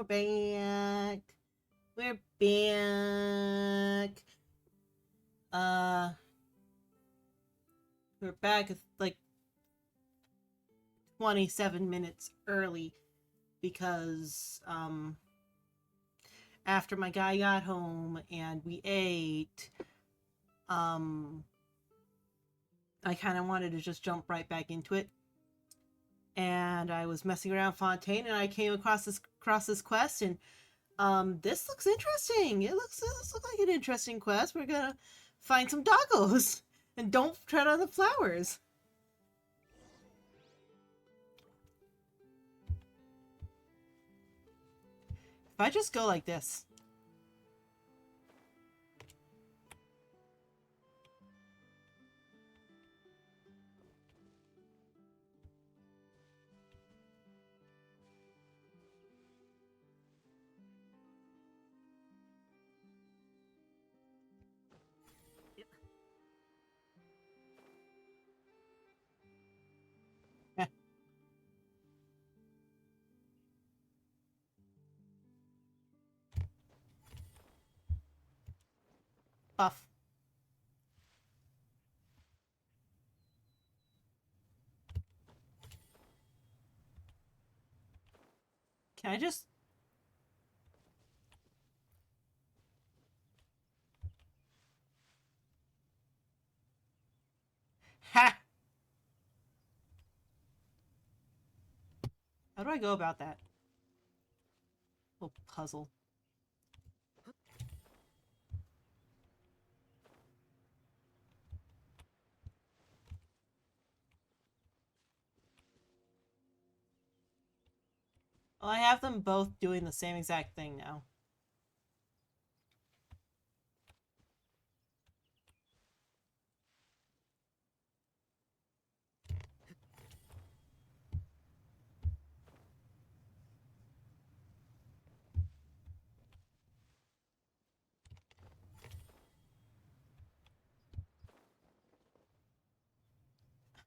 back. We're back. Uh, we're back like 27 minutes early because after my guy got home and we ate, um I kind of wanted to just jump right back into it. And I was messing around Fontaine and I came across this quest, and this looks interesting. It looks like an interesting quest. We're gonna find some doggos and don't tread on the flowers. If I just go like this. Buff. Can I just... Ha! How do I go about that? Little puzzle. Well, I have them both doing the same exact thing now.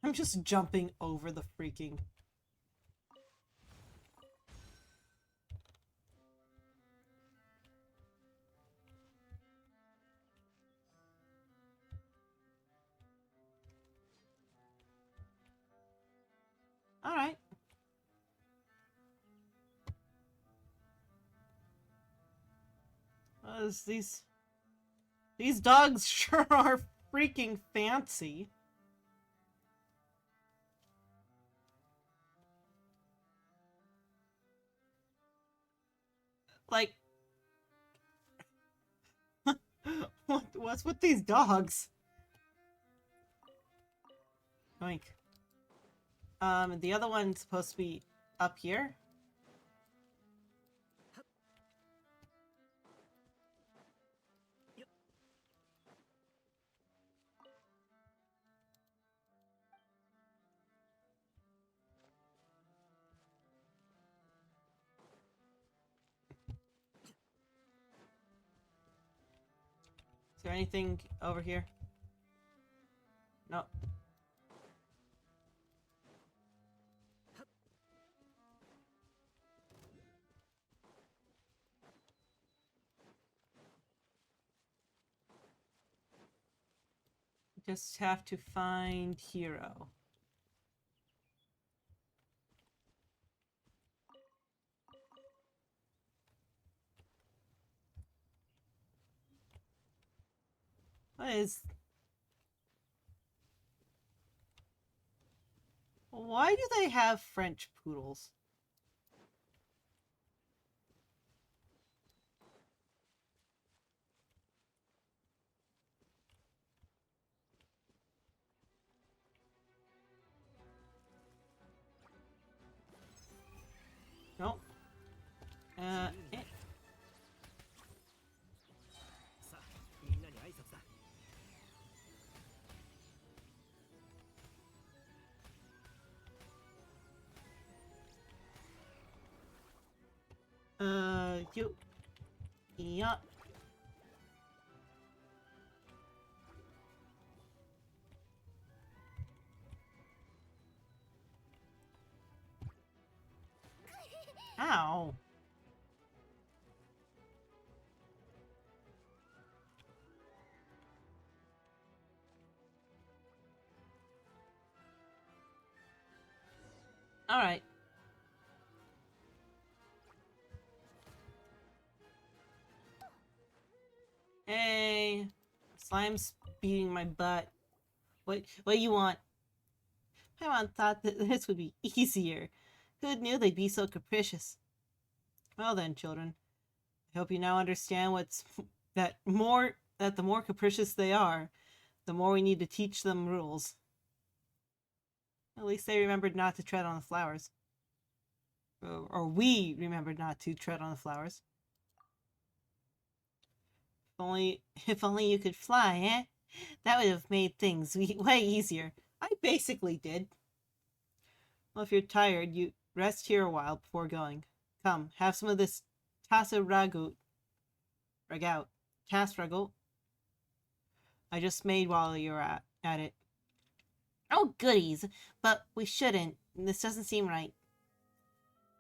I'm just jumping over the freaking... Alright. These dogs sure are freaking fancy. Like, what's with these dogs? Oink. The other one's supposed to be up here. Is there anything over here? No. Just have to find Hero. What is... Why do they have French poodles? Nope. Eh. You... Yeah. Ow. Alright. Hey, slime's beating my butt. What you want? Paimon thought that this would be easier. Who knew they'd be so capricious? Well then, children. I hope you now understand that the more capricious they are, the more we need to teach them rules. At least they remembered not to tread on the flowers. Or we remembered not to tread on the flowers. If only you could fly, eh? That would have made things way easier. I basically did. Well, if you're tired, you rest here a while before going. Come, have some of this tasa ragout. Tas ragout. I just made while you're at it. Oh, goodies. But we shouldn't. This doesn't seem right.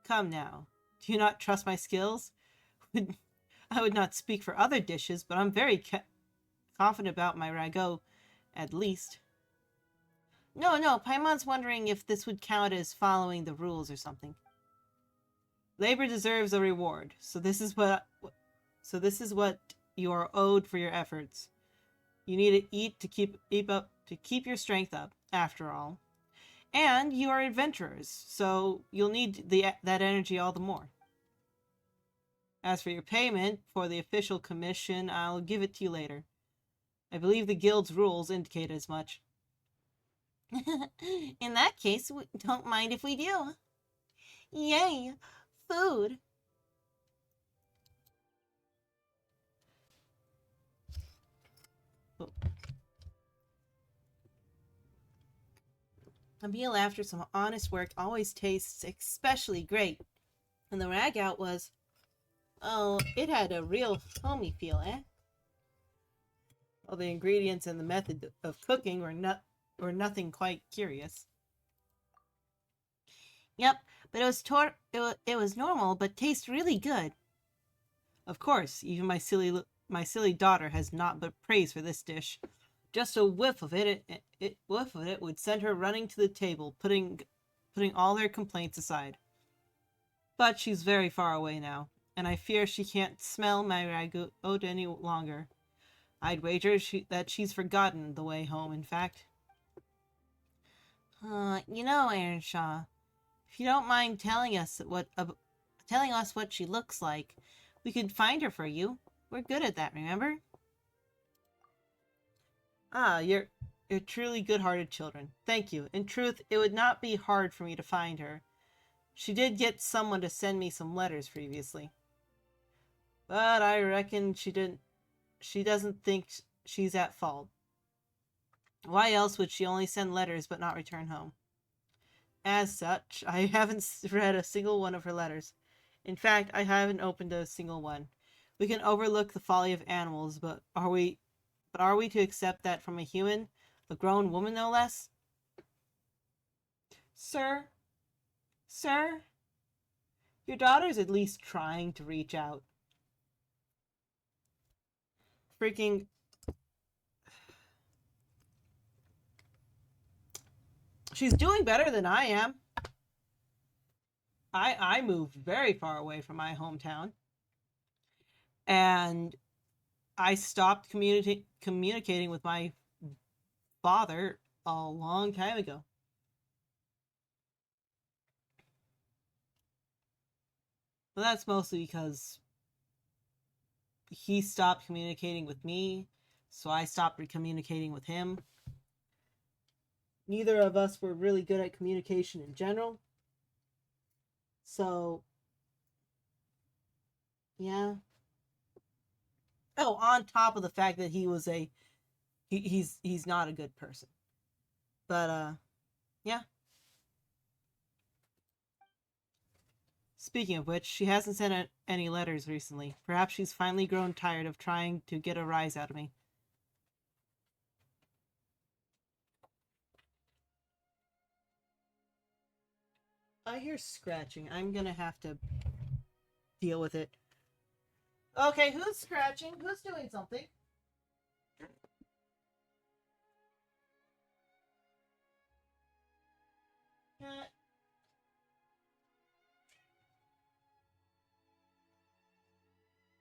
Come now. Do you not trust my skills? I would not speak for other dishes, but I'm very confident about my ragout, at least. No, Paimon's wondering if this would count as following the rules or something. Labor deserves a reward, so this is what you are owed for your efforts. You need to eat to keep your strength up, after all. And you are adventurers, so you'll need that energy all the more. As for your payment for the official commission, I'll give it to you later. I believe the guild's rules indicate as much. In that case, we don't mind if we do. Yay! Food! Oh. A meal after some honest work always tastes especially great. And the ragout was... Oh, it had a real homey feel, eh? Well, the ingredients and the method of cooking were nothing quite curious. Yep, but it was normal, but tastes really good. Of course, even my silly daughter has naught but praise for this dish. Just a whiff of it would send her running to the table, putting all her complaints aside. But she's very far away now, and I fear she can't smell my ragout any longer. I'd wager that she's forgotten the way home, in fact. You know, Earnshaw, if you don't mind telling us what she looks like, we could find her for you. We're good at that, remember? Ah, you're truly good-hearted children. Thank you. In truth, it would not be hard for me to find her. She did get someone to send me some letters previously. But I reckon she doesn't think she's at fault. Why else would she only send letters but not return home? As such, I haven't read a single one of her letters. In fact, I haven't opened a single one. We can overlook the folly of animals, but are we to accept that from a human, a grown woman no less? Sir, your daughter's at least trying to reach out. Freaking... She's doing better than I am. I moved very far away from my hometown. And I stopped communicating with my father a long time ago. But that's mostly because he stopped communicating with me, so I stopped communicating with him. Neither of us were really good at communication in general. So, yeah. Oh, on top of the fact that he was he's not a good person. But, yeah. Speaking of which, she hasn't sent any letters recently. Perhaps she's finally grown tired of trying to get a rise out of me. I hear scratching. I'm gonna have to deal with it. Okay, who's scratching? Who's doing something?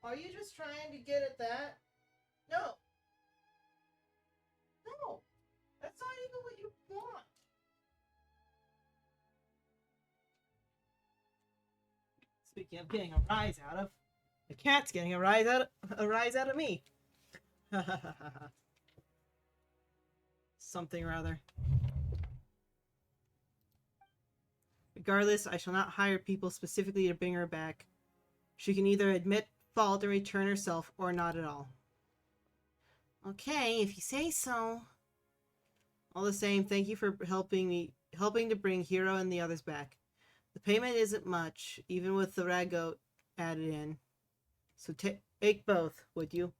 Are you just trying to get at that? No. No. That's not even what you want. Speaking of getting a rise out of, the cat's getting a rise out of me. Something or other. Regardless, I shall not hire people specifically to bring her back. She can either admit fault and return herself, or not at all. Okay, if you say so. All the same, thank you for helping to bring Hiro and the others back. The payment isn't much, even with the rag goat added in. So take both, would you?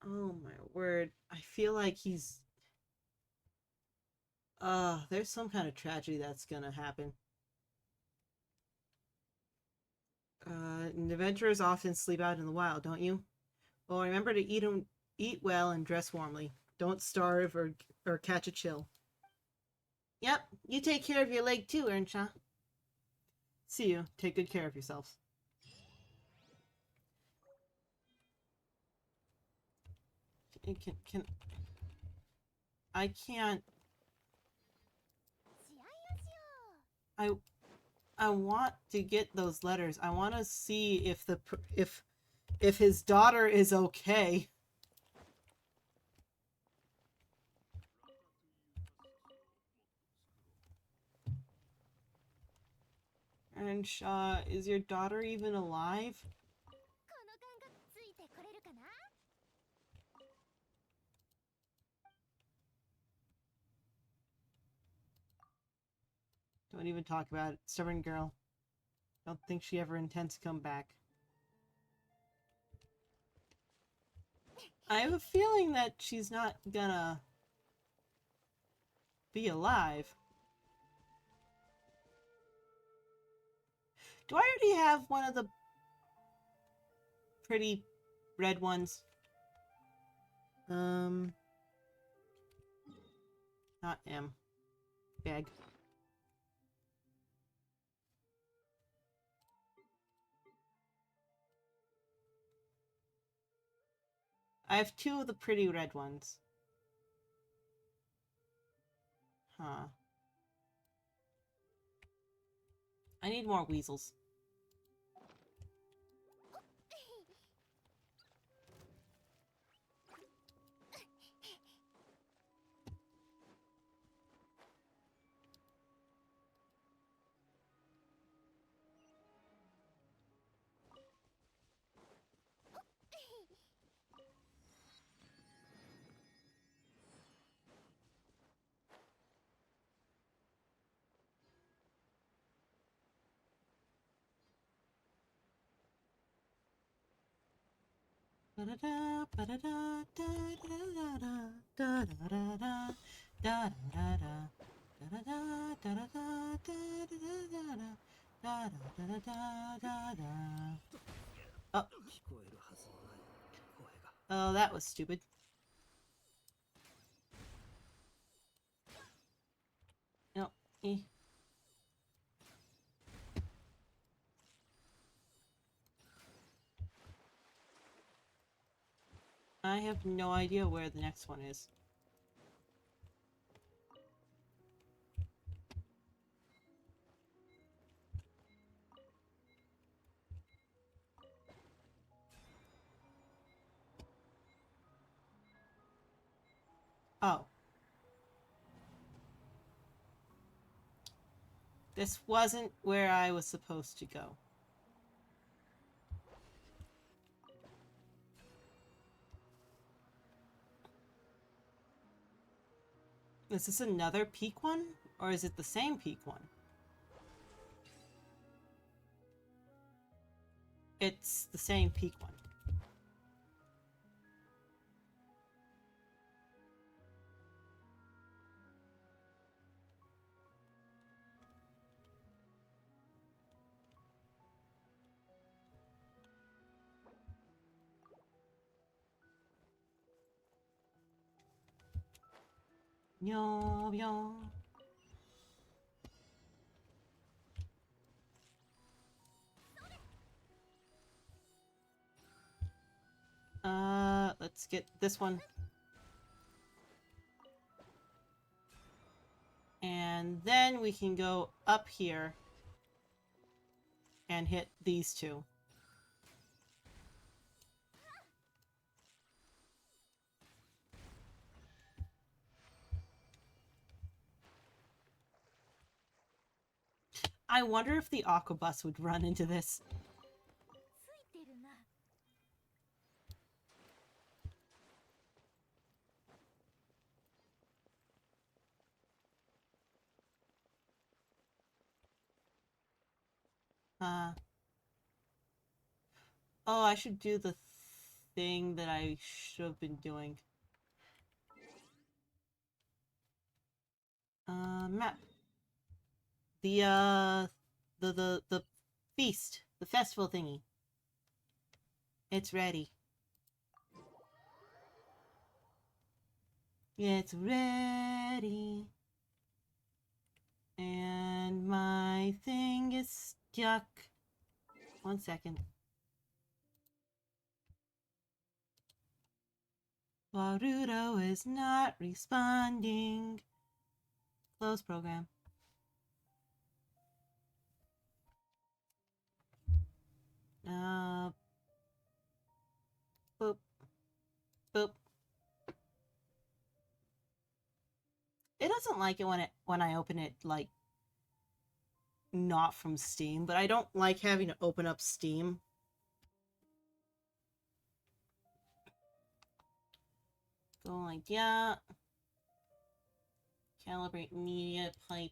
Oh my word. I feel like he's... there's some kind of tragedy that's gonna happen. And adventurers often sleep out in the wild, don't you? Well, remember to eat well and dress warmly. Don't starve or catch a chill. Yep, you take care of your leg too, Earnshaw. See you. Take good care of yourselves. Can I can't. I want to get those letters. I want to see if his daughter is okay. Earnshaw, is your daughter even alive? Don't even talk about it. Stubborn girl. Don't think she ever intends to come back. I have a feeling that she's not gonna be alive. Do I already have one of the pretty red ones? Not M. Bag. I have two of the pretty red ones. Huh. I need more weasels. Oh. Oh, that was stupid. No. I have no idea where the next one is. Oh. This wasn't where I was supposed to go. Is this another peak one? Or is it the same peak one? It's the same peak one. Yo, yo. let's get this one. And then we can go up here and hit these two. I wonder if the aqua bus would run into this. Oh, I should do the thing that I should have been doing. Map. The feast. The festival thingy. It's ready. It's ready. And my thing is stuck. 1 second. Baruto is not responding. Close program. Boop. Boop. It doesn't like it when I open it, like, not from Steam, but I don't like having to open up Steam. Go like that. Calibrate media pipe.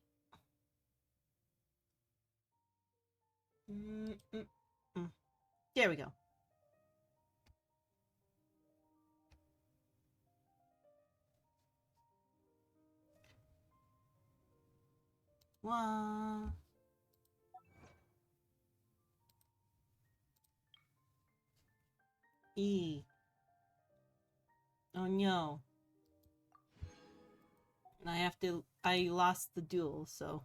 There we go. Wow. E. Oh no. And I lost the duel, so.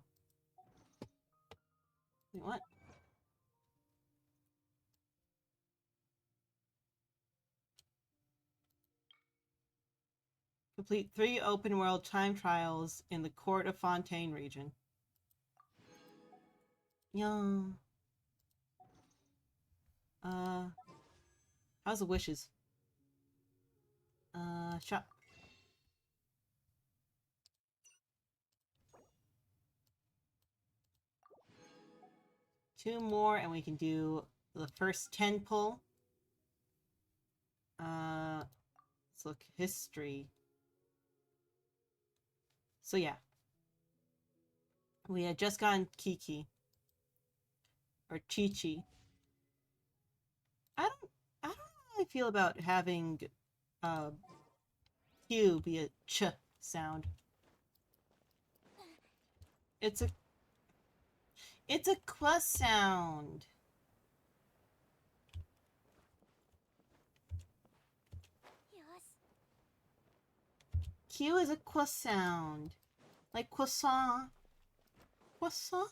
Wait, what? Complete 3 open world time trials in the Court of Fontaine region. Yeah. How's the wishes? Shop. Two more and we can do the first 10 pull. Let's look history. So yeah. We had just gotten Kiki. Or Chi-Chi. I don't know how I feel about having Q be a ch sound. It's a qua sound. Q is a qua sound. Like croissant. Croissant?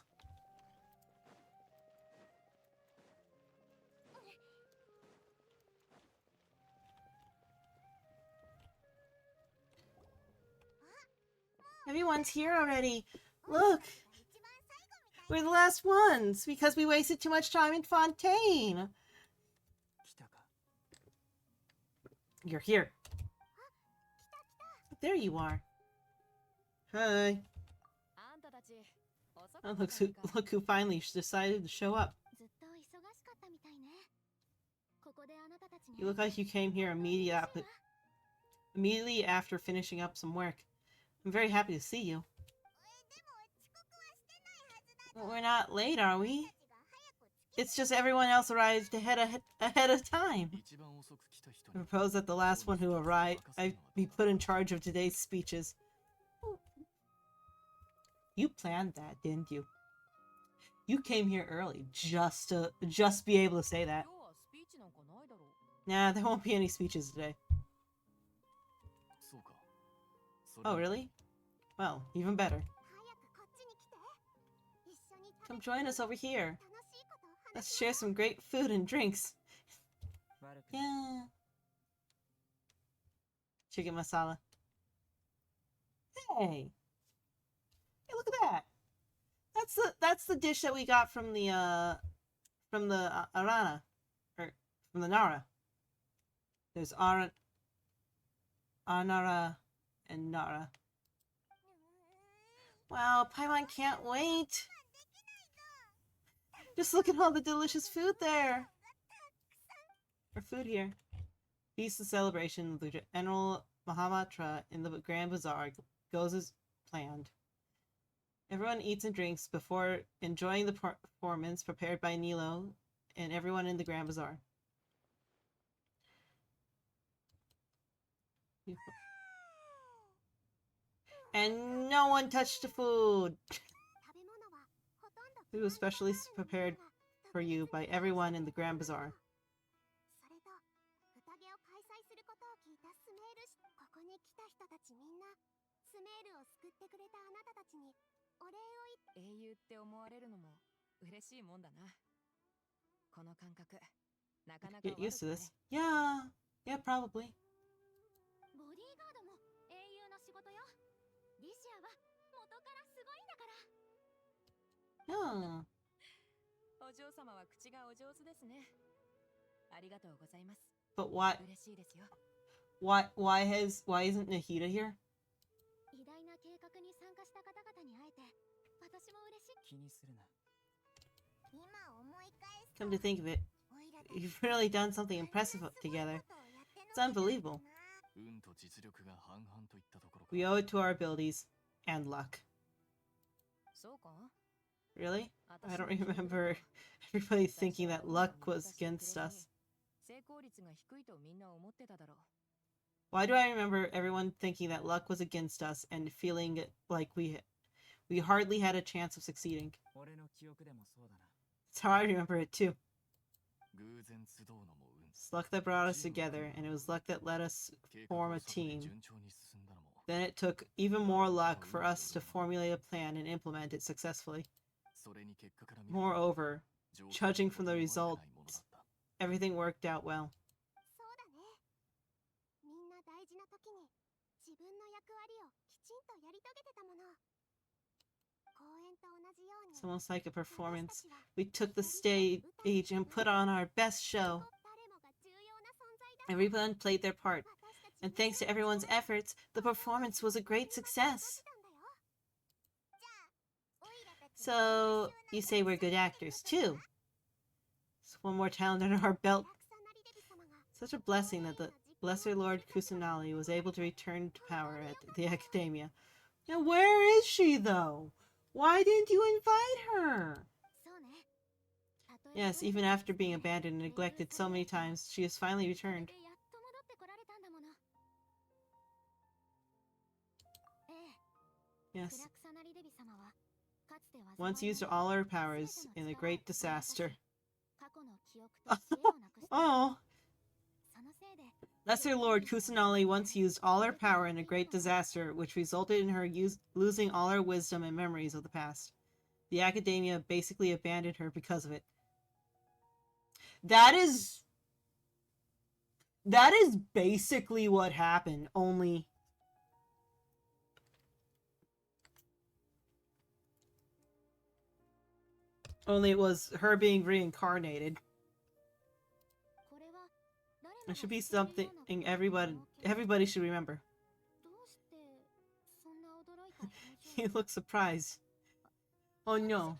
Everyone's here already. Look! We're the last ones because we wasted too much time in Fontaine. You're here. There you are. Hi. Oh, look who finally decided to show up. You look like you came here immediately after finishing up some work. I'm very happy to see you. But we're not late, are we? It's just everyone else arrived ahead of time. I propose that the last one who arrived be put in charge of today's speeches. You planned that, didn't you? You came here early just to be able to say that. Nah, there won't be any speeches today. Oh, really? Well, even better. Come join us over here. Let's share some great food and drinks. Yeah. Chicken masala. Hey, look at that. That's the dish that we got from the Arana, or from the Nara. There's Anara and Nara. Wow, Paimon can't wait. Just look at all the delicious food there. Or food here. Feast and celebration. The annual Mahamatra in the Grand Bazaar goes as planned. Everyone eats and drinks before enjoying the performance prepared by Nilo and everyone in the Grand Bazaar. And no one touched the food! Food was specially prepared for you by everyone in the Grand Bazaar. Get used to this. Yeah, probably. Oh. But why isn't Nahida here? Come to think of it, you've really done something impressive together. It's unbelievable. We owe it to our abilities and luck. Really? I don't remember everybody thinking that luck was against us. Why do I remember everyone thinking that luck was against us and feeling like we hardly had a chance of succeeding? That's how I remember it too. It's luck that brought us together, and it was luck that let us form a team. Then it took even more luck for us to formulate a plan and implement it successfully. Moreover, judging from the results, everything worked out well. It's almost like a performance. We took the stage and put on our best show. Everyone played their part, and thanks to everyone's efforts, the performance was a great success. So, you say we're good actors, too. It's one more talent under our belt. Such a blessing that the Lesser Lord Kusanali was able to return to power at the Academia. Now, where is she, though? Why didn't you invite her? Yes, even after being abandoned and neglected so many times, she has finally returned. Yes. Once used all her powers in a great disaster. Oh! Lesser Lord Kusanali once used all her power in a great disaster, which resulted in her losing all her wisdom and memories of the past. The Academia basically abandoned her because of it. That is basically what happened, only it was her being reincarnated. It should be something everybody should remember. You look surprised. Oh no.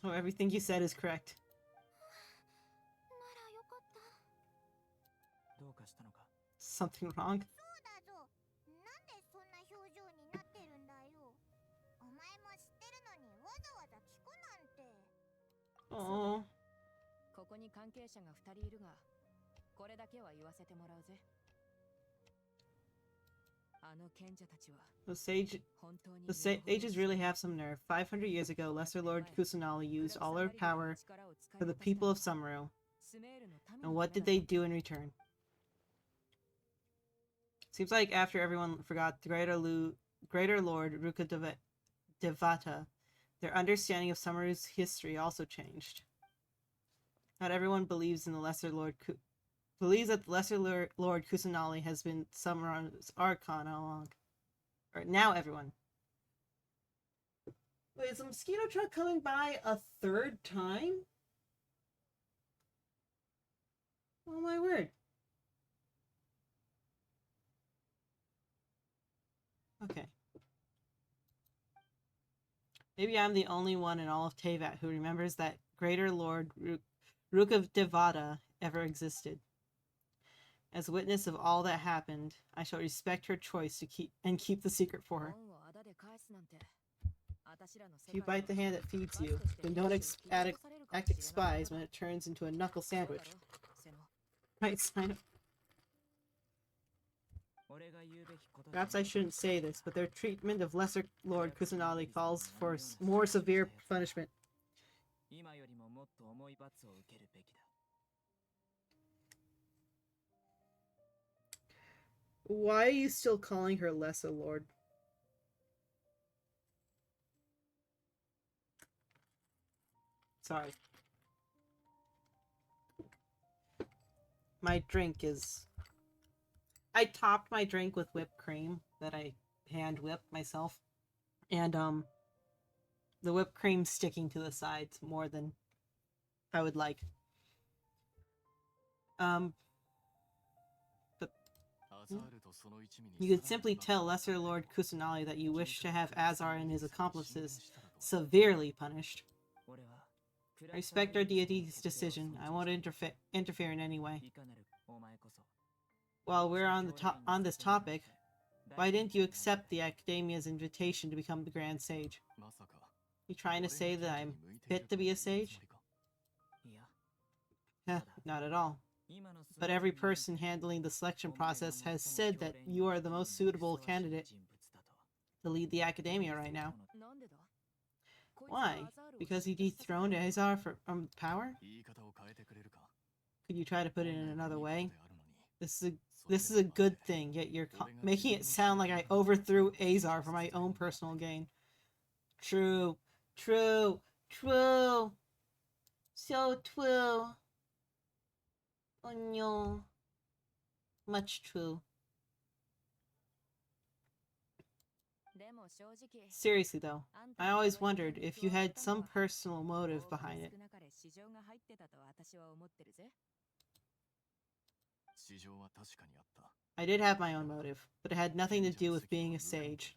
Oh, everything you said is correct. Something wrong? Oh. The sages really have some nerve. 500 years ago, Lesser Lord Kusanali used all her power for the people of Summeru. And what did they do in return? Seems like after everyone forgot the Greater Lord Ruka Devata, their understanding of Summeru's history also changed. Not everyone believes in the Lesser Lord believes that the Lesser Lord Kusanali has been Summon's Archon all along. Or now everyone. Wait, is the mosquito truck coming by a third time? Oh my word. Okay. Maybe I'm the only one in all of Teyvat who remembers that Greater Lord Rook of Devada ever existed. As witness of all that happened, I shall respect her choice to keep the secret for her. If you bite the hand that feeds you, then don't act despise when it turns into a knuckle sandwich. Right, sign up. Perhaps I shouldn't say this, but their treatment of Lesser Lord Kusanali calls for more severe punishment. Why are you still calling her Lesser Lord? Sorry. My drink is... I topped my drink with whipped cream that I hand whipped myself. And, the whipped cream's sticking to the sides more than I would like. But you could simply tell Lesser Lord Kusanali that you wish to have Azar and his accomplices severely punished. I respect our deity's decision. I won't interfere in any way. While we're on this topic, why didn't you accept the Academia's invitation to become the Grand Sage? You trying to say that I'm fit to be a sage? Heh, not at all. But every person handling the selection process has said that you are the most suitable candidate to lead the Academia right now. Why? Because you dethroned Azar from power? Could you try to put it in another way? This is a good thing, yet you're making it sound like I overthrew Azar for my own personal gain. True. True. True. So true. Oh no. Much true. Seriously though, I always wondered if you had some personal motive behind it. I did have my own motive, but it had nothing to do with being a sage.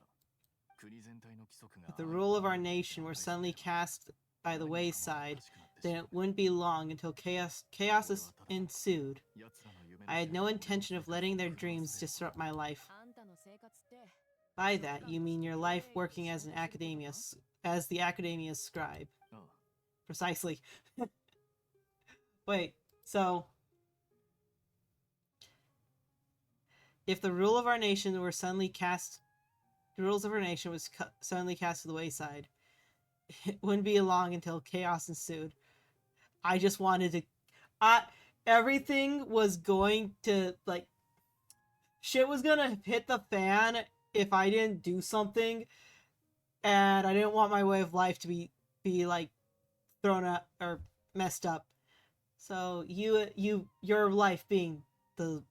If the rule of our nation were suddenly cast by the wayside, then it wouldn't be long until chaos ensued. I had no intention of letting their dreams disrupt my life. By that, you mean your life working as the Academia's scribe. Precisely. Wait, so... If the rule of our nation were suddenly cast... The rules of our nation was suddenly cast to the wayside. It wouldn't be long until chaos ensued. I just wanted to... everything was going to, like... Shit was gonna hit the fan if I didn't do something. And I didn't want my way of life to be like, thrown out or messed up. So, your life being the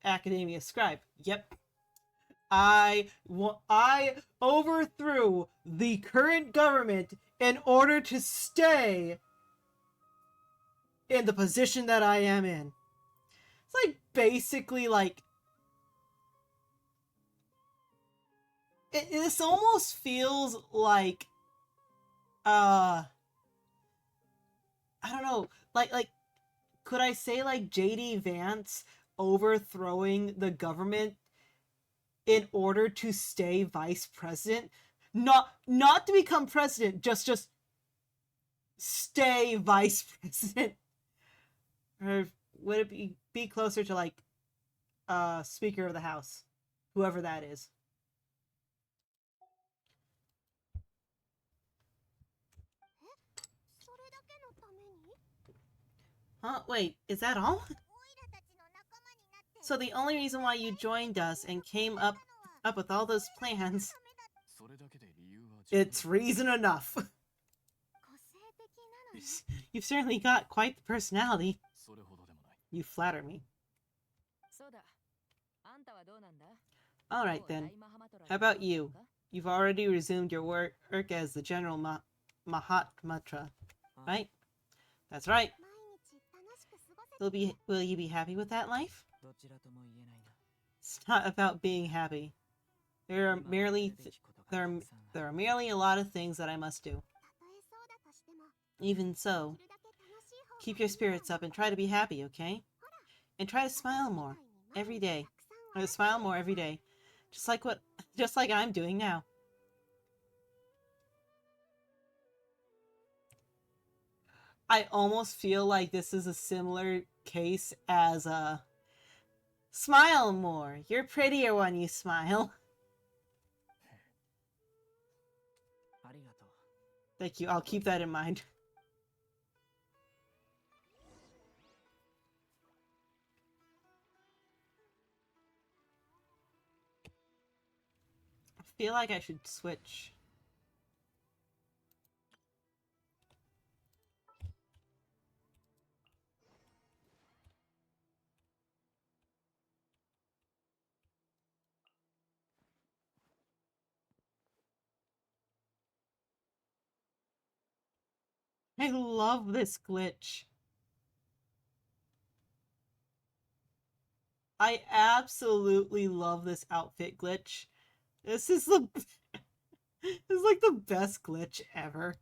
Academia scribe. Yep. I overthrew the current government in order to stay in the position that I am in. It's like basically like this almost feels like I don't know, like could I say like JD Vance overthrowing the government in order to stay vice president? Not to become president, just stay vice president. Or would it be closer to like Speaker of the House, whoever that is? Huh? Wait, is that all? So the only reason why you joined us and came up with all those plans... It's reason enough. You've certainly got quite the personality. You flatter me. All right then. How about you? You've already resumed your work as the General Mahatmatra, right? That's right. Will you be happy with that life? It's not about being happy. There are merely a lot of things that I must do. Even so, keep your spirits up and try to be happy, okay? And try to smile more every day. Smile more every day. Just like I'm doing now. I almost feel like this is a similar case as smile more. You're prettier when you smile. Thank you. I'll keep that in mind. I feel like I should switch. I love this glitch. I absolutely love this outfit glitch. This is the this is like the best glitch ever.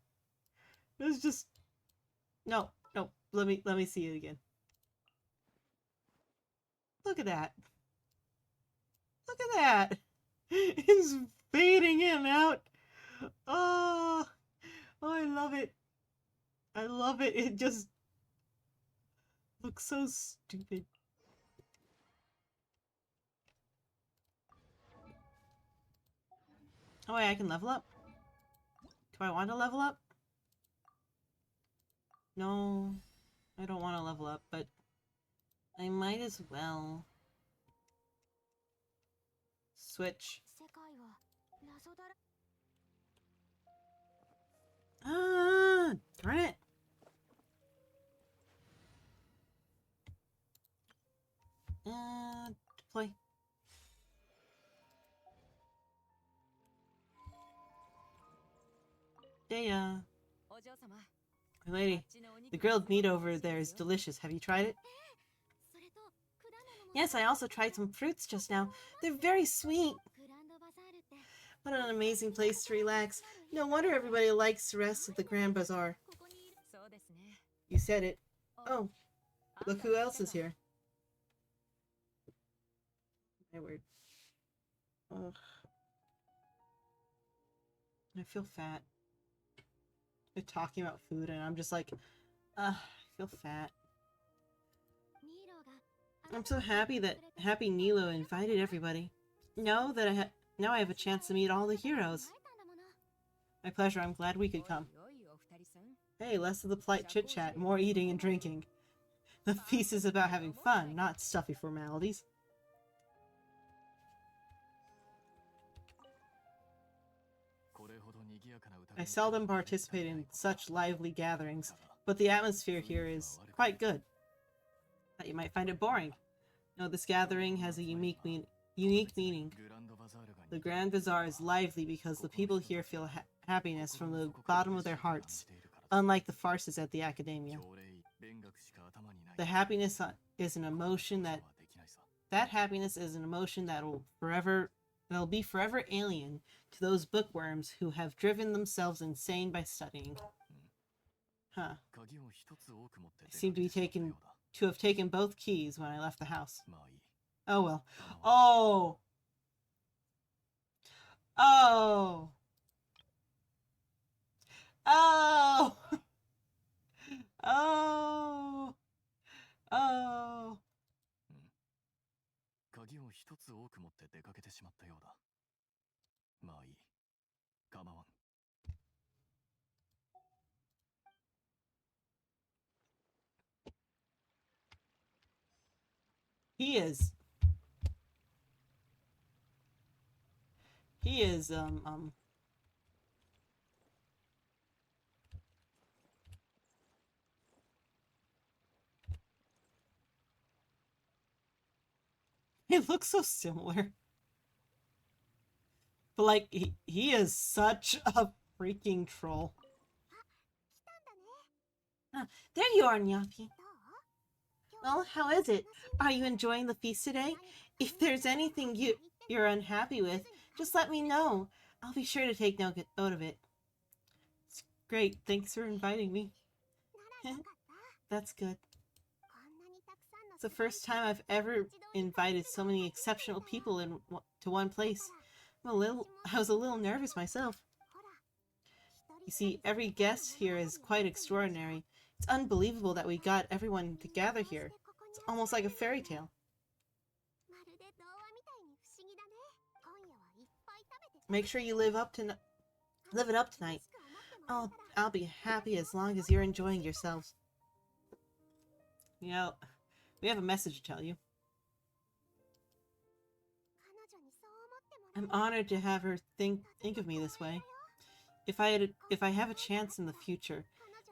It's just no. Let me see it again. Look at that. Look at that. It's fading in and out. Oh, I love it. I love it. It just looks so stupid. Oh wait, I can level up? Do I want to level up? No, I don't want to level up, but I might as well. Switch. Ah, darn it. Play. Deya. My lady, the grilled meat over there is delicious. Have you tried it? Yes, I also tried some fruits just now. They're very sweet. What an amazing place to relax. No wonder everybody likes the rest of the Grand Bazaar. You said it. Oh, look who else is here. My word. Ugh. I feel fat. They're talking about food and I'm just like, I feel fat. I'm so happy that Happy Nilo invited everybody. Now I have a chance to meet all the heroes. My pleasure, I'm glad we could come. Hey, less of the polite chit-chat, more eating and drinking. The feast is about having fun, not stuffy formalities. I seldom participate in such lively gatherings, but the atmosphere here is quite good. Thought you might find it boring. No, this gathering has a unique meaning. The Grand Bazaar is lively because the people here feel happiness from the bottom of their hearts, unlike the farces at the Academia. The happiness is an emotion that will be forever alien to those bookworms who have driven themselves insane by studying. Huh. I seem to have taken both keys when I left the house. Oh well. Oh! Oh! Oh! Oh! Oh! He is. He is, They look so similar. But like, he is such a freaking troll. Ah, there you are, Nyapi. Well, how is it? Are you enjoying the feast today? If there's anything you're unhappy with, just let me know. I'll be sure to take note of it. It's great. Thanks for inviting me. That's good. It's the first time I've ever invited so many exceptional people to one place. I was a little nervous myself. You see, every guest here is quite extraordinary. It's unbelievable that we got everyone to gather here. It's almost like a fairy tale. Make sure you live it up tonight. I'll be happy as long as you're enjoying yourselves. You know, we have a message to tell you. I'm honored to have her think of me this way. If I have a chance in the future,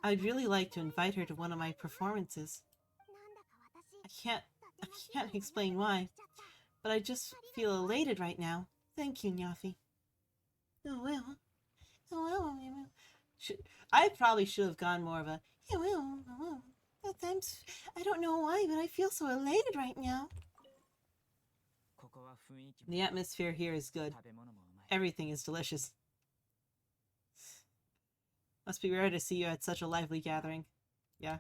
I'd really like to invite her to one of my performances. I can't explain why, but I just feel elated right now. Thank you, Nyafi. Oh well. I probably should have gone more of a Sometimes I don't know why, but I feel so elated right now. The atmosphere here is good. Everything is delicious. Must be rare to see you at such a lively gathering. Yeah.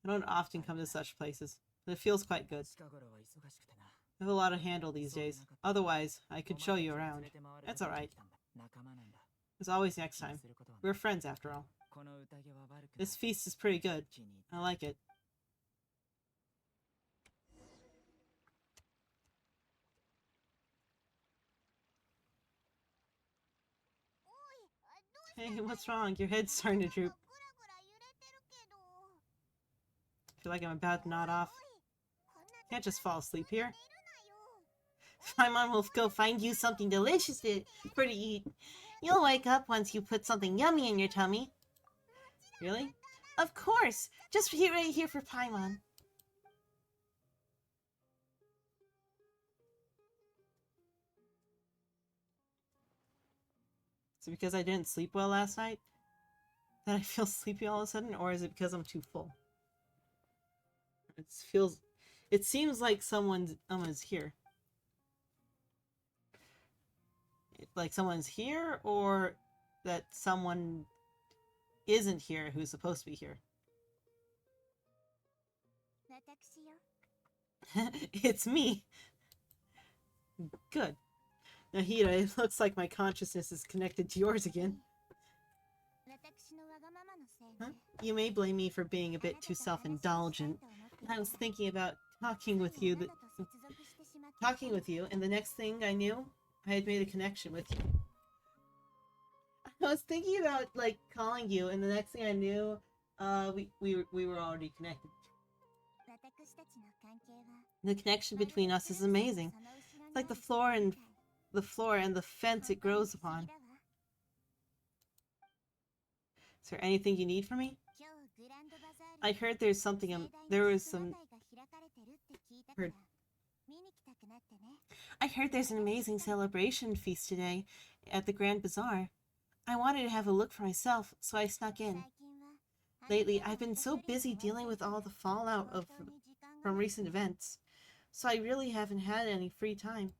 I don't often come to such places, but it feels quite good. I have a lot to handle these days. Otherwise, I could show you around. That's alright. There's always next time. We're friends after all. This feast is pretty good. I like it. Hey, what's wrong? Your head's starting to droop. I feel like I'm about to nod off. Can't just fall asleep here. My mom will go find you something delicious for to eat. You'll wake up once you put something yummy in your tummy. Really? Of course! Just right here for Paimon. Is it because I didn't sleep well last night that I feel sleepy all of a sudden, or is it because I'm too full? It seems like someone's here. Like someone's here, or that someone isn't here who's supposed to be here. It's me. Good. Nahida, it looks like my consciousness is connected to yours again. Huh? You may blame me for being a bit too self-indulgent. I was thinking about talking with you, and the next thing I knew, I had made a connection with you. I was thinking about, like, calling you, and the next thing I knew, we were already connected. The connection between us is amazing. It's like the floor and the fence it grows upon. Is there anything you need from me? I heard there's something, I heard there's an amazing celebration feast today at the Grand Bazaar. I wanted to have a look for myself, so I snuck in. Lately, I've been so busy dealing with all the fallout from recent events, so I really haven't had any free time.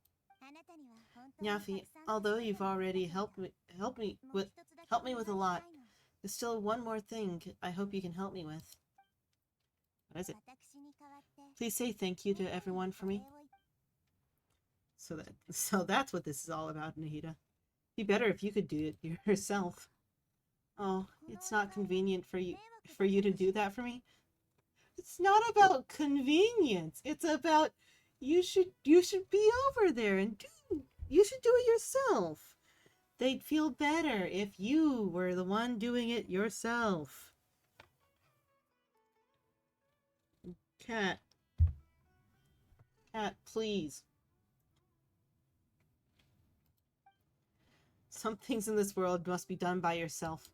Nyafi, although you've already helped me with a lot, there's still one more thing I hope you can help me with. What is it? Please say thank you to everyone for me. So that's what this is all about, Nahida. Be better if you could do it yourself. Oh, it's not convenient for you to do that for me. It's not about convenience. It's about you should be over there and you should do it yourself. They'd feel better if you were the one doing it yourself. Cat, please. Some things in this world must be done by yourself.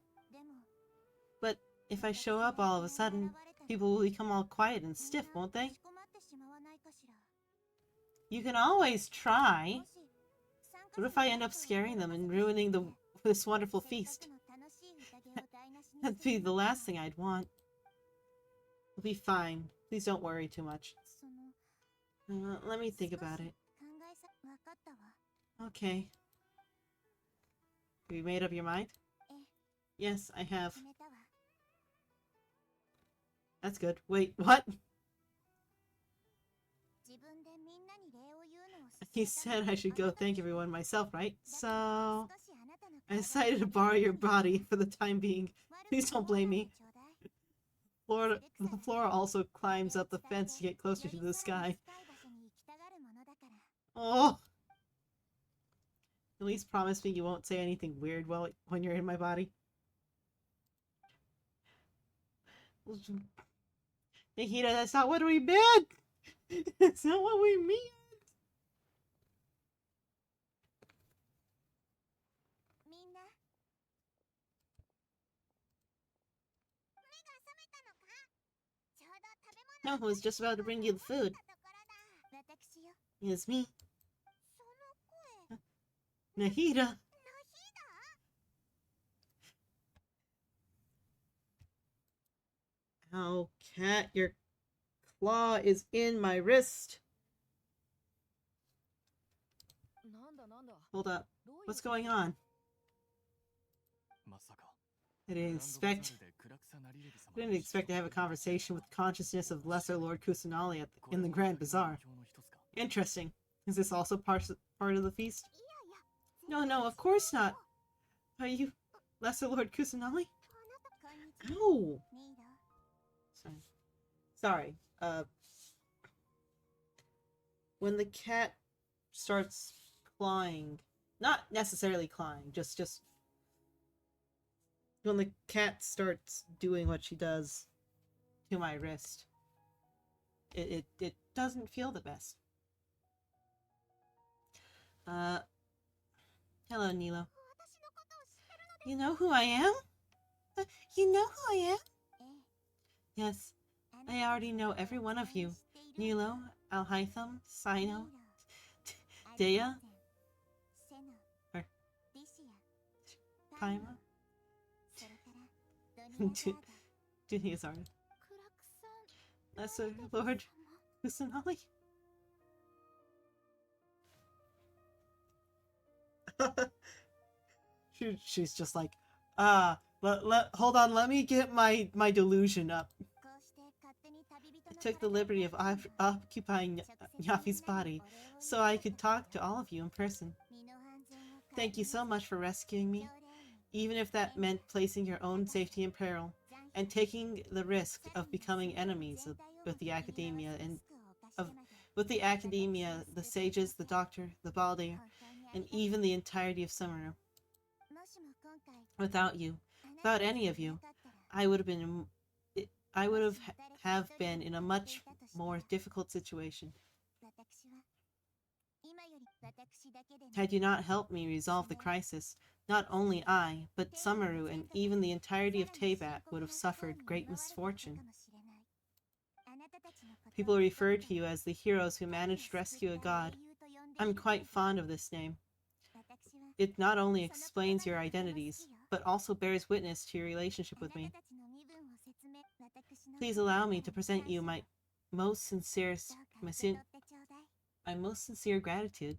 But if I show up all of a sudden, people will become all quiet and stiff, won't they? You can always try. What if I end up scaring them and ruining this wonderful feast? That'd be the last thing I'd want. It'll be fine. Please don't worry too much. Let me think about it. Okay. Have you made up your mind? Yes, I have. That's good. Wait, what? He said I should go thank everyone myself, right? So... I decided to borrow your body for the time being. Please don't blame me. The flora also climbs up the fence to get closer to the sky. Oh! At least promise me you won't say anything weird when you're in my body. Nikita, that's not what we meant! That's not what we mean! No, I was just about to bring you the food. It's me. Nahida. Oh, cat, your claw is in my wrist. Hold up. What's going on? I didn't expect to have a conversation with the consciousness of Lesser Lord Kusanali in the Grand Bazaar. Interesting. Is this also part of the feast? No, of course not. Are you Lesser Lord Kusanali? Ow! Sorry. When the cat starts clawing, not necessarily clawing, just when the cat starts doing what she does to my wrist, it doesn't feel the best. Hello, Nilo. You know who I am? You know who I am? Yes, I already know every one of you. Nilo, Alhaitham, Sino, Dea, or Paima, Duniyazard. Lesser Lord Kusanali. She's just like, hold on, let me get my delusion up. I took the liberty of occupying Yafi's body so I could talk to all of you in person. Thank you so much for rescuing me, even if that meant placing your own safety in peril, and taking the risk of becoming enemies with the academia the sages, the doctor, the Baldir, and even the entirety of Sumeru. Without any of you, I would have been in a much more difficult situation. Had you not helped me resolve the crisis, not only I, but Sumeru and even the entirety of Teyvat would have suffered great misfortune. People refer to you as the heroes who managed to rescue a god. I'm quite fond of this name. It not only explains your identities, but also bears witness to your relationship with me. Please allow me to present you my most sincere gratitude.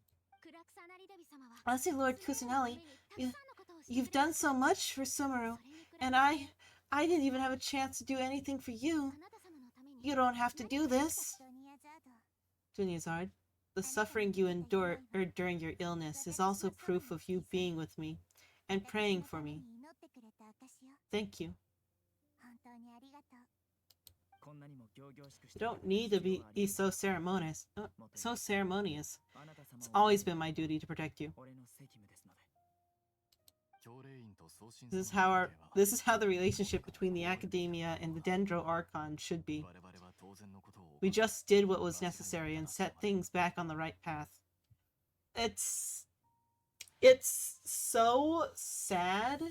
Lesser Lord Kusanali, you've done so much for Sumeru, and I didn't even have a chance to do anything for you. You don't have to do this. Duniyazard, the suffering you endured during your illness is also proof of you being with me and praying for me. Thank you. You don't need to be so ceremonious. It's always been my duty to protect you. This is how the relationship between the Academia and the Dendro Archon should be. We just did what was necessary and set things back on the right path. It's so sad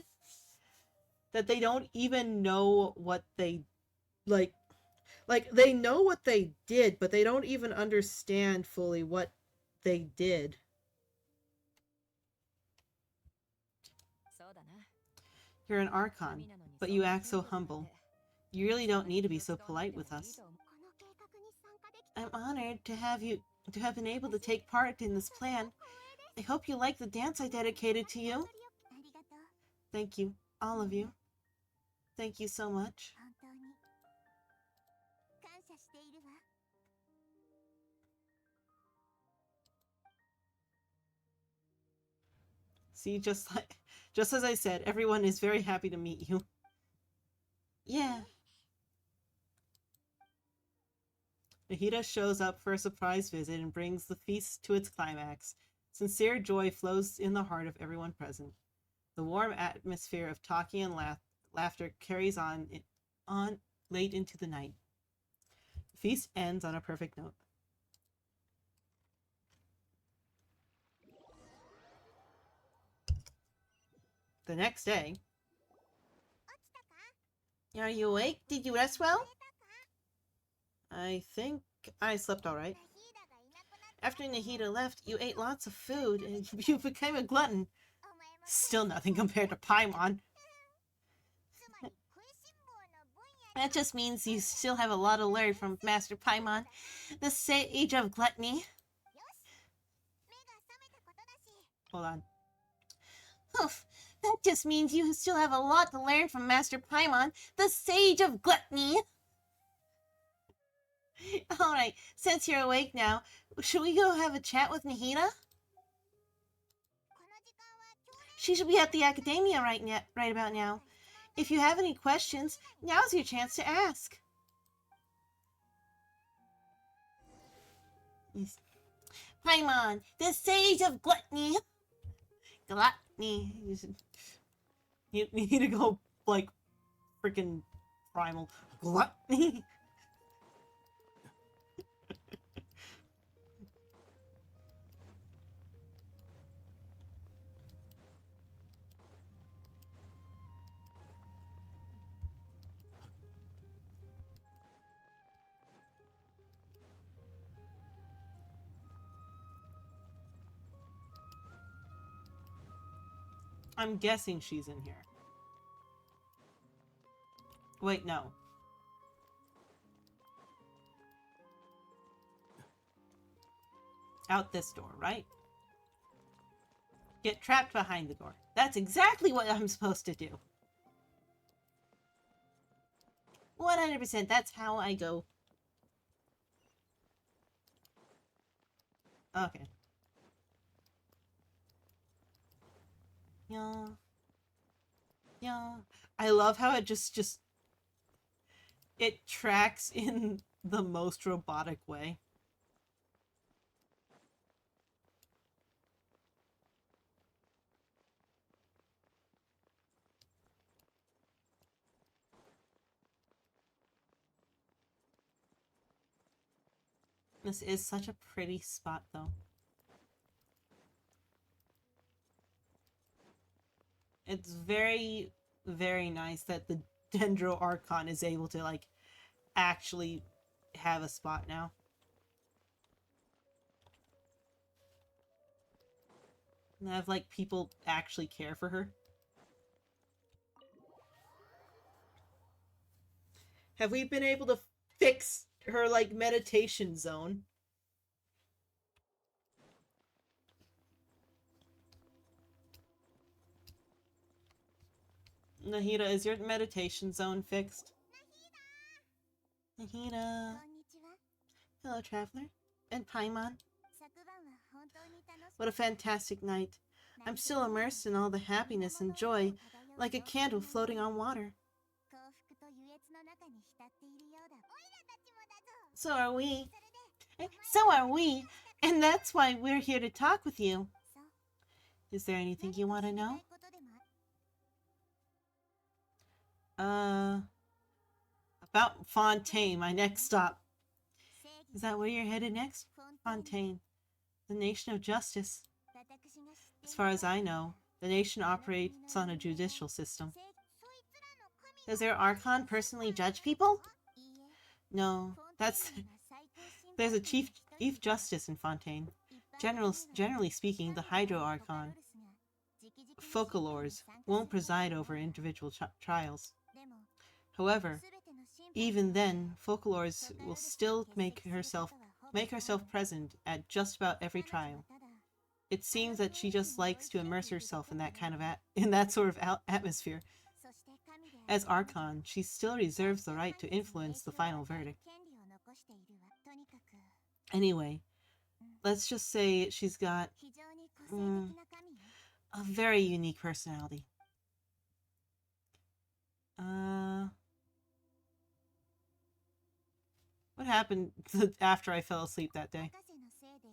that they don't even know what they like they know what they did, but they don't even understand fully what they did. You're an Archon, but you act so humble. You really don't need to be so polite with us. I'm honored to have been able to take part in this plan. I hope you like the dance I dedicated to you. Thank you, all of you. Thank you so much. See, just as I said, everyone is very happy to meet you. Yeah. Nahida shows up for a surprise visit and brings the feast to its climax. Sincere joy flows in the heart of everyone present. The warm atmosphere of talking and laughter carries on late into the night. The feast ends on a perfect note. The next day. Are you awake? Did you rest well? I think I slept all right. After Nahida left, you ate lots of food and you became a glutton. Still nothing compared to Paimon. That just means you still have a lot to learn from Master Paimon, the sage of gluttony. Hold on. Oof, that just means you still have a lot to learn from Master Paimon, the sage of gluttony. Alright, since you're awake now, should we go have a chat with Nahida? She should be at the academia right about now. If you have any questions, now's your chance to ask. Paimon, the sage of gluttony. Gluttony. You need to go, like, freaking primal. Gluttony. I'm guessing she's in here. Wait, no. Out this door, right? Get trapped behind the door. That's exactly what I'm supposed to do. 100%, that's how I go. Okay. Yeah. Yeah. I love how it just it tracks in the most robotic way. This is such a pretty spot, though. It's very, very nice that the Dendro Archon is able to, like, actually have a spot now. And have, like, people actually care for her. Have we been able to fix her, like, meditation zone? Nahida, is your meditation zone fixed? Nahida. Hello, traveler. And Paimon. What a fantastic night. I'm still immersed in all the happiness and joy, like a candle floating on water. So are we. So are we. And that's why we're here to talk with you. Is there anything you want to know? About Fontaine, my next stop. Is that where you're headed next? Fontaine. The nation of justice. As far as I know, the nation operates on a judicial system. Does their Archon personally judge people? No, there's a chief justice in Fontaine. Generally speaking, the Hydro Archon, Focalors, won't preside over individual trials. However, even then, Focalors will still make herself present at just about every trial. It seems that she just likes to immerse herself in that kind of in that sort of atmosphere. As Archon, she still reserves the right to influence the final verdict. Anyway, let's just say she's got a very unique personality. What happened after I fell asleep that day?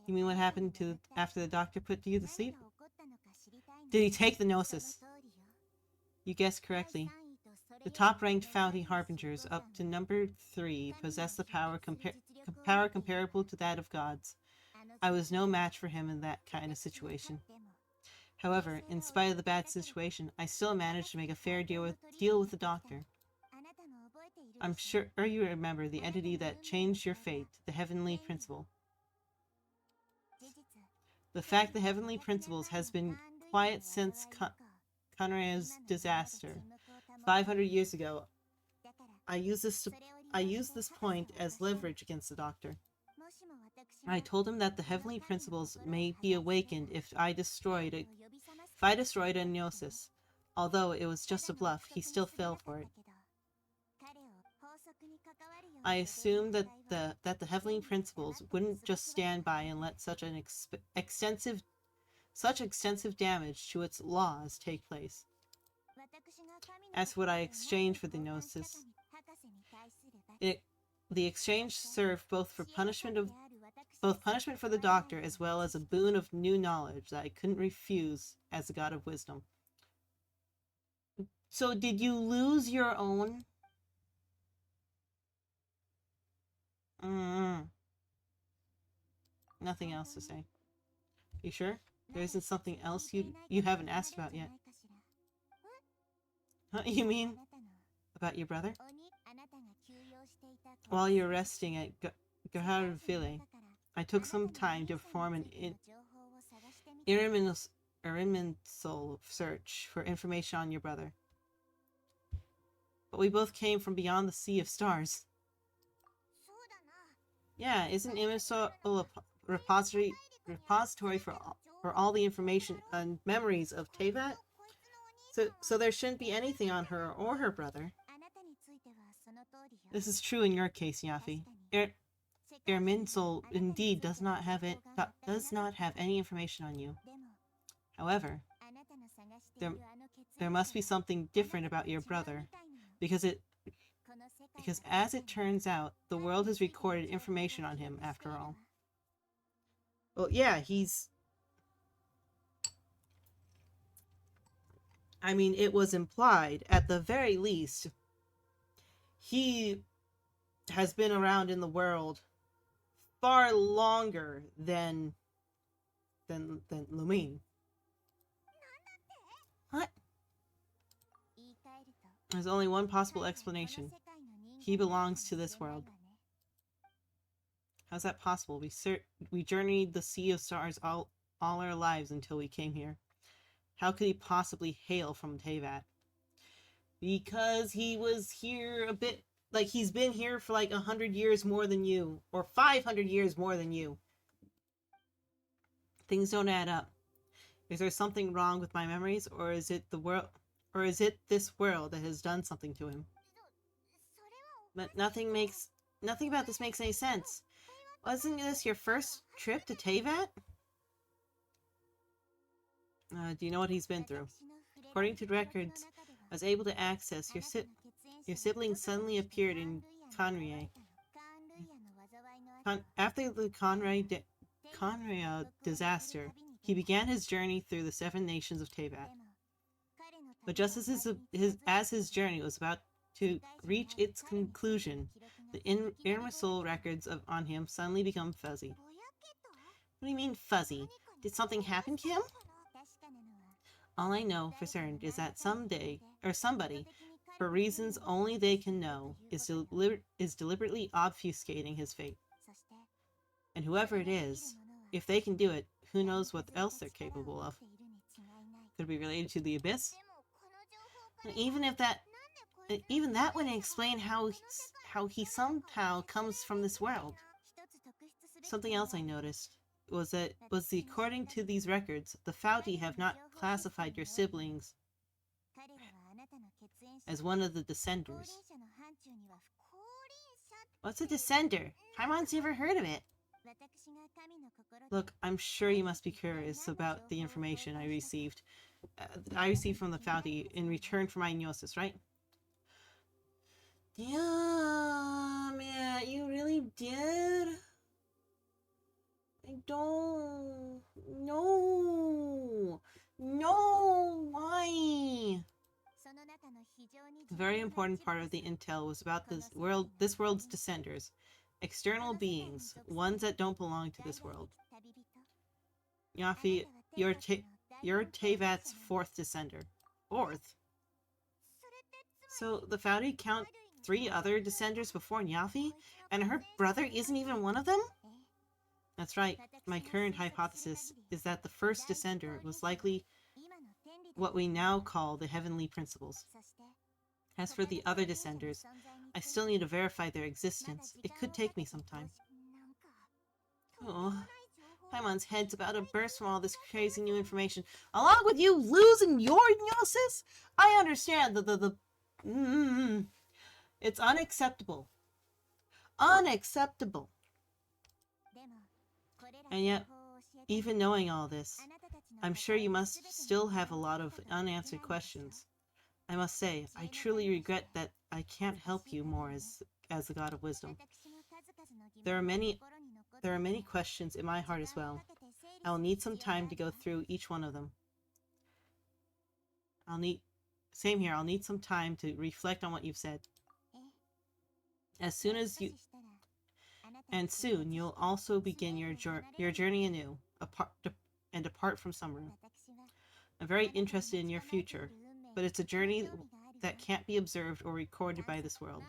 You mean what happened after the doctor put you to sleep? Did he take the Gnosis? You guessed correctly. The top-ranked Founty Harbingers up to number 3 possess the power comparable to that of gods. I was no match for him in that kind of situation. However, in spite of the bad situation, I still managed to make a fair deal with the doctor. I'm sure you remember the entity that changed your fate, the Heavenly Principle. The fact the Heavenly Principles has been quiet since Conrad's disaster 500 years ago. I use this point as leverage against the doctor. I told him that the Heavenly Principles may be awakened if I destroyed a Gnosis. Although it was just a bluff, he still fell for it. I assumed that the Heavenly Principles wouldn't just stand by and let such extensive damage to its laws take place. As for what I exchanged for the Gnosis, the exchange served both punishment for the doctor as well as a boon of new knowledge that I couldn't refuse as a god of wisdom. So did you lose your own? Nothing else to say. You sure? There isn't something else you haven't asked about yet. Huh, you mean about your brother? While you're resting at Gaharville, I took some time to perform an irremental search for information on your brother. But we both came from beyond the sea of stars. Yeah, isn't Irminsul a repository for all the information and memories of Teyvat? So there shouldn't be anything on her or her brother. This is true in your case, Yafi. Irminsul indeed does not have any information on you. However, there must be something different about your brother, because as it turns out, the world has recorded information on him after all. Well, yeah, I mean, it was implied, at the very least, he has been around in the world far longer than Lumine. What? There's only one possible explanation. He belongs to this world. How's that possible? We journeyed the Sea of Stars all our lives until we came here. How could he possibly hail from Teyvat? Because he was here a bit... Like, he's been here for like 100 years more than you. Or 500 years more than you. Things don't add up. Is there something wrong with my memories? Or is it the world... Or is it this world that has done something to him? But nothing about this makes any sense. Wasn't this your first trip to Teyvat? Do you know what he's been through? According to the records I was able to access, your siblings suddenly appeared in Conria. After the Conria disaster, he began his journey through the 7 nations of Teyvat. But just as his journey was about to reach its conclusion, the Irminsul records on him suddenly become fuzzy. What do you mean fuzzy? Did something happen to him? All I know for certain is that somebody, for reasons only they can know, is deliberately obfuscating his fate. And whoever it is, if they can do it, who knows what else they're capable of. Could it be related to the Abyss? And even that wouldn't explain how he somehow comes from this world. Something else I noticed was according to these records, the Fouti have not classified your siblings as one of the Descenders. What's a Descender? Paimon's never heard of it. Look, I'm sure you must be curious about the information I received. From the Fouti in return for my gnosis, right? Yeah, man, you really did? I don't... No! No! Why? A very important part of the intel was about this world's descenders. External beings, ones that don't belong to this world. Nyafi, you're Teyvat's fourth descender. Fourth? So the Fouti count 3 other descenders before Nyafi? And her brother isn't even one of them? That's right. My current hypothesis is that the first descender was likely what we now call the Heavenly Principles. As for the other descenders, I still need to verify their existence. It could take me some time. Oh, Paimon's head's about to burst from all this crazy new information. Along with you losing your gnosis? I understand it's unacceptable. Unacceptable. And yet, even knowing all this, I'm sure you must still have a lot of unanswered questions. I must say, I truly regret that I can't help you more as the God of Wisdom. There are many questions in my heart as well. I will need some time to go through each one of them. Same here, I'll need some time to reflect on what you've said. Soon you'll also begin your journey anew, apart from Summoru. I'm very interested in your future, but it's a journey that can't be observed or recorded by this world.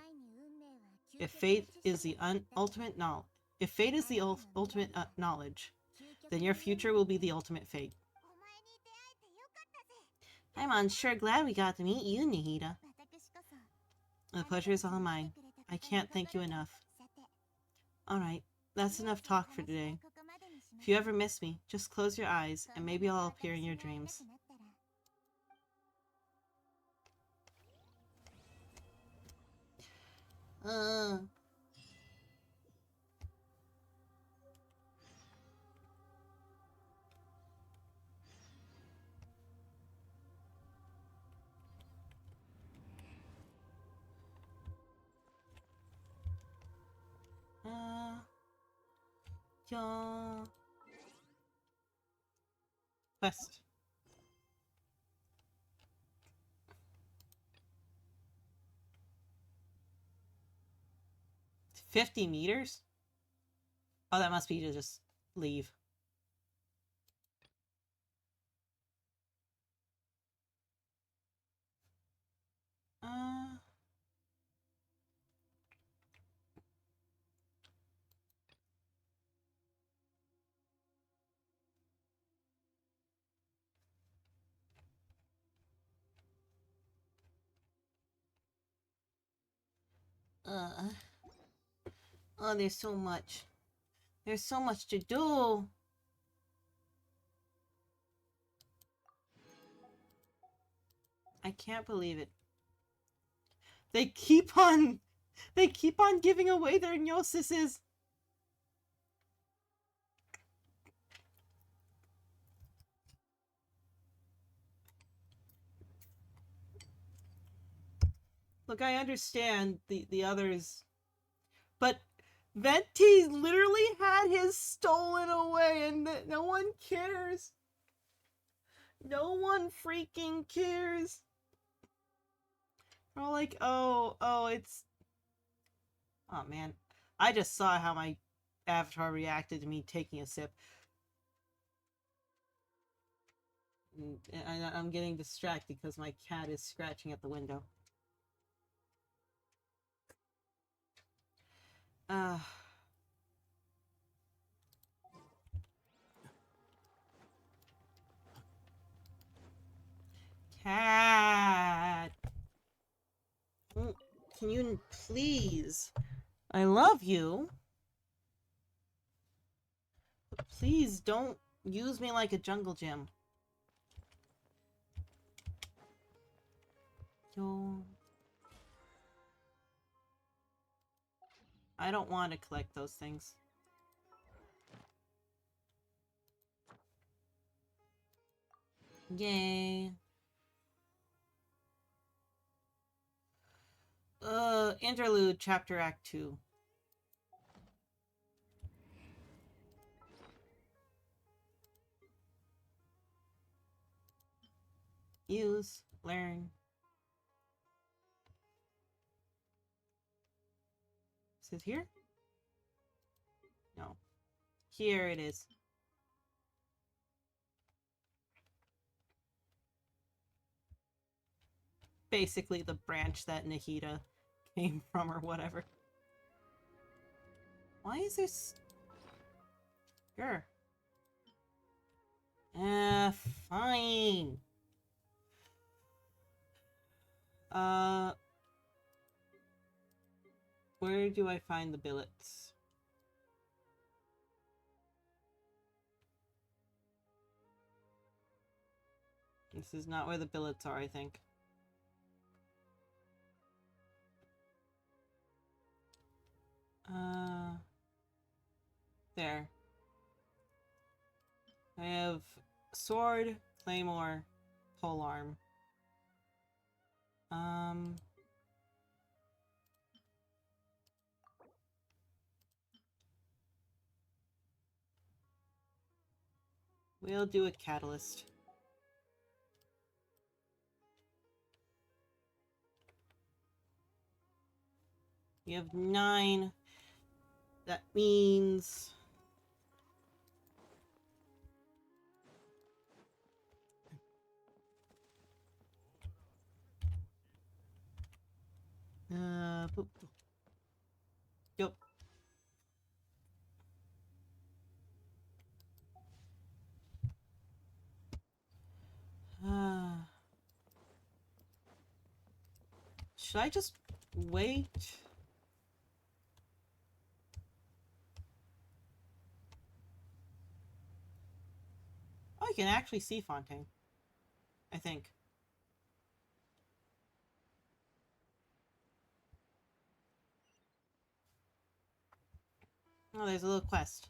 If fate is the ultimate knowledge, then your future will be the ultimate fate. I'm sure glad we got to meet you, Nahida. The pleasure is all mine. I can't thank you enough. Alright, that's enough talk for today. If you ever miss me, just close your eyes, and maybe I'll appear in your dreams. Yeah. Quest. $50 meters? Oh, that must be to just leave. Oh, there's so much. There's so much to do. I can't believe it. They keep on giving away their gnosises. Look, I understand the others, but Venti literally had his stolen away and no one cares. No one freaking cares. We're all like, oh, it's... Oh, man. I just saw how my avatar reacted to me taking a sip. And I'm getting distracted because my cat is scratching at the window. cat. Oh, can you please? I love you. But please don't use me like a jungle gym. Yo. I don't want to collect those things. Yay. Interlude, Chapter Act 2. Use, learn. Is it here? No. Here it is. Basically the branch that Nahida came from or whatever. Why is this? Sure. Fine. Where do I find the billets? This is not where the billets are, I think. There. I have sword, claymore, polearm. We'll do a catalyst. You have 9. That means... Boop. Yep. Should I just wait? Oh, you can actually see Fontaine. I think. Oh, there's a little quest.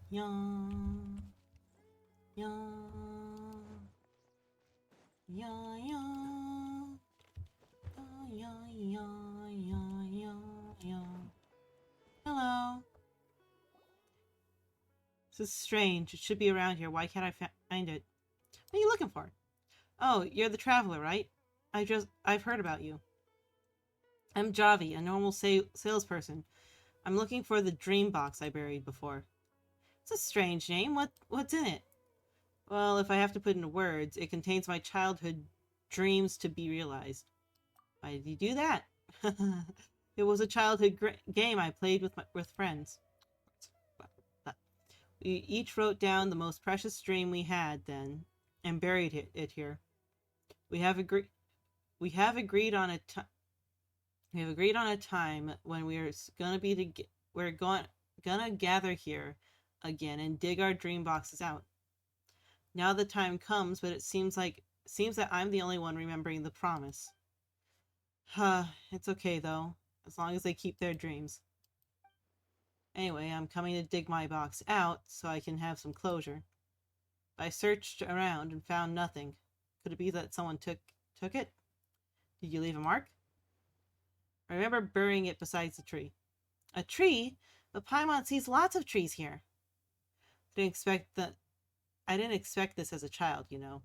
Yeah. Yeah. Yeah, yeah. Yeah, yeah, yeah, yeah, yeah. Hello. This is strange. It should be around here. Why can't I find it? What are you looking for? Oh, you're the traveler, right? I've heard about you. I'm Javi, a normal salesperson. I'm looking for the dream box I buried before. It's a strange name. What's in it? Well, if I have to put into words, it contains my childhood dreams to be realized. Why did you do that? It was a childhood game I played with friends. We each wrote down the most precious dream we had then, and buried it here. We have agreed on a time when we're gonna gather here again and dig our dream boxes out. Now the time comes, but it seems that I'm the only one remembering the promise. It's okay though, as long as they keep their dreams. Anyway, I'm coming to dig my box out so I can have some closure. I searched around and found nothing. Could it be that someone took it? Did you leave a mark? I remember burying it beside the tree. A tree? But Paimon sees lots of trees here. I didn't expect this as a child, you know.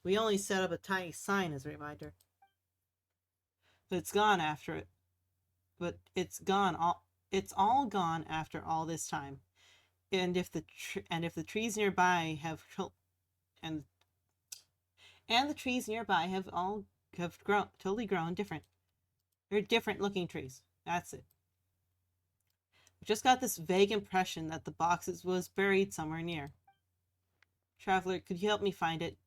We only set up a tiny sign as a reminder. But it's gone after it. But it's all gone after all this time. And if the trees nearby have totally grown different. They're different looking trees. That's it. Just got this vague impression that the box was buried somewhere near. Traveler, could you help me find it?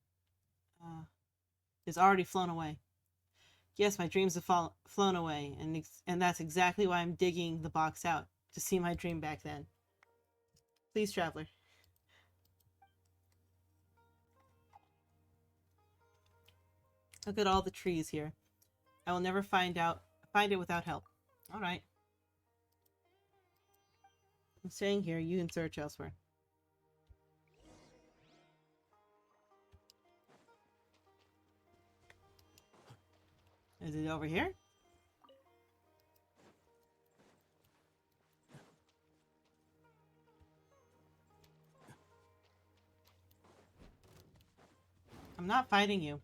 It's already flown away. Yes, my dreams have flown away, and that's exactly why I'm digging the box out, to see my dream back then. Please, Traveler. Look at all the trees here. I will never find it without help. Alright. I'm staying here. You can search elsewhere. Is it over here? I'm not fighting you.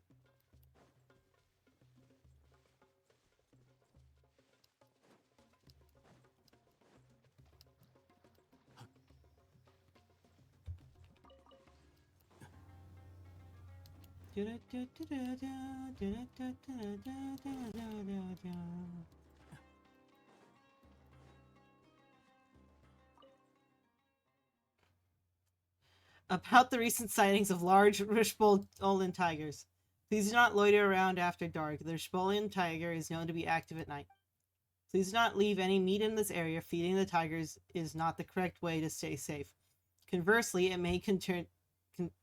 About the recent sightings of large Rushbolden tigers. Please do not loiter around after dark. The Rushbolden tiger is known to be active at night. Please do not leave any meat in this area. Feeding the tigers is not the correct way to stay safe. Conversely, it may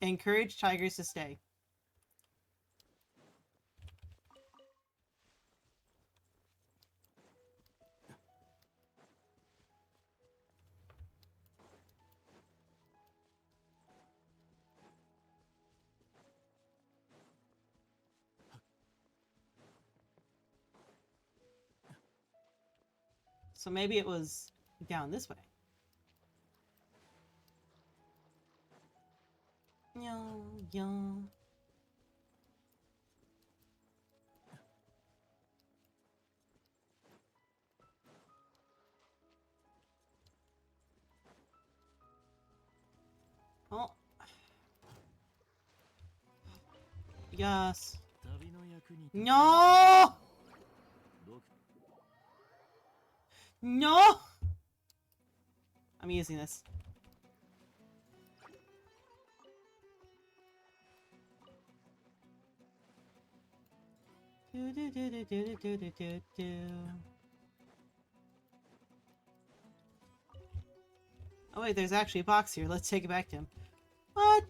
encourage tigers to stay. So maybe it was down this way. Yo, yo. Oh. Yes. No! No! I'm using this. Oh wait, there's actually a box here. Let's take it back to him. What?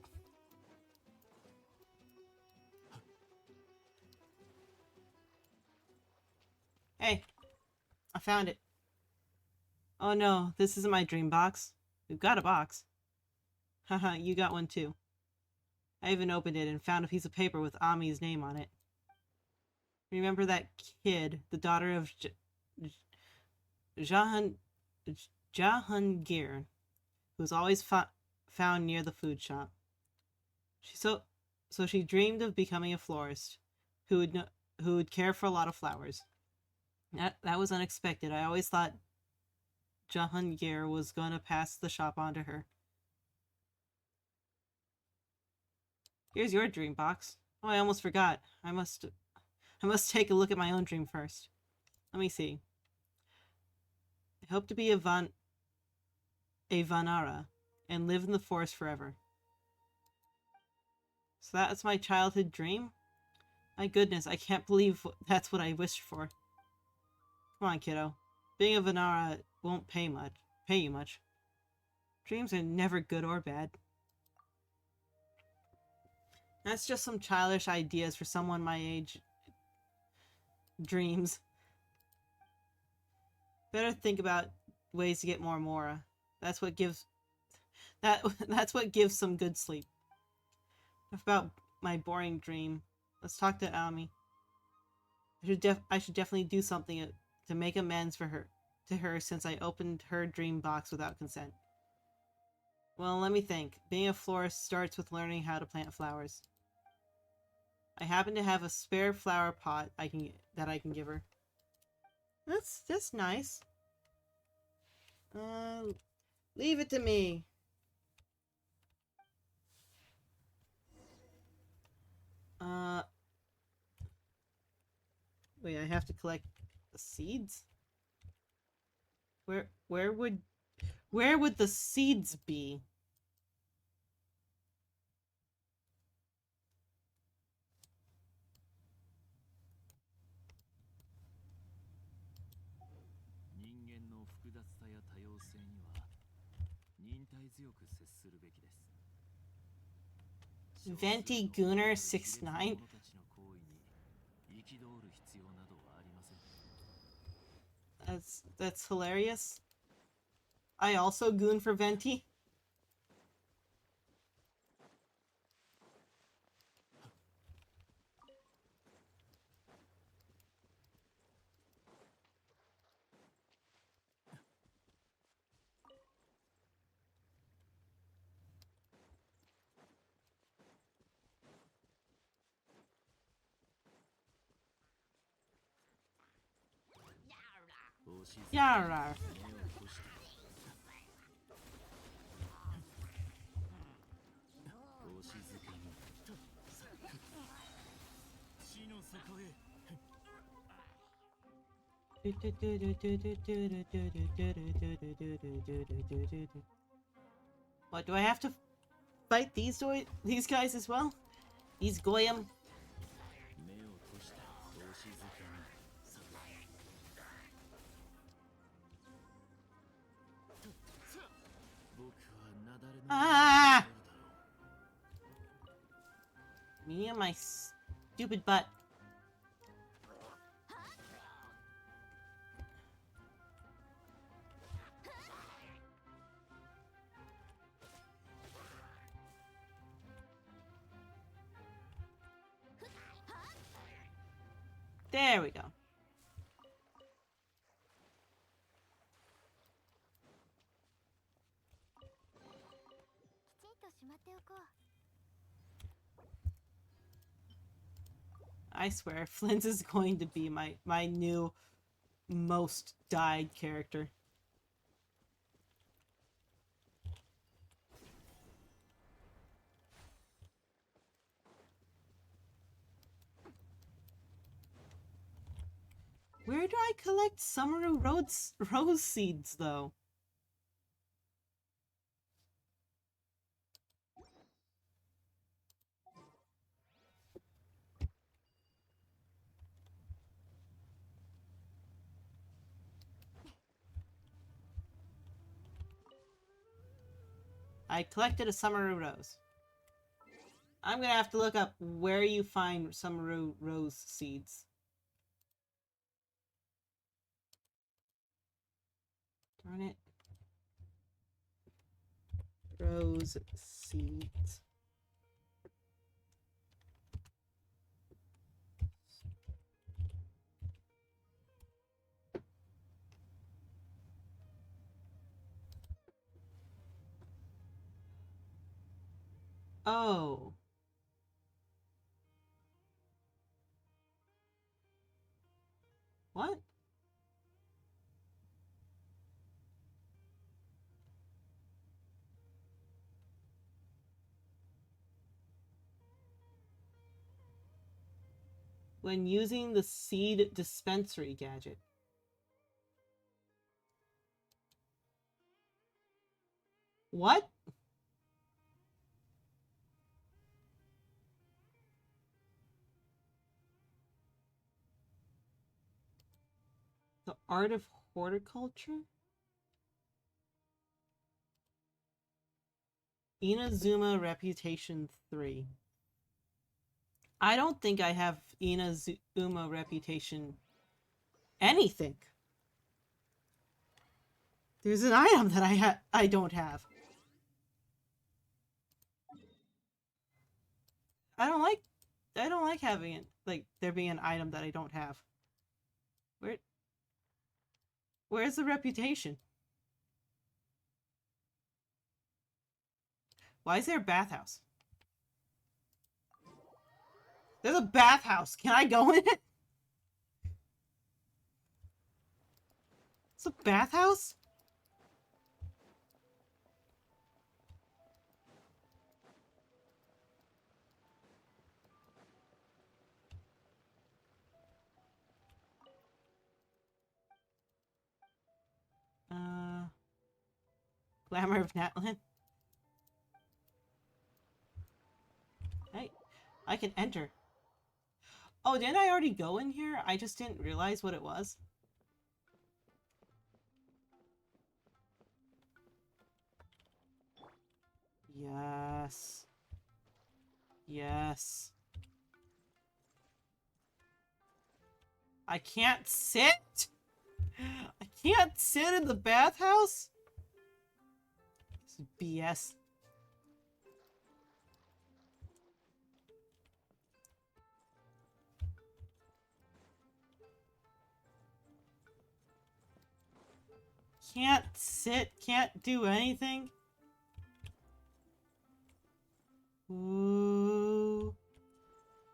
Hey, I found it. Oh no, this isn't my dream box. We've got a box. Haha, you got one too. I even opened it and found a piece of paper with Ami's name on it. Remember that kid, the daughter of Jahangir, who was always found near the food shop. So she dreamed of becoming a florist, who would care for a lot of flowers. That was unexpected. I always thought Jahangir was going to pass the shop on to her. Here's your dream box. Oh, I almost forgot. I must take a look at my own dream first. Let me see. I hope to be a Vanara and live in the forest forever. So that's my childhood dream? My goodness, I can't believe that's what I wished for. Come on, kiddo. Being a Vanara won't pay you much. Dreams are never good or bad. That's just some childish ideas for someone my age. Dreams. Better think about ways to get more Mora. That's what gives some good sleep. Enough about my boring dream. Let's talk to Ami. I should definitely do something to make amends to her since I opened her dream box without consent. Well, let me think. Being a florist starts with learning how to plant flowers. I happen to have a spare flower pot that I can give her. That's nice. Leave it to me. Wait, I have to collect the seeds? Where would Where would the seeds be? Venti Gunner 6'9". That's hilarious. I also goon for Venti. Yara. What, do I have to fight these guys as well? These Goyim? Ah! Me and my stupid butt. There we go. I swear, Flint is going to be my new most dyed character. Where do I collect Summeru rose seeds, though? I collected a Summeru rose. I'm gonna have to look up where you find Summeru rose seeds. Darn it. Rose seeds. Oh. What? When using the seed dispensary gadget. What? The art of horticulture? Inazuma Reputation 3. I don't think I have Inazuma Reputation anything. There's an item that I don't have. I don't like having it, like, there being an item that I don't have. Where's the reputation? Why is there a bathhouse? There's a bathhouse. Can I go in it? It's a bathhouse? Glamour of Natlan. I can enter. Oh, didn't I already go in here? I just didn't realize what it was. Yes. Yes. I can't sit? I can't sit in the bathhouse? This is BS. Can't sit, can't do anything. Ooh.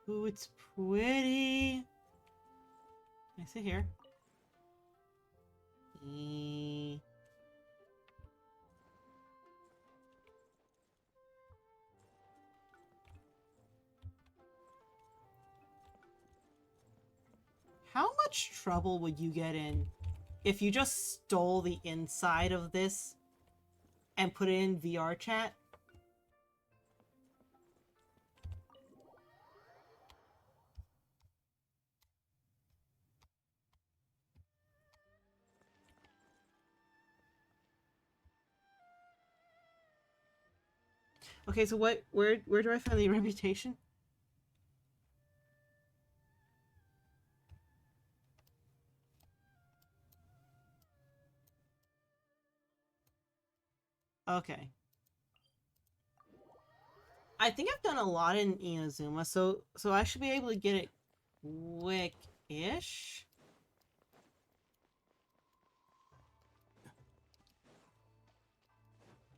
Ooh, it's pretty. Can I sit here? How much trouble would you get in if you just stole the inside of this and put it in VR chat? Okay, so where do I find the reputation? Okay. I think I've done a lot in Inazuma, so I should be able to get it quick-ish.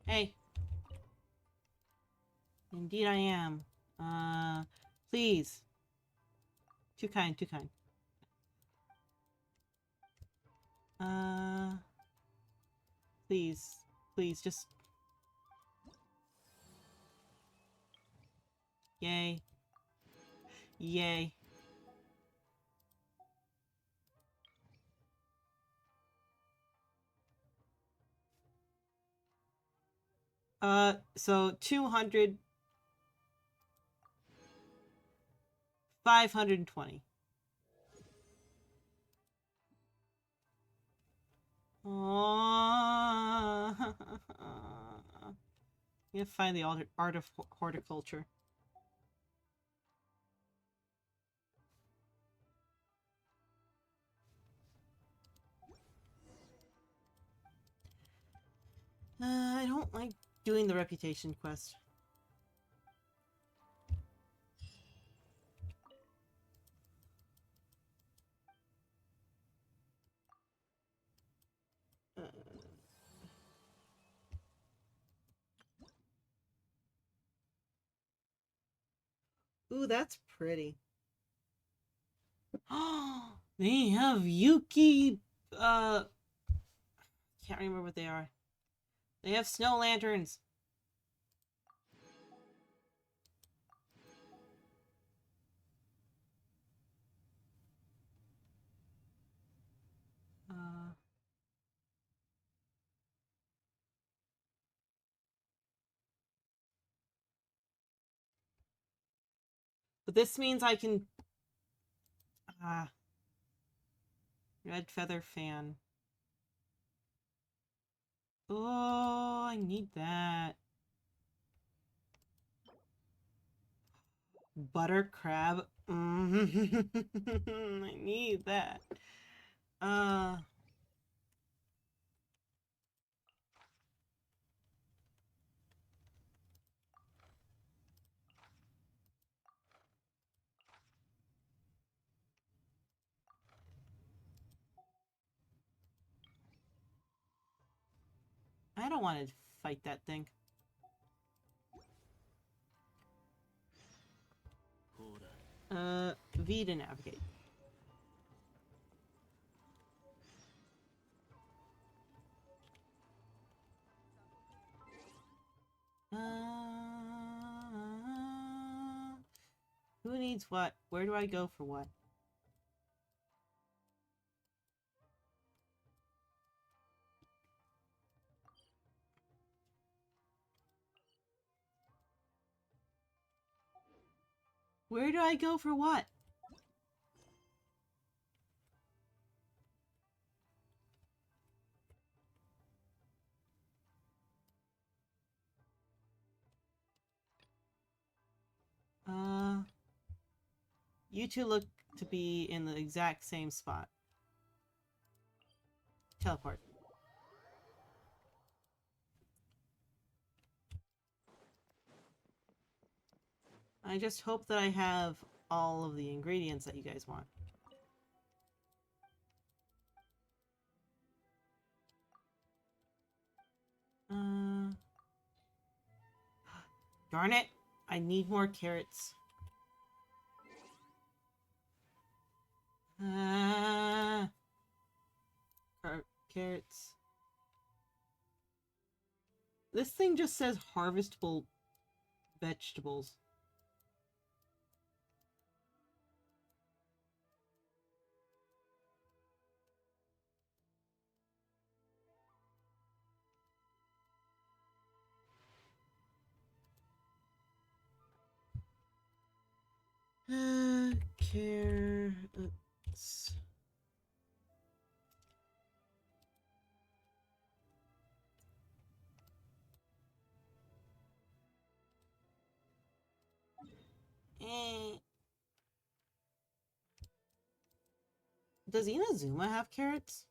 Hey. Indeed I am. Please. Too kind, too kind. Please. Please, just... Yay. Yay. So 200... 520. Oh, you have to find the art of horticulture. I don't like doing the reputation quest. Ooh, that's pretty. Oh, they have Yuki, can't remember what they are. They have snow lanterns. But this means I can... Red feather fan. Oh, I need that. Butter crab. I need that. I don't want to fight that thing. V to navigate. Who needs what? Where do I go for what? Where do I go for what? You two look to be in the exact same spot. Teleport. I just hope that I have all of the ingredients that you guys want. Darn it! I need more carrots. Carrots. This thing just says harvestable vegetables. Carrots. Does Inazuma have carrots?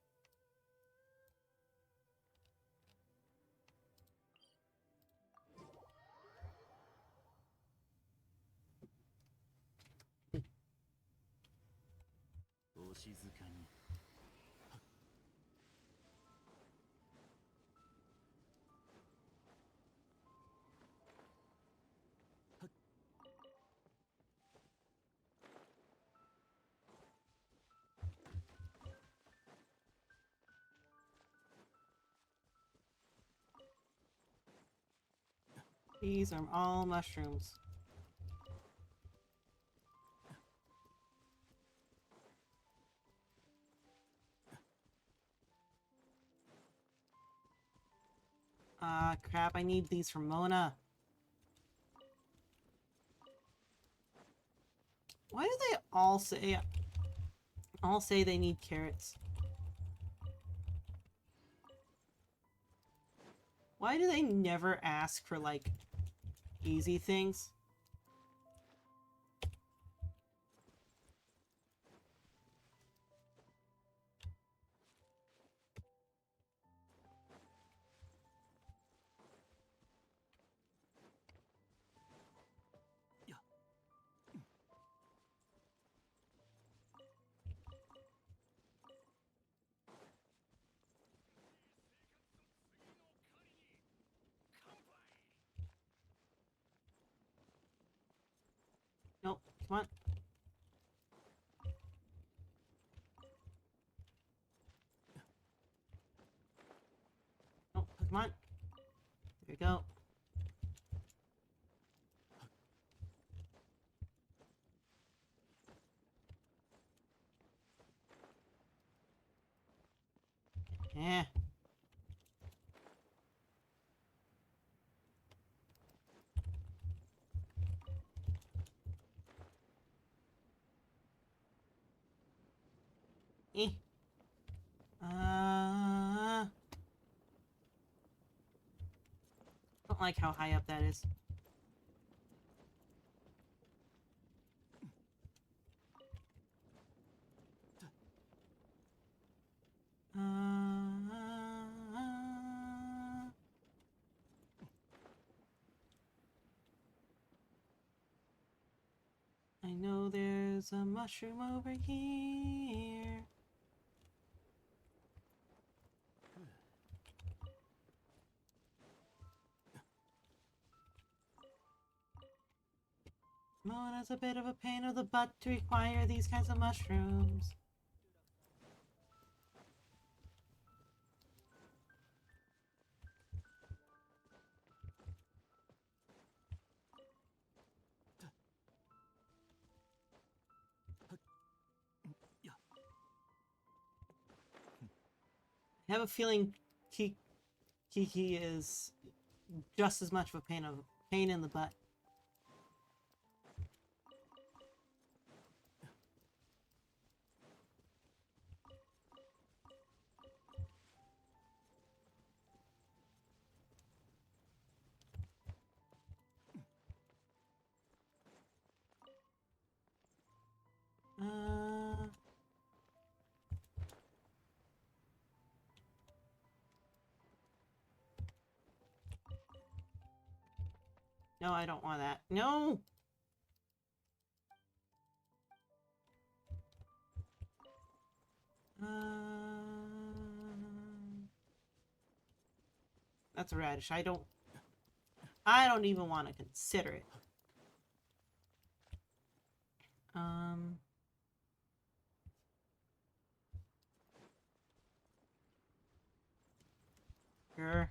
These are all mushrooms. Ah, crap, I need these from Mona. Why do they all say they need carrots? Why do they never ask for, like, easy things? Nope, come on. Nope, come on. There we go. Yeah. Eh. Don't like how high up that is. I know there's a mushroom over here. Mona's a bit of a pain in the butt to require these kinds of mushrooms. I have a feeling Kiki is just as much of a pain in the butt. No, I don't want that. No! That's a radish. I don't even want to consider it. Sure.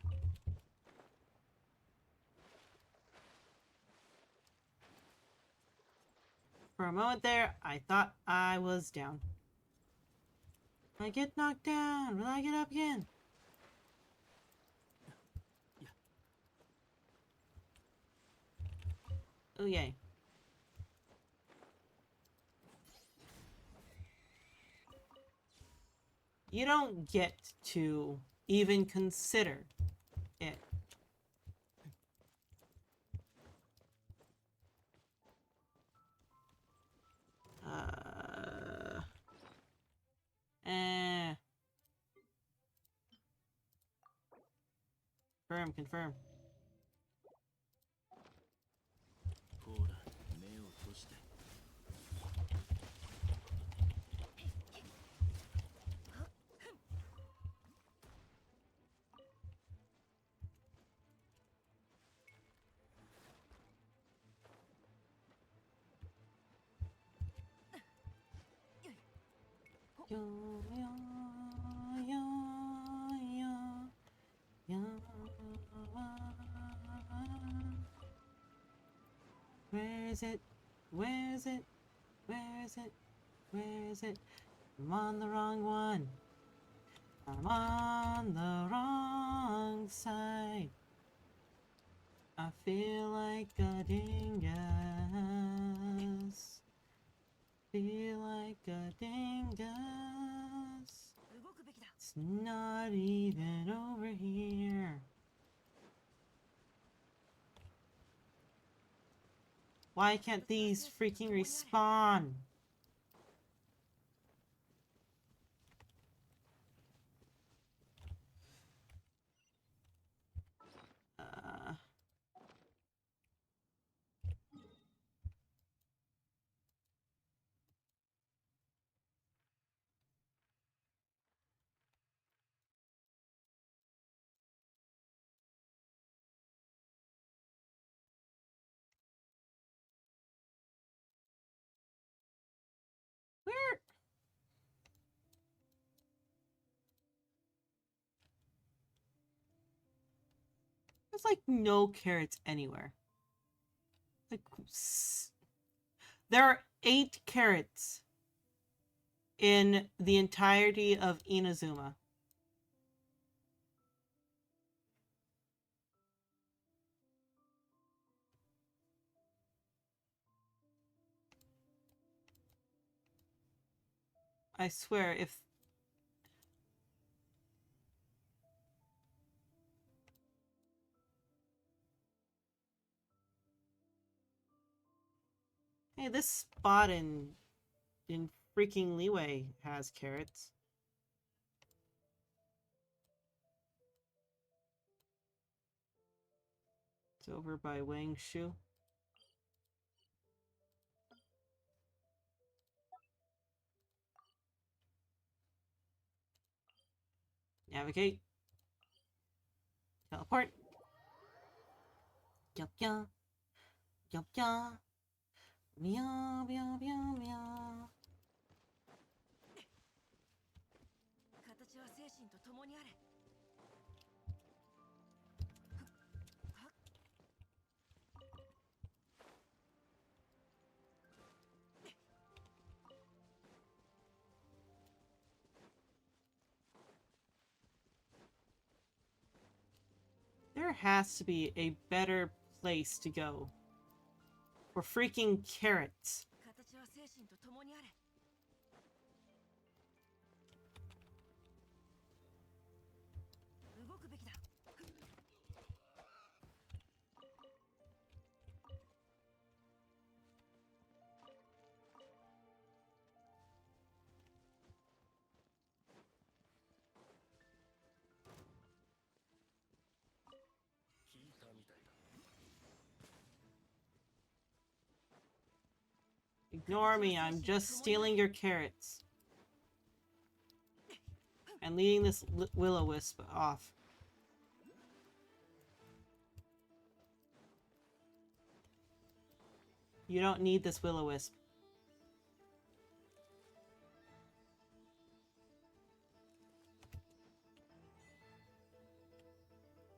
For a moment there, I thought I was down. I get knocked down. Will I get up again? Oh, yay. You don't get to even consider it. Confirm. Where is it? Where is it? Where is it? Where is it? I'm on the wrong one. I'm on the wrong side. I feel like a dingus. Feel like a dingus. It's not even over here. Why can't these freaking respawn? Where? There's like no carrots anywhere. Like, there are 8 carrots in the entirety of Inazuma. I swear, if... Hey, this spot in freaking Leeway has carrots. It's over by Wang Shu. Navigate. Teleport. Yup, yup. Yup, yup. Meow, meow, meow, meow. There has to be a better place to go for freaking carrots. Ignore me, I'm just stealing your carrots. And leading this will-o-wisp off. You don't need this will-o-wisp.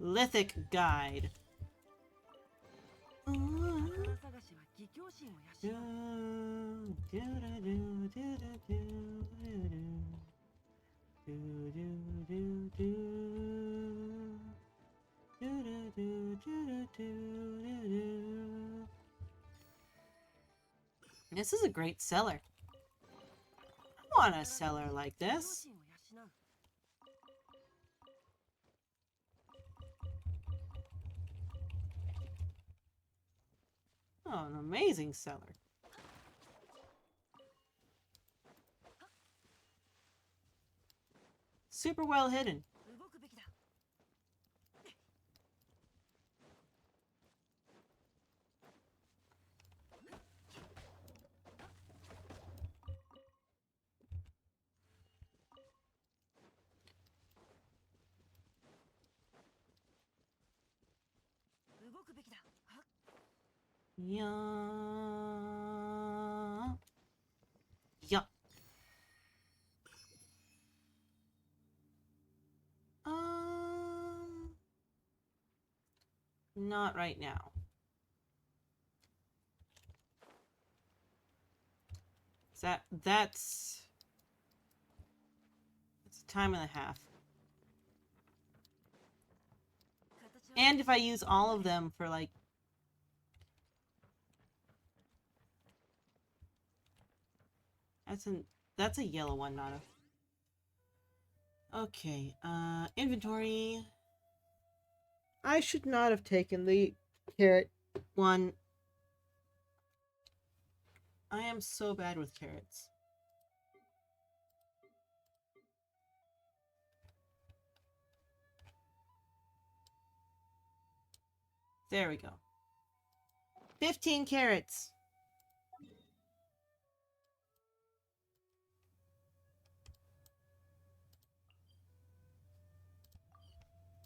Lithic Guide. This is a great cellar. I want a cellar like this. Oh, an amazing cellar. Super well hidden. Yeah. Yeah. Not right now. That's a time and a half. And if I use all of them for like that's a yellow one, not a. Okay, inventory. I should not have taken the carrot one. I am so bad with carrots. There we go. 15 carrots.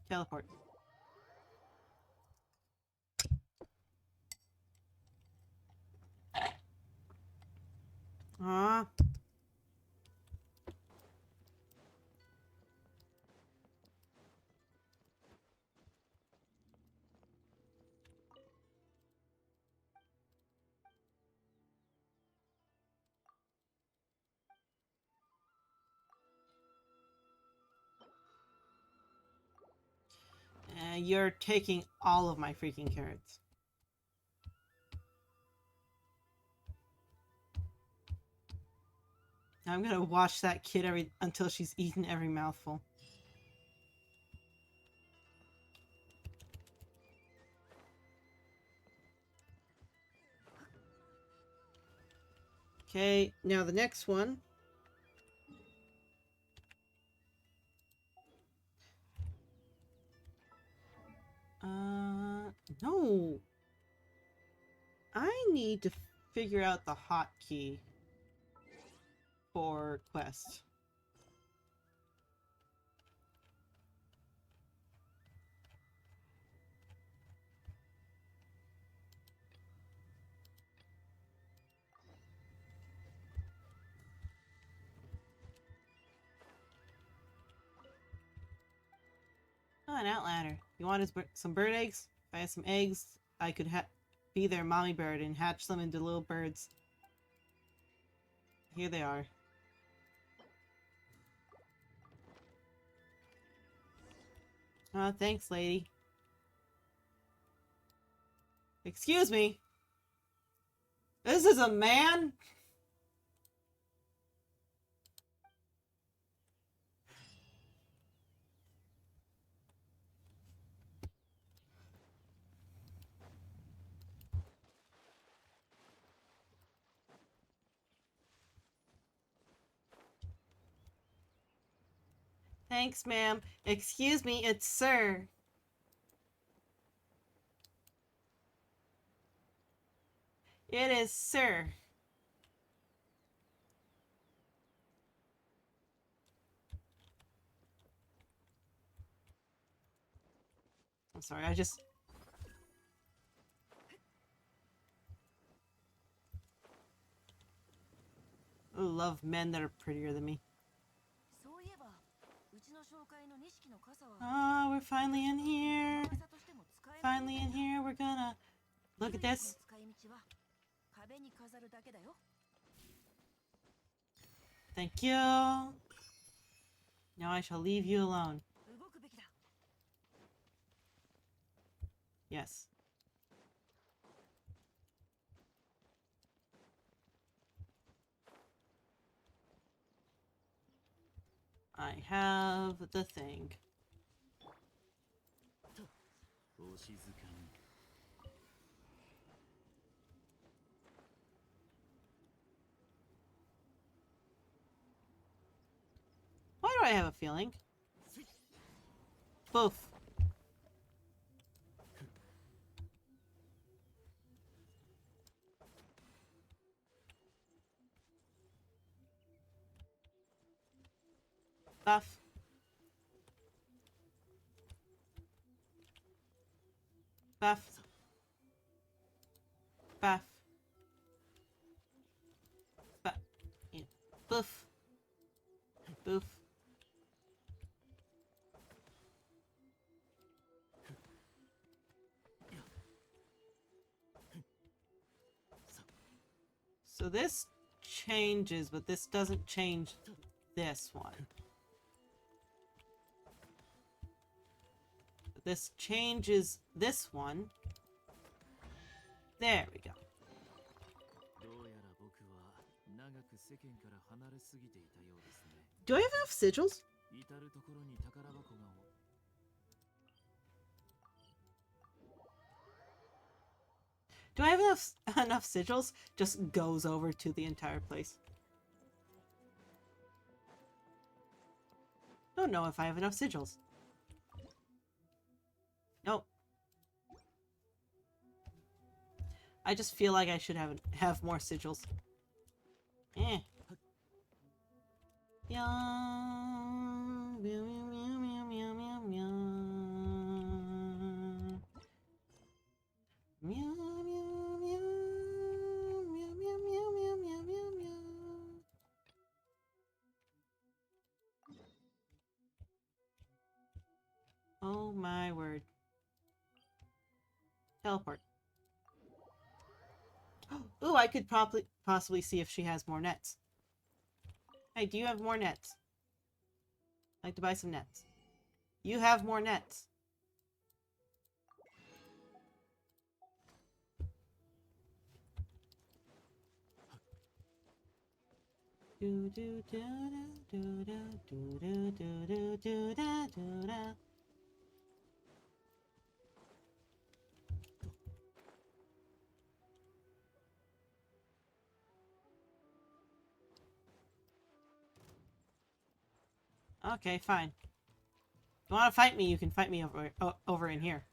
Teleport. Ah. You're taking all of my freaking carrots. I'm gonna watch that kid until she's eaten every mouthful. Okay, now the next one. No. I need to figure out the hotkey for quest. Oh, an outlander. You want some bird eggs? If I had some eggs, I could be their mommy bird and hatch them into little birds. Here they are. Thanks, lady. Excuse me. This is a man? Thanks, ma'am. Excuse me, it's sir. It is sir. sorry. I just... I love men that are prettier than me. Oh, we're finally in here. Finally in here. We're gonna... Look at this. Thank you. Now I shall leave you alone. Yes. I have the thing. Why do I have a feeling? Both. Buff. Buff. Buff. Buff. Yeah. Boof. Boof. So this changes, but this doesn't change this one. But this changes this one. There we go. Do I have enough sigils? Do I have enough sigils? Just goes over to the entire place. Don't know if I have enough sigils. Nope. I just feel like I should have more sigils. Eh. Meow, meow, meow, meow, meow, meow, meow. Meow, meow, meow, meow, meow, meow, meow, meow, meow, meow. Oh my word. Teleport. Ooh, I could possibly see if she has more nets. Hey, do you have more nets? I'd like to buy some nets. You have more nets. Do do do do do do do do do do do do. Okay, fine. If you want to fight me, you can fight me over in here.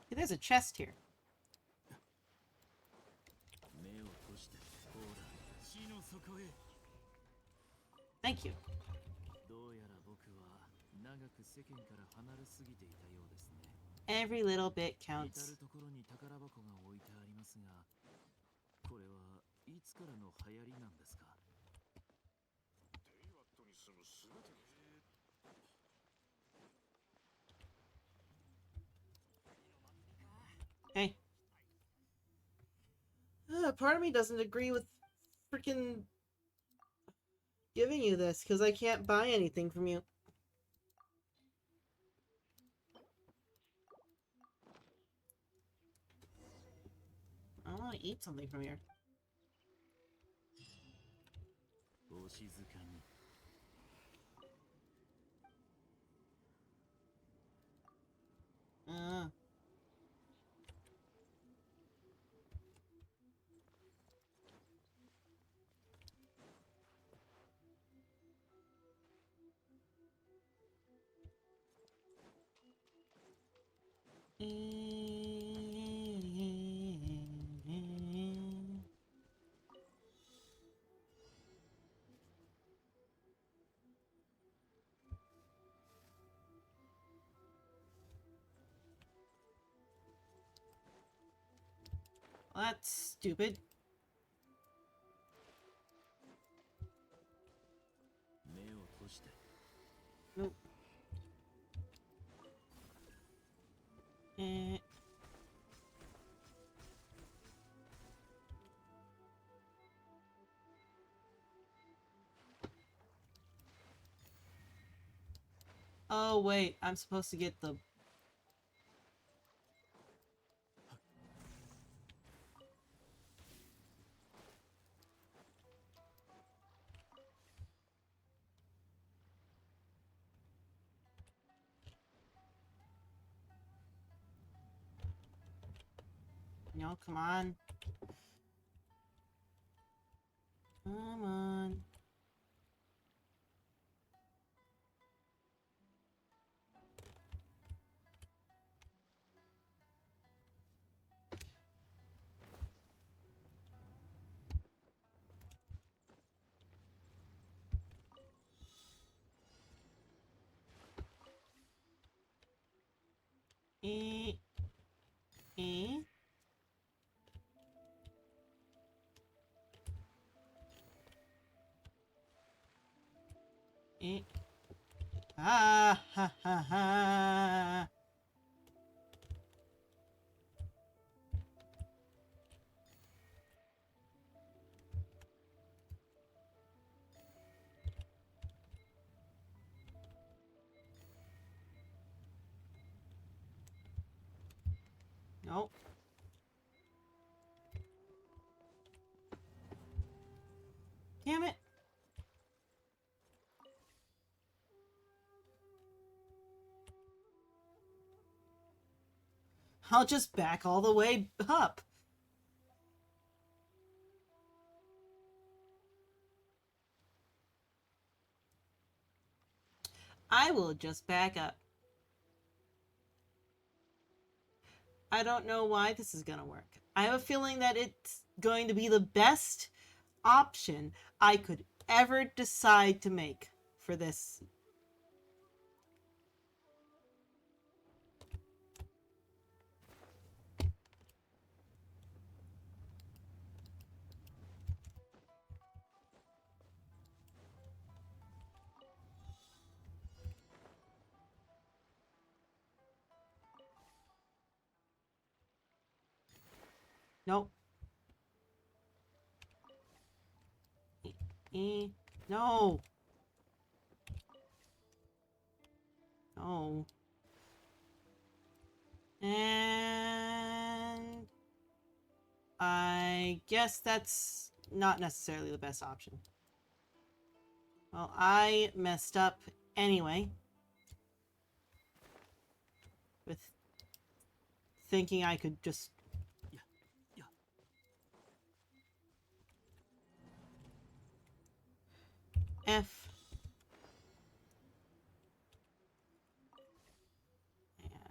Hey, there's a chest here. Thank you. Every little bit counts. Hey. Part of me doesn't agree with freaking giving you this, because I can't buy anything from you. I want to eat something from here. Well, that's stupid. Nope. Eh. Oh, wait. I'm supposed to get the... No, come on. Come on. Eh. Eh. Eh. Ah, ha, ha, ha. Nope. Damn it. I'll just back all the way up. I will just back up. I don't know why this is gonna work. I have a feeling that it's going to be the best option I could ever decide to make for this. Nope. No. No. And I guess that's not necessarily the best option. Well, I messed up anyway with thinking I could just... F.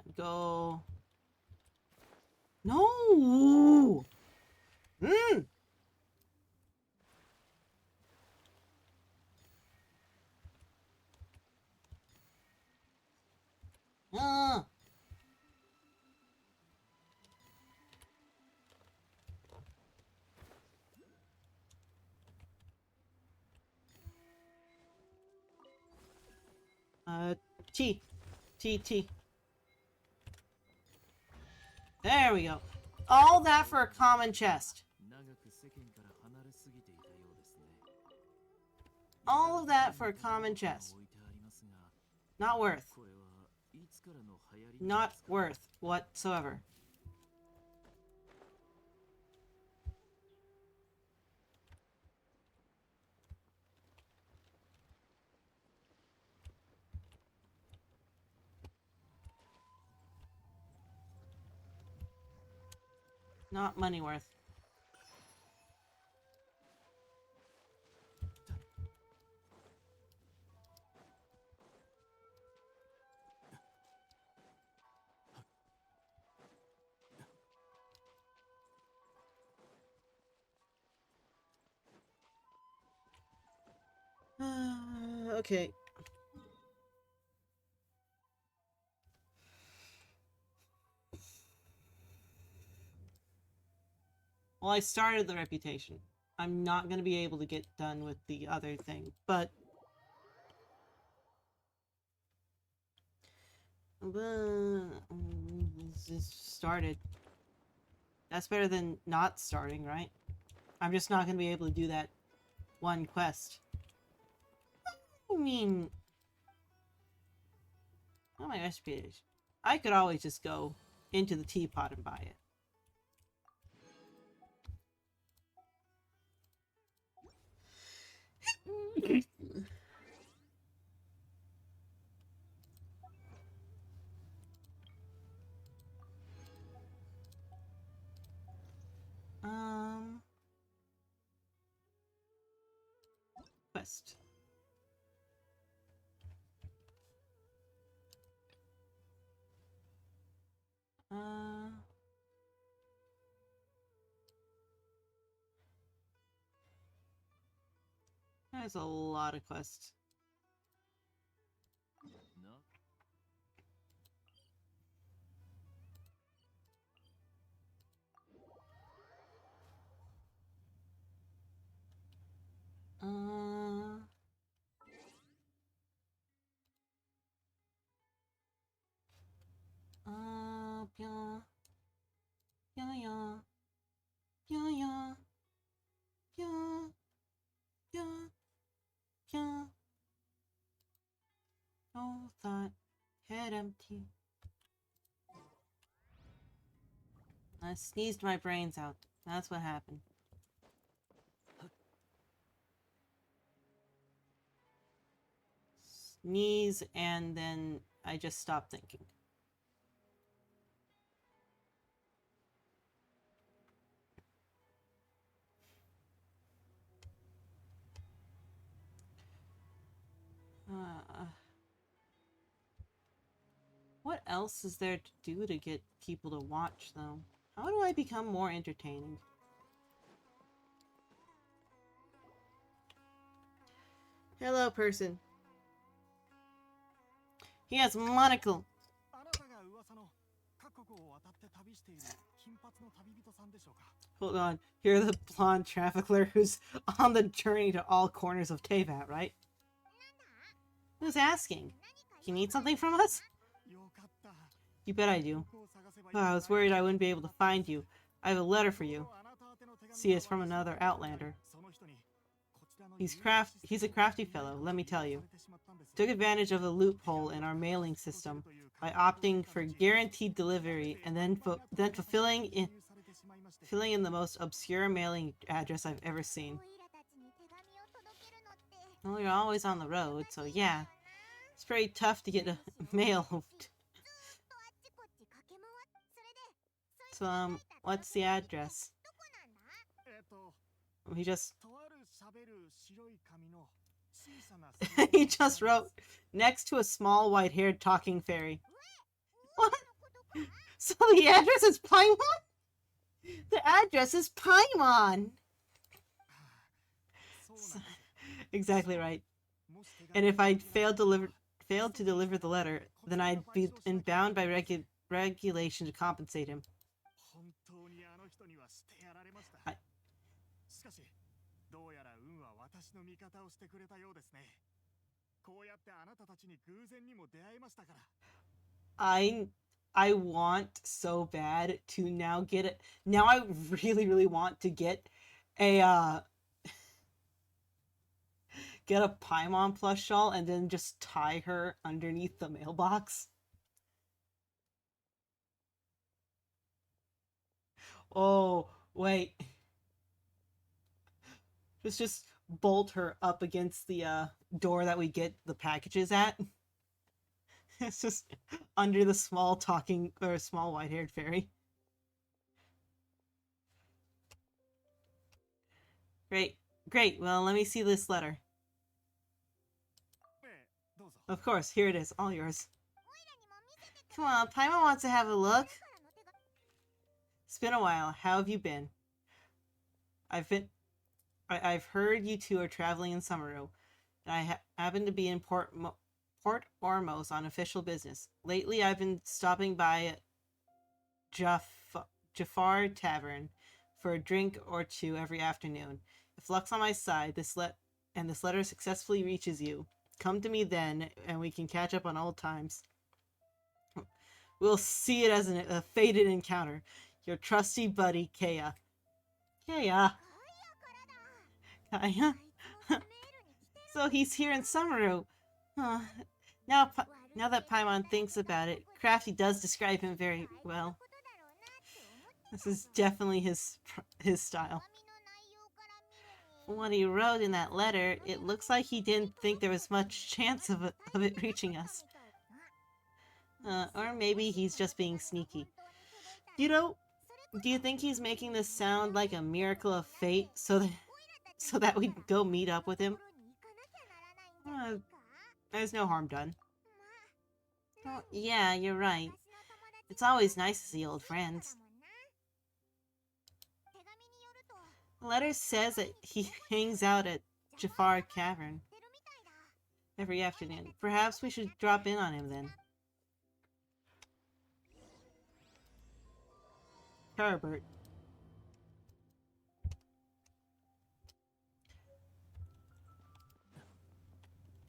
And go... No! Mm! Uh. T. T, T. There we go. All that for a common chest. All of that for a common chest. Not worth. Not worth whatsoever. Not money worth. Okay. Well, I started the reputation. I'm not going to be able to get done with the other thing, but... This started. That's better than not starting, right? I'm just not going to be able to do that one quest. I mean... Oh my gosh, page. I could always just go into the teapot and buy it. Quest. There's a lot of quests. No. Pia. Yeah, yeah. Yeah, yeah. Yeah. Yeah. Yeah. No thought. Head empty. I sneezed my brains out. That's what happened. Sneeze, and then I just stopped thinking. What else is there to do to get people to watch, though? How do I become more entertaining? Hello, person. He has monocle. Hold on. You're the blonde traveler who's on the journey to all corners of Teyvat, right? Who's asking? You need something from us? You bet I do. Oh, I was worried I wouldn't be able to find you. I have a letter for you. See, it's from another Outlander. He's a crafty fellow, let me tell you. Took advantage of a loophole in our mailing system by opting for guaranteed delivery and then filling in the most obscure mailing address I've ever seen. Well, you're always on the road, so yeah. It's pretty tough to get a mail. So, what's the address? He just... he just wrote, next to a small white-haired talking fairy. What? So the address is Paimon? The address is Paimon! Exactly right. And if I failed to deliver the letter, then I'd be bound by regulation to compensate him. I want so bad to now get it. Now I really want to get a get a Paimon plush shawl and then just tie her underneath the mailbox. Oh, wait. Just bolt her up against the door that we get the packages at. It's just under the small talking or small white-haired fairy. Great. Great. Well, let me see this letter. Of course, here it is. All yours. Come on, Paimon wants to have a look. It's been a while. How have you been? I've heard you two are traveling in Summeru. I happen to be in Port Ormos on official business. Lately, I've been stopping by Jafar Tavern for a drink or two every afternoon. If luck's on my side, this letter successfully reaches you, come to me then, and we can catch up on old times. We'll see it as a fated encounter. Your trusty buddy, Kaya. Kaya. Kaya? So he's here in Summeru. Huh. Now, now that Paimon thinks about it, Crafty does describe him very well. This is definitely his style. From what he wrote in that letter, it looks like he didn't think there was much chance of it reaching us. Or maybe he's just being sneaky. Do you think he's making this sound like a miracle of fate so that we'd go meet up with him? There's no harm done. Oh, yeah, you're right. It's always nice to see old friends. The letter says that he hangs out at Jafar Cavern every afternoon. Perhaps we should drop in on him then. Herbert.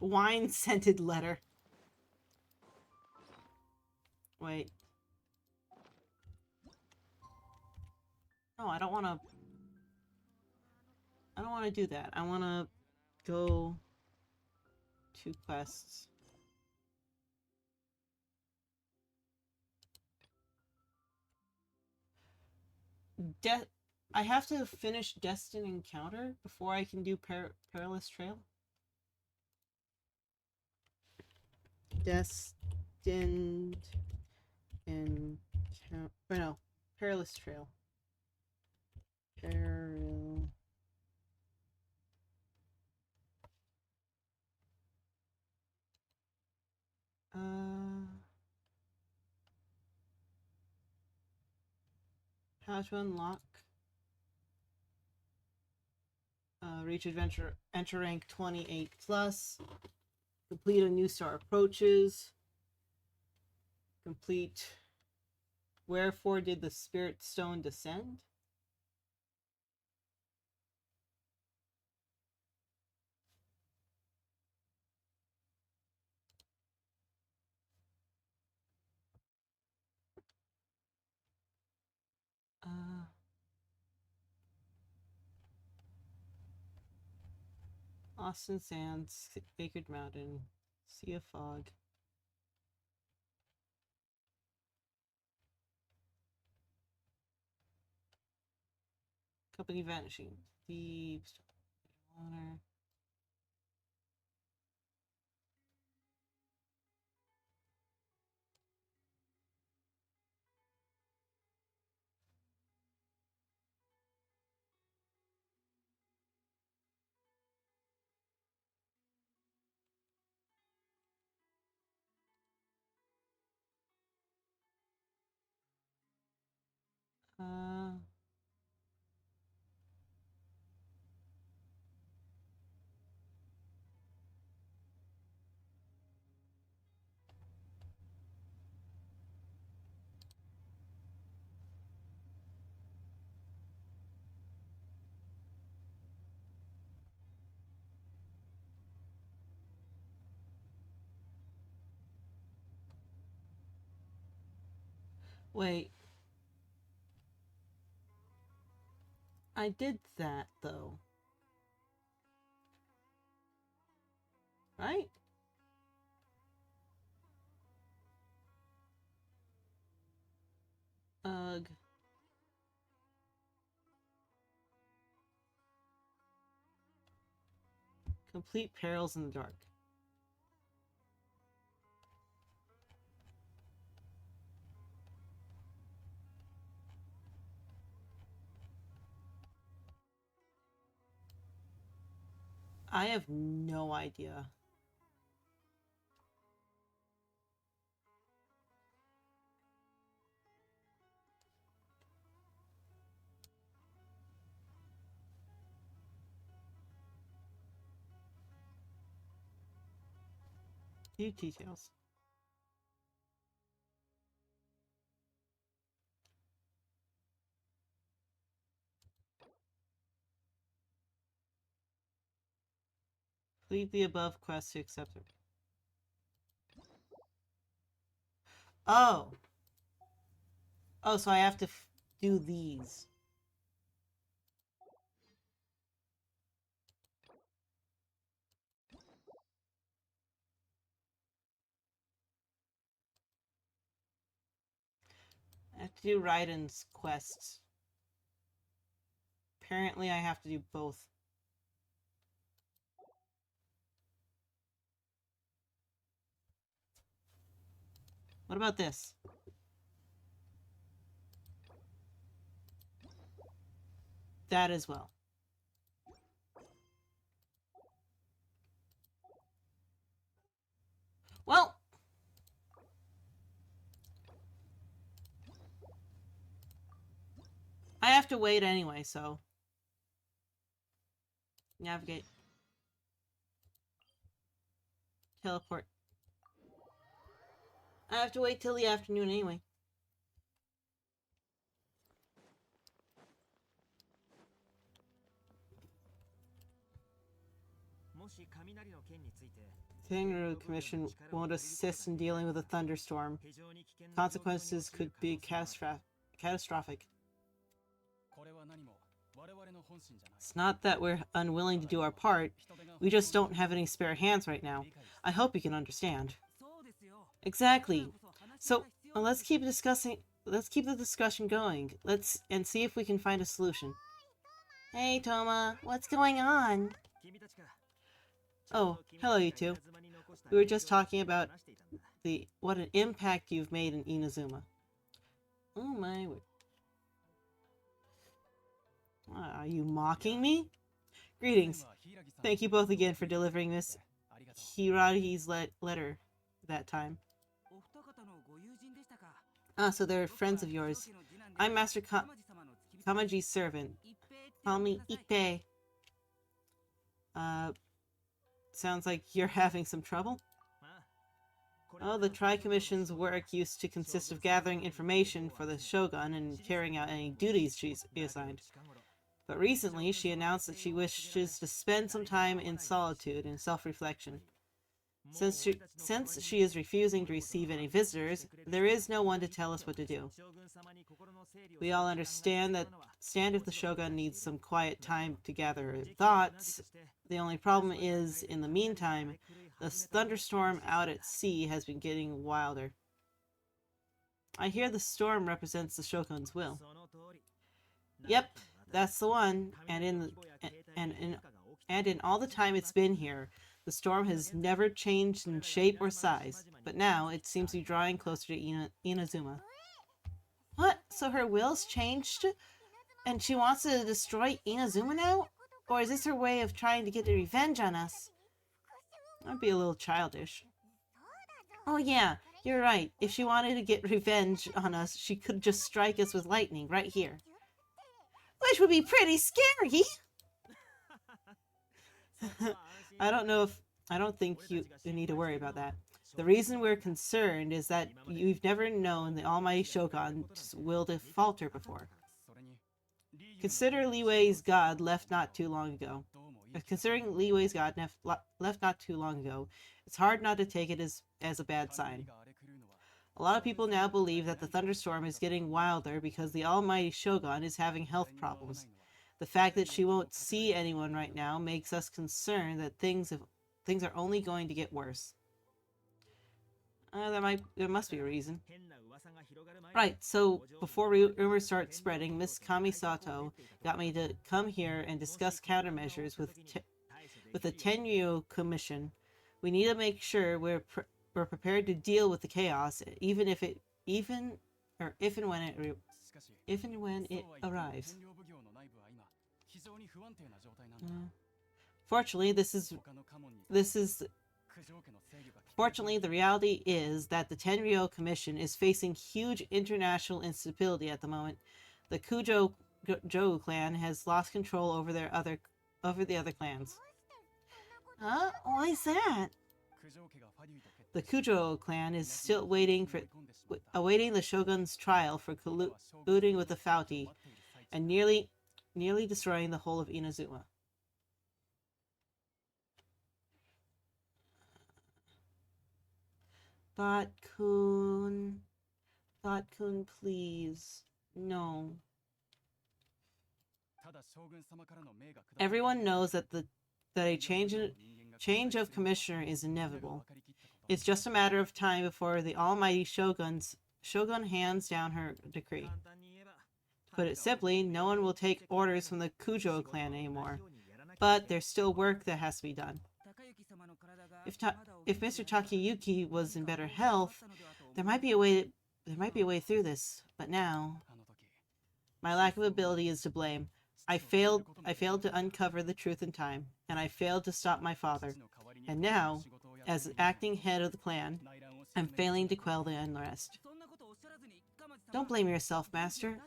Wine-scented letter. Wait. No, I don't want to do that. I want to go to quests. I have to finish Destined Encounter before I can do Perilous Trail. Destined Encounter. Oh, no. Perilous Trail. How to unlock? Reach adventure, enter rank 28 plus. Complete a new star approaches. Complete. Wherefore did the Spirit Stone descend? Austin Sands, Sacred Mountain, Sea of Fog. Company Vanishing. Thieves. Honor. Wait. I did that, though. Right? Ugh. Complete Perils in the Dark. I have no idea. Few details. Complete the above quest to accept it. Oh! Oh, so I have to do these. I have to do Raiden's quests. Apparently I have to do both. What about this? That as well. Well, I have to wait anyway, so. Navigate. Teleport. I have to wait till the afternoon anyway. Tenru Commission won't assist in dealing with a thunderstorm. Consequences could be catastrophic. It's not that we're unwilling to do our part. We just don't have any spare hands right now. I hope you can understand. Exactly. So let's keep the discussion going. And see if we can find a solution. Hey, Toma, what's going on? Oh, hello, you two. We were just talking about what an impact you've made in Inazuma. Oh my word. Are you mocking me? Greetings. Thank you both again for delivering Miss Hiragi's letter that time. Ah, so they're friends of yours. I'm Master Kamaji's servant. Call me Ippei. Sounds like you're having some trouble? Oh, the Tri-Commission's work used to consist of gathering information for the Shogun and carrying out any duties she's assigned. But recently, she announced that she wishes to spend some time in solitude and self-reflection. Since she is refusing to receive any visitors, there is no one to tell us what to do. We all understand if the Shogun needs some quiet time to gather her thoughts. The only problem is, in the meantime, the thunderstorm out at sea has been getting wilder. I hear the storm represents the Shogun's will. Yep, that's the one. And in all the time it's been here, the storm has never changed in shape or size, but now it seems to be drawing closer to Inazuma. What? So her will's changed? And she wants to destroy Inazuma now? Or is this her way of trying to get revenge on us? That'd be a little childish. Oh yeah, you're right. If she wanted to get revenge on us, she could just strike us with lightning right here. Which would be pretty scary! I don't think you need to worry about that. The reason we're concerned is that you've never known the Almighty Shogun's will to falter before. Considering Liyue's God left not too long ago, it's hard not to take it as a bad sign. A lot of people now believe that the thunderstorm is getting wilder because the Almighty Shogun is having health problems. The fact that she won't see anyone right now makes us concerned that things are only going to get worse. There must be a reason. Right, so before rumors start spreading, Miss Kamisato got me to come here and discuss countermeasures with the Tenryu Commission. We need to make sure we're prepared to deal with the chaos, if and when it arrives. Fortunately, the reality is that the Tenryu Commission is facing huge international instability at the moment. The Kujo clan has lost control over the other clans. Huh? Why is that? The Kujo clan is still awaiting the shogun's trial for colluding with the Fouti and nearly destroying the whole of Inazuma. Thought-kun, please. No. Everyone knows that a change of commissioner is inevitable. It's just a matter of time before the almighty shogun hands down her decree. To put it simply, no one will take orders from the Kujo clan anymore. But there's still work that has to be done. If Mr. Takayuki was in better health, there might be a way through this. But now, my lack of ability is to blame. I failed to uncover the truth in time, and I failed to stop my father. And now, as acting head of the clan, I'm failing to quell the unrest. Don't blame yourself, Master.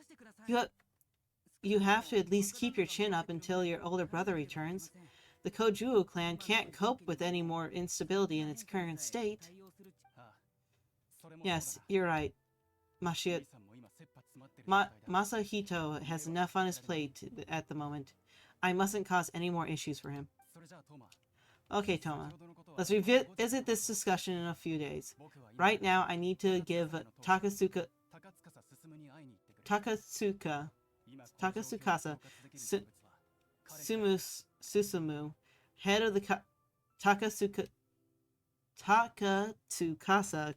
You have to at least keep your chin up until your older brother returns. The Kojuo clan can't cope with any more instability in its current state. Yes, you're right. Masahito has enough on his plate at the moment. I mustn't cause any more issues for him. Okay, Toma. Let's revisit this discussion in a few days. Right now, I need to give Takasukasa Susumu, head of the Takatsukasa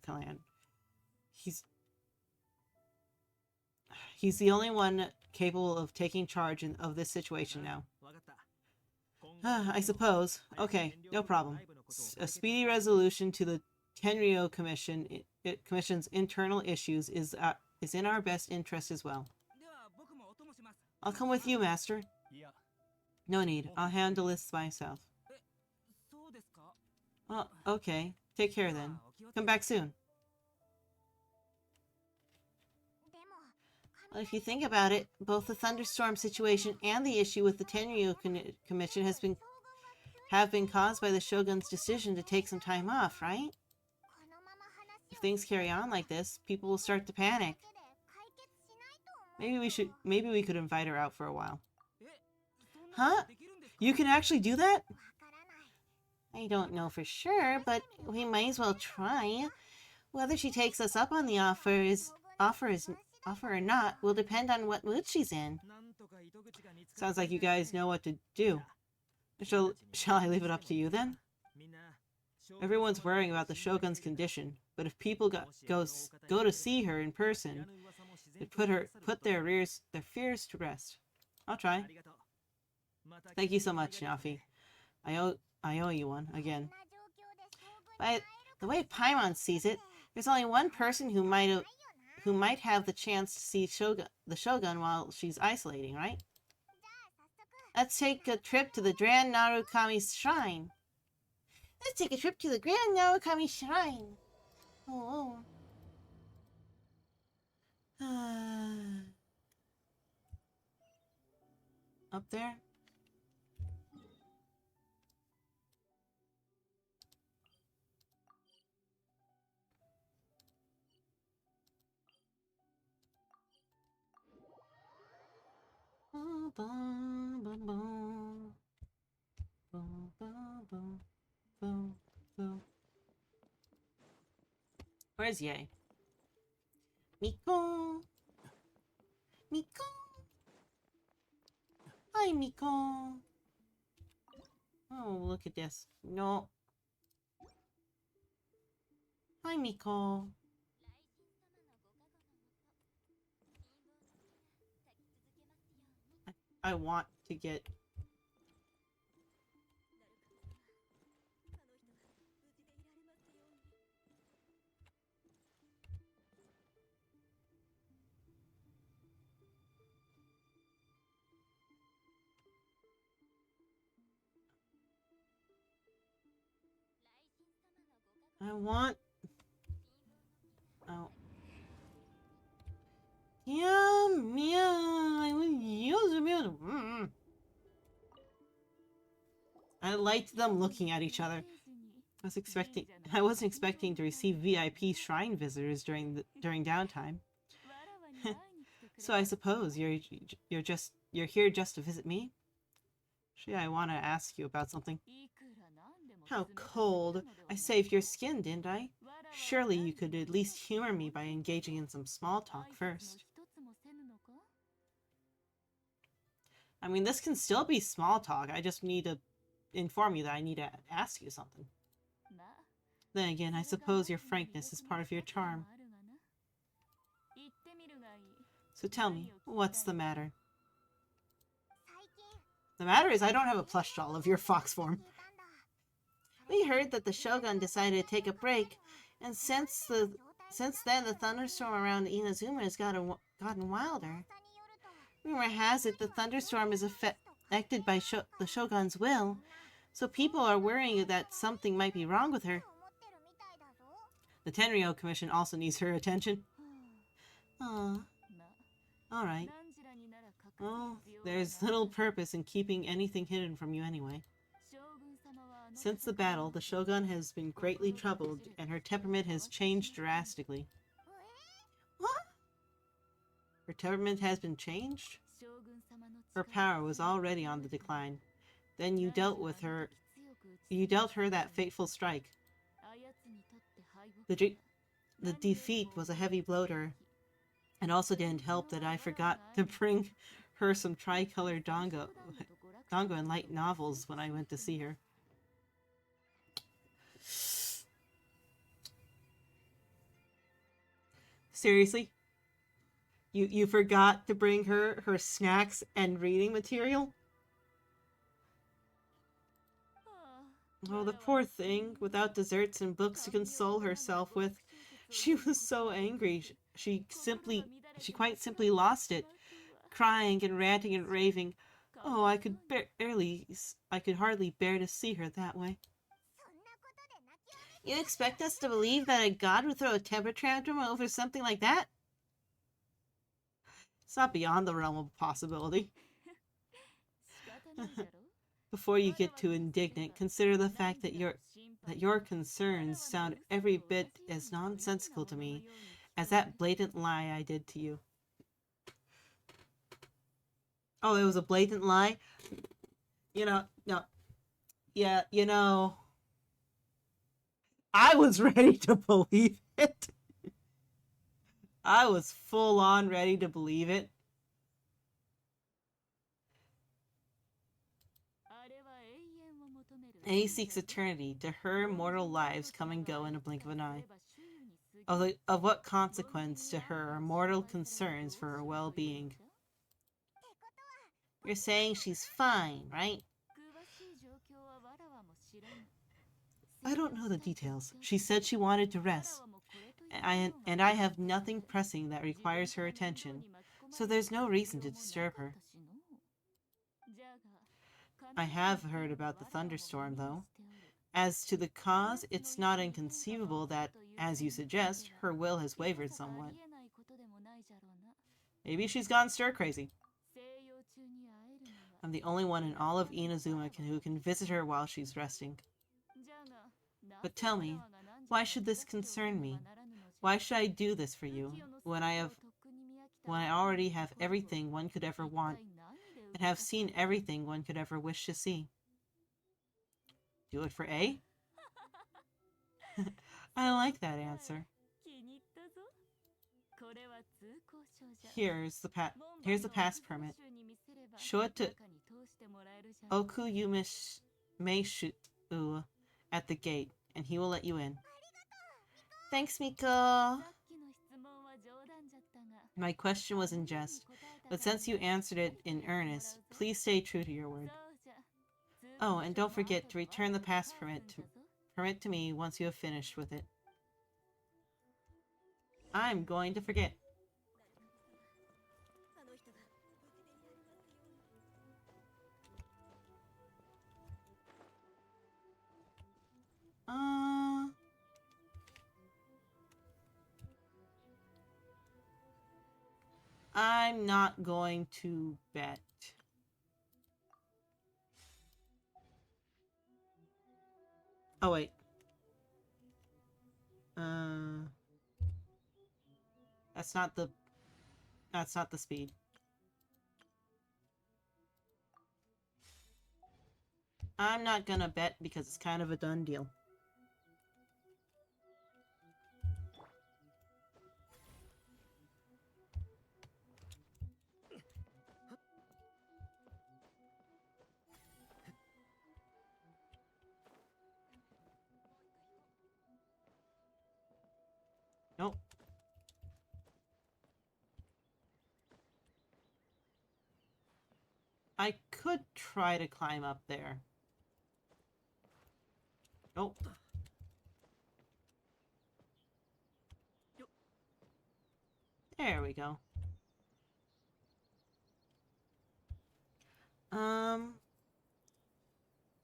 clan. He's the only one capable of taking charge of this situation now. I suppose. Okay, no problem. A speedy resolution to the Tenryo Commission's internal issues is in our best interest as well. I'll come with you, Master. No need. I'll handle this myself. Oh, okay. Take care then. Come back soon. Well, if you think about it, both the thunderstorm situation and the issue with the Tenryo Commission have been caused by the Shogun's decision to take some time off, right? If things carry on like this, people will start to panic. Maybe we could invite her out for a while. Huh? You can actually do that? I don't know for sure, but we might as well try. Whether she takes us up on the offer or not will depend on what mood she's in. Sounds like you guys know what to do. Shall I leave it up to you then? Everyone's worrying about the Shogun's condition, but if people go to see her in person, it put their fears to rest. I'll try. Thank you so much, Nafi. I owe you one again. By the way Paimon sees it, there's only one person who might have the chance to see the Shogun while she's isolating, right? Let's take a trip to the Grand Narukami Shrine. Oh. Up there? Where's Ye? Miko! Miko! Hi, Miko! Oh, look at this. No. Hi, Miko. I want to get... Oh. Yum, yum. I will use them. I liked them looking at each other. I wasn't expecting to receive VIP shrine visitors during downtime. So I suppose you're here just to visit me? Actually, I want to ask you about something. How cold. I saved your skin, didn't I? Surely you could at least humor me by engaging in some small talk first. I mean, this can still be small talk. I just need to inform you that I need to ask you something. Then again, I suppose your frankness is part of your charm. So tell me, what's the matter? The matter is I don't have a plush doll of your fox form. We heard that the Shogun decided to take a break, and since then the thunderstorm around Inazuma has gotten wilder. Rumor has it the thunderstorm is affected by the Shogun's will, so people are worrying that something might be wrong with her. The Tenryou Commission also needs her attention. Aww. Alright. Well, there's little purpose in keeping anything hidden from you anyway. Since the battle, the Shogun has been greatly troubled, and her temperament has changed drastically. What? Her temperament has been changed? Her power was already on the decline. Then you dealt her that fateful strike. The defeat was a heavy blow to her. It also didn't help that I forgot to bring her some tricolored dango and light novels when I went to see her. Seriously? You forgot to bring her snacks and reading material? Oh, the poor thing, without desserts and books to console herself with. She was so angry. She quite simply lost it, crying and ranting and raving. Oh, I could hardly bear to see her that way. You expect us to believe that a god would throw a temper tantrum over something like that? It's not beyond the realm of possibility. Before you get too indignant, consider the fact that your concerns sound every bit as nonsensical to me as that blatant lie I did to you. Oh, it was a blatant lie? No. Yeah, I was ready to believe it. I was full on ready to believe it. And he seeks eternity. To her, mortal lives come and go in a blink of an eye. Of what consequence to her are mortal concerns for her well-being? You're saying she's fine, right? I don't know the details. She said she wanted to rest. And I have nothing pressing that requires her attention, so there's no reason to disturb her. I have heard about the thunderstorm, though. As to the cause, it's not inconceivable that, as you suggest, her will has wavered somewhat. Maybe she's gone stir-crazy. I'm the only one in all of Inazuma who can visit her while she's resting. But tell me, why should this concern me? Why should I do this for you, when I already have everything one could ever want, and have seen everything one could ever wish to see? Do it for A? I like that answer. Here's the pass permit. Show it to Meishu at the gate, and he will let you in. Thanks, Miko. My question was in jest, but since you answered it in earnest, please stay true to your word. Oh, and don't forget to return the pass permit to me once you have finished with it. I'm going to forget. I'm not going to bet. Oh, wait. That's not the... That's not the speed. I'm not gonna bet because it's kind of a done deal. Nope. I could try to climb up there. Nope. There we go.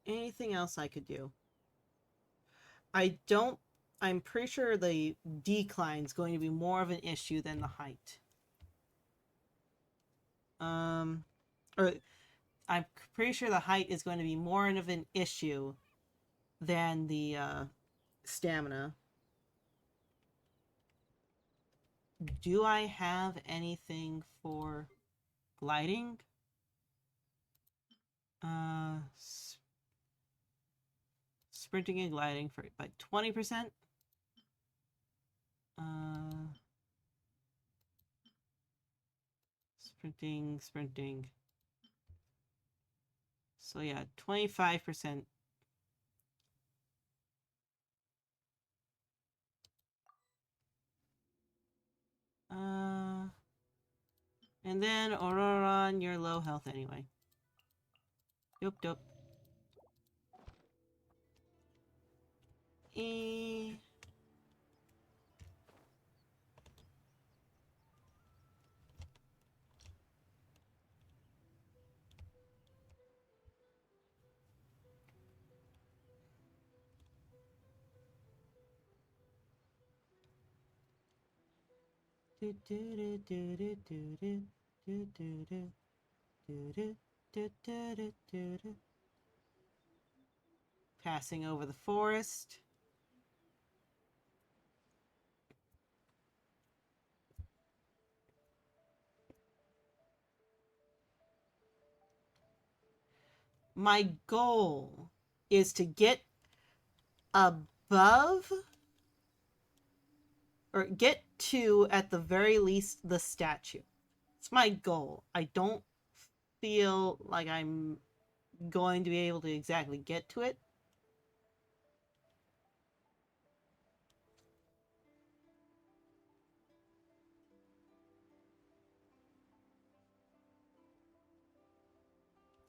Anything else I could do? I'm pretty sure the decline is going to be more of an issue than the height. Or I'm pretty sure the height is going to be more of an issue than the stamina. Do I have anything for gliding? Sprinting and gliding for by 20%. Sprinting. So yeah, 25%. And then Aurora, you're low health anyway. Yup. Passing over the forest. My goal is to get above, or get to, at the very least, the statue. It's my goal. I don't feel like I'm going to be able to exactly get to it.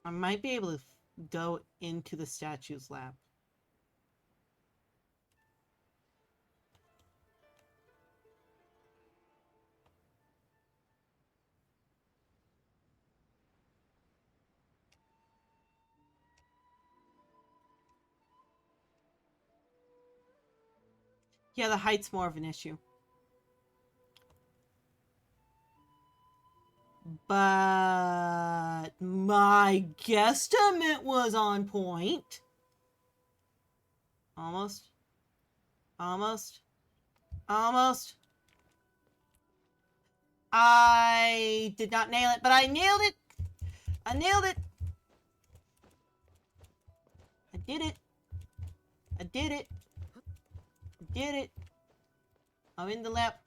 I might be able to go into the statue's lap. Yeah, the height's more of an issue. But my guesstimate was on point. Almost. I did not nail it, but I nailed it. I nailed it. I did it. I did it. I did it. I'm in the lap.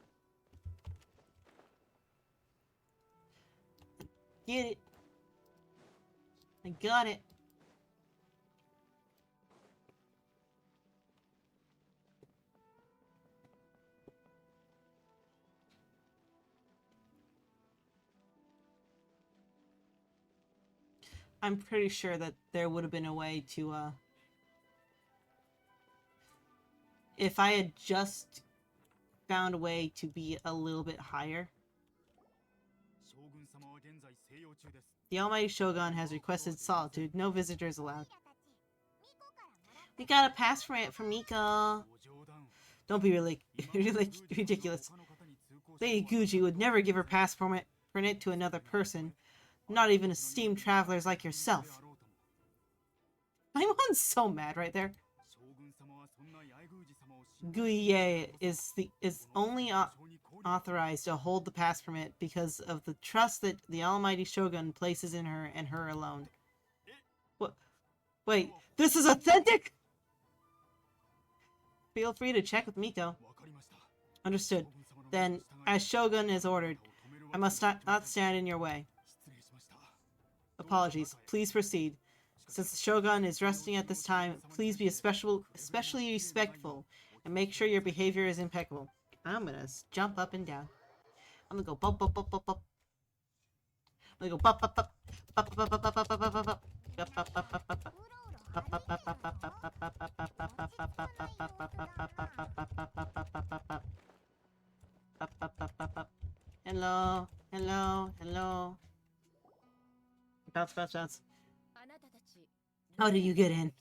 I did it. I got it. I'm pretty sure that there would have been a way to, if I had just found a way to be a little bit higher. The Almighty Shogun has requested solitude. No visitors allowed. We got a pass from Miko. Don't be really ridiculous. Lady Guji would never give her pass permit to another person. Not even esteemed travelers like yourself. I'm so mad right there. Guiye is only authorized to hold the pass permit because of the trust that the Almighty Shogun places in her and her alone. What? Wait, this is authentic? Feel free to check with Miko. Understood. Then, as Shogun has ordered, I must not stand in your way. Apologies. Please proceed. Since the Shogun is resting at this time, please be especially respectful and make sure your behavior is impeccable. I'm gonna jump up and down. I'm gonna go bop bop bop bop bop. I'm gonna go bop bop bop bop bop bop bop bop bop bop bop. Hello, hello, hello. Bounce, bounce, bounce. How did you get in?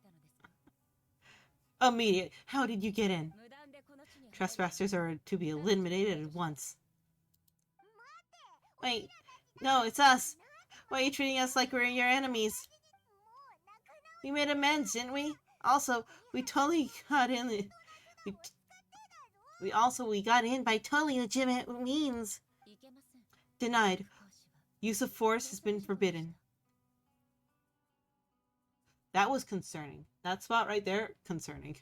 Immediate. How did you get in? Trespassers are to be eliminated at once. Wait, no, it's us. Why are you treating us like we're your enemies? We made amends, didn't we? Also, we totally got in. We got in by totally legitimate means. Denied. Use of force has been forbidden. That was concerning. That spot right there, concerning.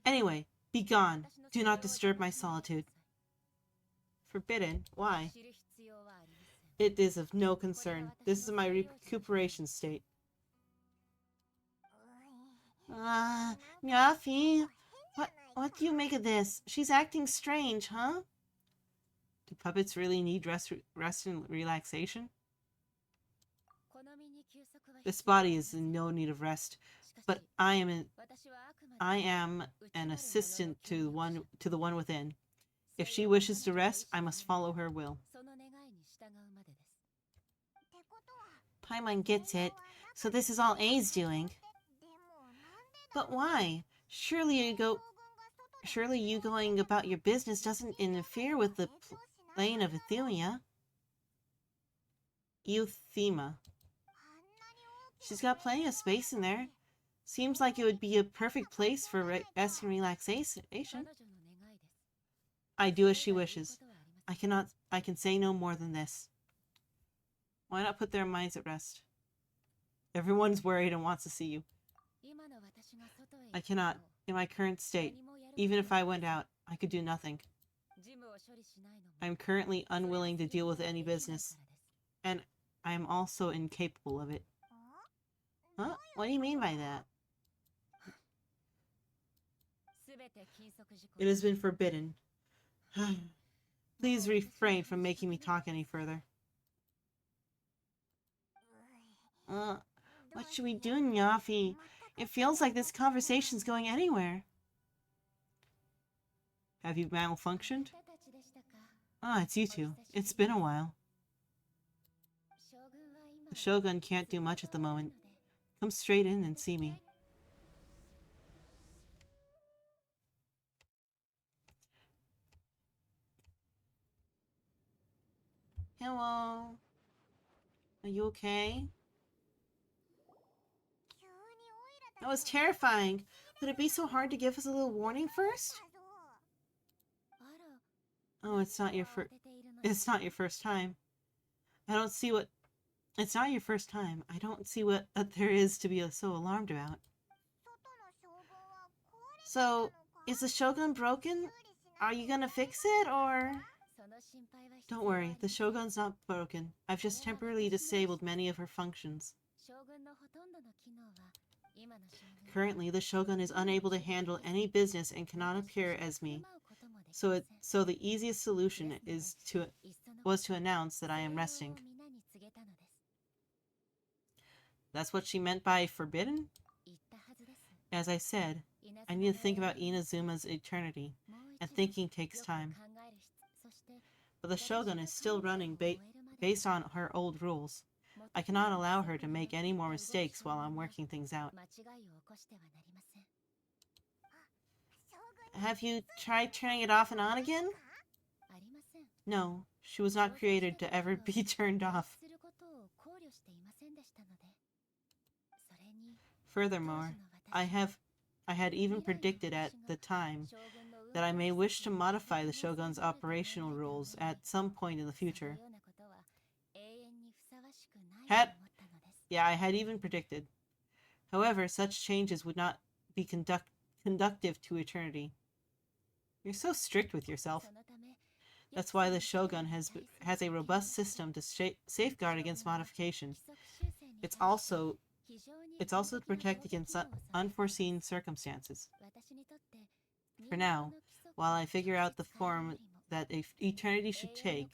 Anyway, be gone. Do not disturb my solitude. Forbidden? Why? It is of no concern. This is my recuperation state. Nyafi, what do you make of this? She's acting strange, huh? Do puppets really need rest and relaxation? This body is in no need of rest, but I am an assistant to the one within. If she wishes to rest, I must follow her will. Paimon gets it. So this is all A's doing. But why? Surely you going about your business doesn't interfere with the plane of Euthymia. Euthymia. She's got plenty of space in there. Seems like it would be a perfect place for rest and relaxation. I do as she wishes. I can say no more than this. Why not put their minds at rest? Everyone's worried and wants to see you. I cannot, in my current state. Even if I went out, I could do nothing. I am currently unwilling to deal with any business. And I am also incapable of it. Huh? What do you mean by that? It has been forbidden. Please refrain from making me talk any further. What should we do, Nyafi? It feels like this conversation's going anywhere. Have you malfunctioned? Ah, it's you two. It's been a while. The Shogun can't do much at the moment. Come straight in and see me. Hello. Are you okay? That was terrifying. Would it be so hard to give us a little warning first? Oh, it's not your first time. I don't see what... It's not your first time. I don't see what there is to be so alarmed about. So, is the Shogun broken? Are you gonna fix it, or...? Don't worry, the Shogun's not broken. I've just temporarily disabled many of her functions. Currently, the Shogun is unable to handle any business and cannot appear as me. So the easiest solution was to announce that I am resting. That's what she meant by forbidden? As I said, I need to think about Inazuma's eternity, and thinking takes time. But the Shogun is still running based on her old rules. I cannot allow her to make any more mistakes while I'm working things out. Have you tried turning it off and on again? No, she was not created to ever be turned off. Furthermore, I had even predicted at the time that I may wish to modify the Shogun's operational rules at some point in the future. I had even predicted. However, such changes would not be conductive to eternity. You're so strict with yourself. That's why the Shogun has a robust system to safeguard against modification. It's also to protect against unforeseen circumstances. For now, while I figure out the form that eternity should take,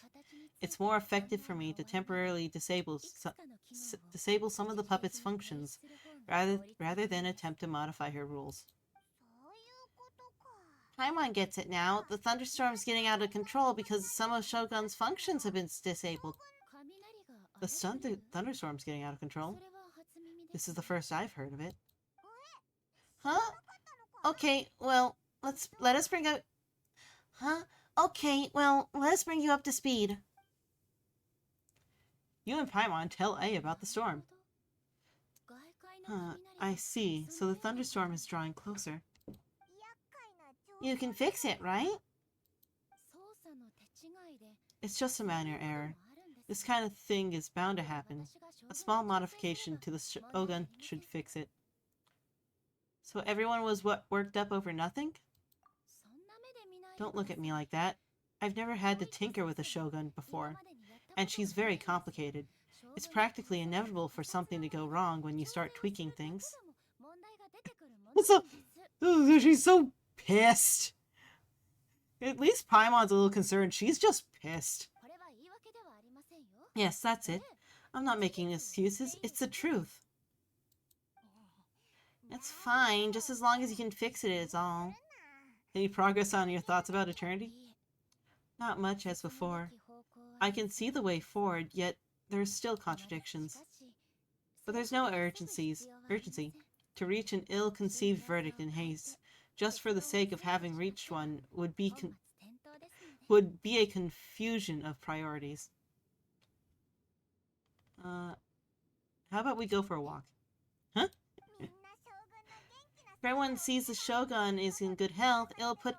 it's more effective for me to temporarily disable some of the puppet's functions rather than attempt to modify her rules. Paimon gets it now. The thunderstorm's getting out of control because some of Shogun's functions have been disabled. The thunderstorm's getting out of control? This is the first I've heard of it. Huh? Okay, well, let us bring you up to speed. You and Paimon tell A about the storm. I see. So the thunderstorm is drawing closer. You can fix it, right? It's just a minor error. This kind of thing is bound to happen. A small modification to the Shogun should fix it. So everyone was worked up over nothing? Don't look at me like that. I've never had to tinker with a Shogun before, and she's very complicated. It's practically inevitable for something to go wrong when you start tweaking things. She's so pissed. At least Paimon's a little concerned. She's just pissed. Yes, that's it. I'm not making excuses. It's the truth. It's fine, just as long as you can fix it is all. Any progress on your thoughts about eternity? Not much as before. I can see the way forward, yet there's still contradictions. But there's no urgency to reach an ill-conceived verdict in haste, just for the sake of having reached one, would be a confusion of priorities. How about we go for a walk? Huh? If everyone sees the Shogun is in good health, it'll put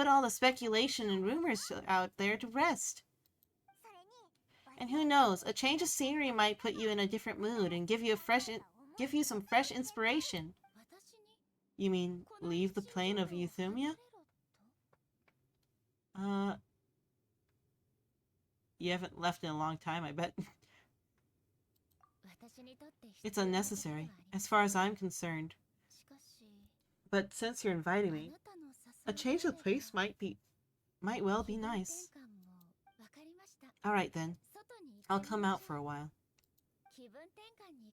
all the speculation and rumors out there to rest. And who knows, a change of scenery might put you in a different mood and give you some fresh inspiration. You mean leave the plane of Euthymia? You haven't left in a long time, I bet. It's unnecessary, as far as I'm concerned. But since you're inviting me, a change of pace might well be nice. Alright then, I'll come out for a while.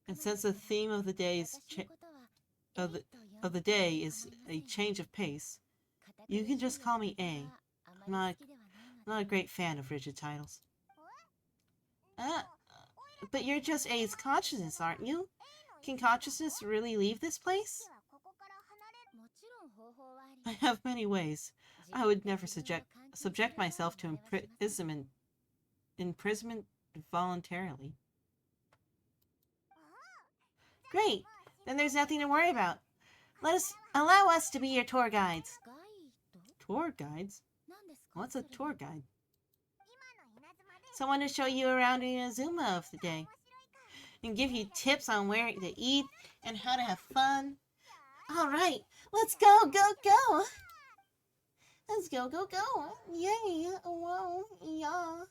And since the theme of the day is a change of pace, you can just call me A. I'm not a great fan of rigid titles. But you're just A's consciousness, aren't you? Can consciousness really leave this place? I have many ways. I would never subject myself to imprisonment voluntarily. Great! Then there's nothing to worry about. Allow us to be your tour guides. Tour guides? What's a tour guide? Someone to show you around Inazuma of the day. And give you tips on where to eat and how to have fun. Alright, let's go, go, go! Let's go, go, go! Yay! Whoa, yeah!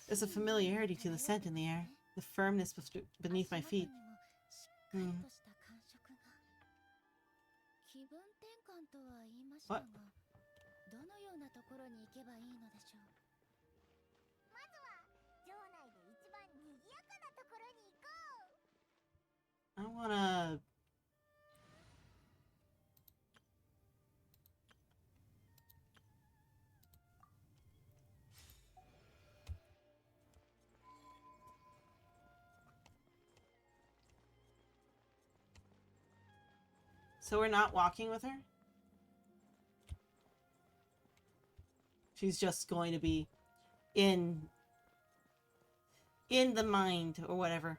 There's a familiarity to the scent in the air, the firmness beneath my feet. What? I wanna... So we're not walking with her? She's just going to be in the mind or whatever.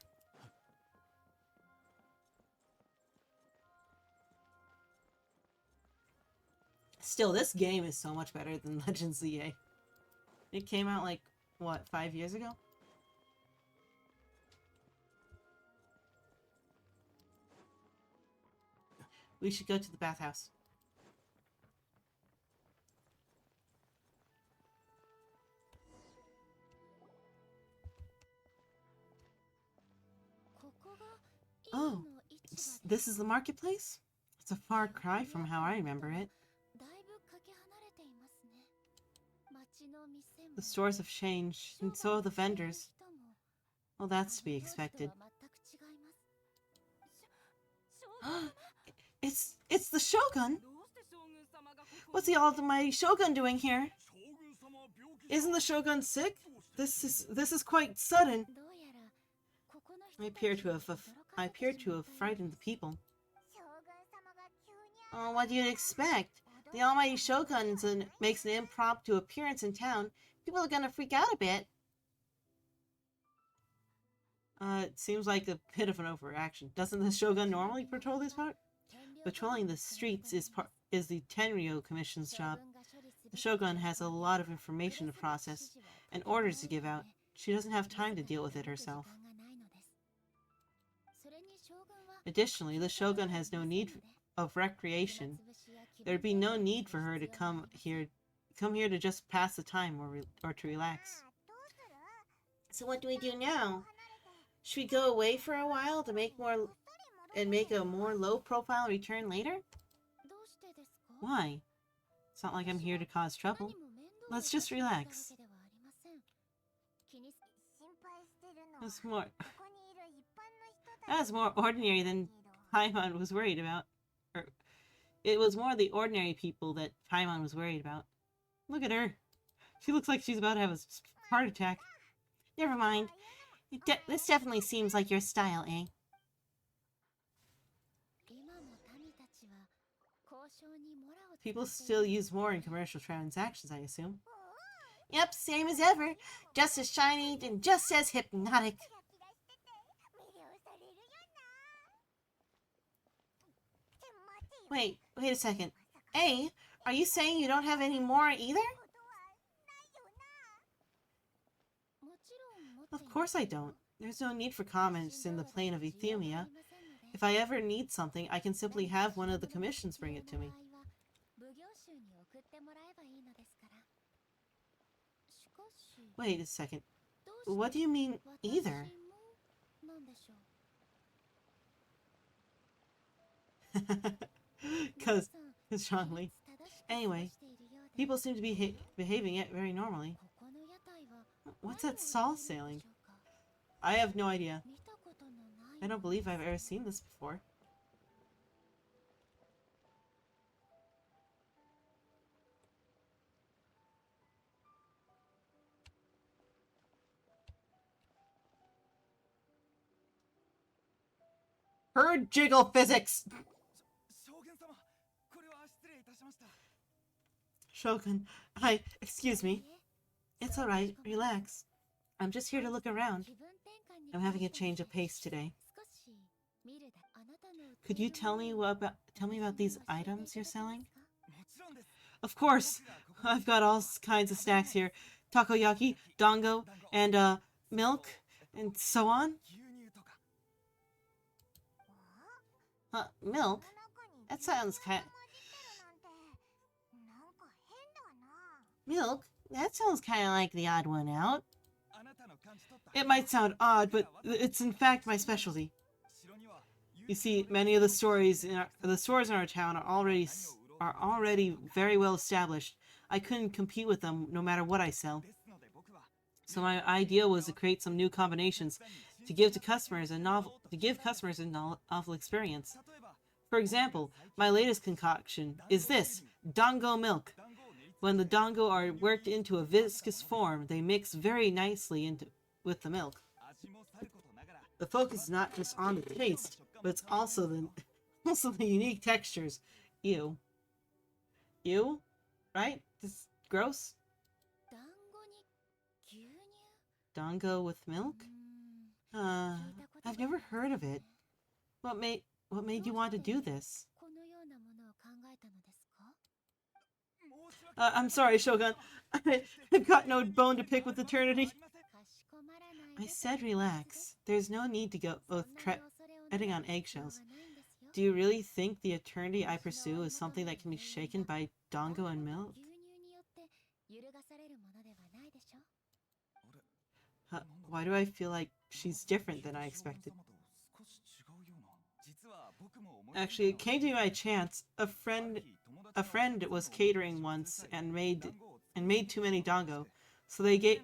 Still, this game is so much better than Legends ZA. It came out like, what, 5 years ago? We should go to the bathhouse. Oh, this is the marketplace? It's a far cry from how I remember it. The stores have changed, and so have the vendors. Well, that's to be expected. It's the Shogun! What's the almighty Shogun doing here? Isn't the Shogun sick? This is quite sudden. I appear to have frightened the people. Oh, what do you expect? The almighty Shogun makes an impromptu appearance in town. People are gonna freak out a bit. It seems like a bit of an overreaction. Doesn't the Shogun normally patrol this part? Patrolling the streets is the Tenryo Commission's job. The Shogun has a lot of information to process and orders to give out. She doesn't have time to deal with it herself. Additionally, the Shogun has no need of recreation. There'd be no need for her to come here to just pass the time or to relax. So what do we do now? Should we go away for a while to make a more low-profile return later? Why? It's not like I'm here to cause trouble. Let's just relax. That's more ordinary than Paimon was worried about. It was more the ordinary people that Paimon was worried about. Look at her. She looks like she's about to have a heart attack. Never mind. This definitely seems like your style, eh? People still use more in commercial transactions, I assume. Yep, same as ever. Just as shiny and just as hypnotic. Wait a second. A, are you saying you don't have any more either? Of course I don't. There's no need for comments in the plane of Euthymia. If I ever need something, I can simply have one of the commissions bring it to me. Wait a second. What do you mean, either? Because strongly. Anyway, people seem to be behaving it very normally. What's that stall sailing? I have no idea. I don't believe I've ever seen this before. Her jiggle physics! Shogun, excuse me. It's alright, relax. I'm just here to look around. I'm having a change of pace today. Could you tell me about these items you're selling? Of course! I've got all kinds of snacks here. Takoyaki, dango, and milk, and so on. Milk? That sounds Milk? That sounds kind of like the odd one out. It might sound odd, but it's in fact my specialty. You see, many of the stores in our town are already very well established. I couldn't compete with them no matter what I sell. So my idea was to create some new combinations to give customers a novel experience. For example, my latest concoction is this, dango milk. When the dango are worked into a viscous form, they mix very nicely with the milk. The focus is not just on the taste, but it's also the unique textures. Ew. Ew? Right? This is gross? Dango with milk? I've never heard of it. What made you want to do this? I'm sorry, Shogun. I've got no bone to pick with eternity. I said relax. There's no need to go both treading on eggshells. Do you really think the eternity I pursue is something that can be shaken by dango and milk? Why do I feel like she's different than I expected? Actually, it came to me by chance. A friend was catering once and made too many dango, so they gave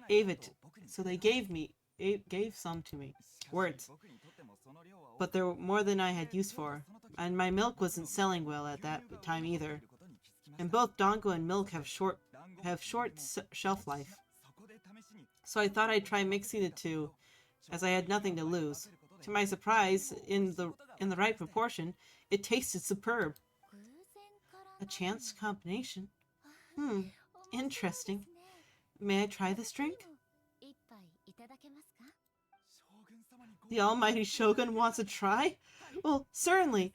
some to me. Words. But there were more than I had use for, and my milk wasn't selling well at that time either. And both dango and milk have short shelf life. So I thought I'd try mixing the two, as I had nothing to lose. To my surprise, in the right proportion, it tasted superb. A chance combination? Interesting. May I try this drink? The almighty Shogun wants a try? Well, certainly.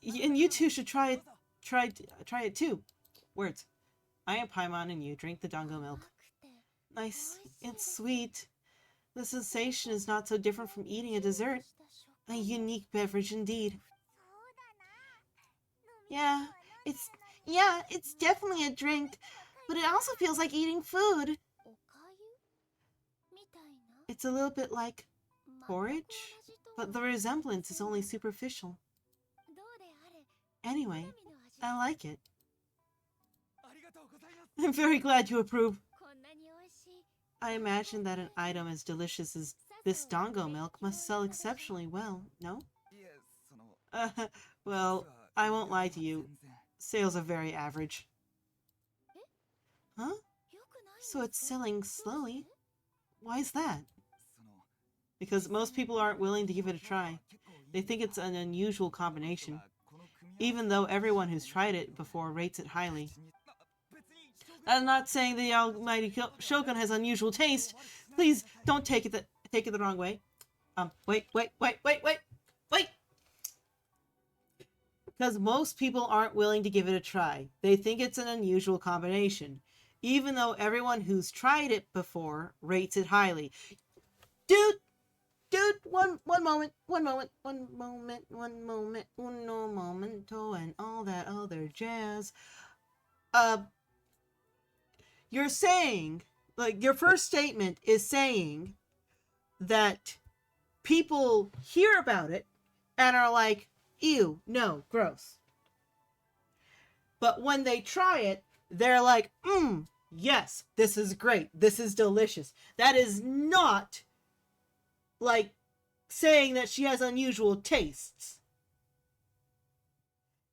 And you two should try it too. Words. I am Paimon and you drink the dango milk. Nice. It's sweet. The sensation is not so different from eating a dessert. A unique beverage indeed. Yeah, it's definitely a drink, but it also feels like eating food. It's a little bit like porridge, but the resemblance is only superficial. Anyway, I like it. I'm very glad you approve. I imagine that an item as delicious as this dango milk must sell exceptionally well, no? Well, I won't lie to you. Sales are very average. Huh? So it's selling slowly? Why is that? Because most people aren't willing to give it a try. They think it's an unusual combination, even though everyone who's tried it before rates it highly. I'm not saying the almighty Shogun has unusual taste. Please don't take it the wrong way. Wait. Because most people aren't willing to give it a try. They think it's an unusual combination, even though everyone who's tried it before rates it highly. Dude, one moment, uno momento, and all that other jazz. You're saying, like, your first statement is saying that people hear about it and are like, ew, no, gross. But when they try it, they're like, yes, this is great. This is delicious. That is not like saying that she has unusual tastes.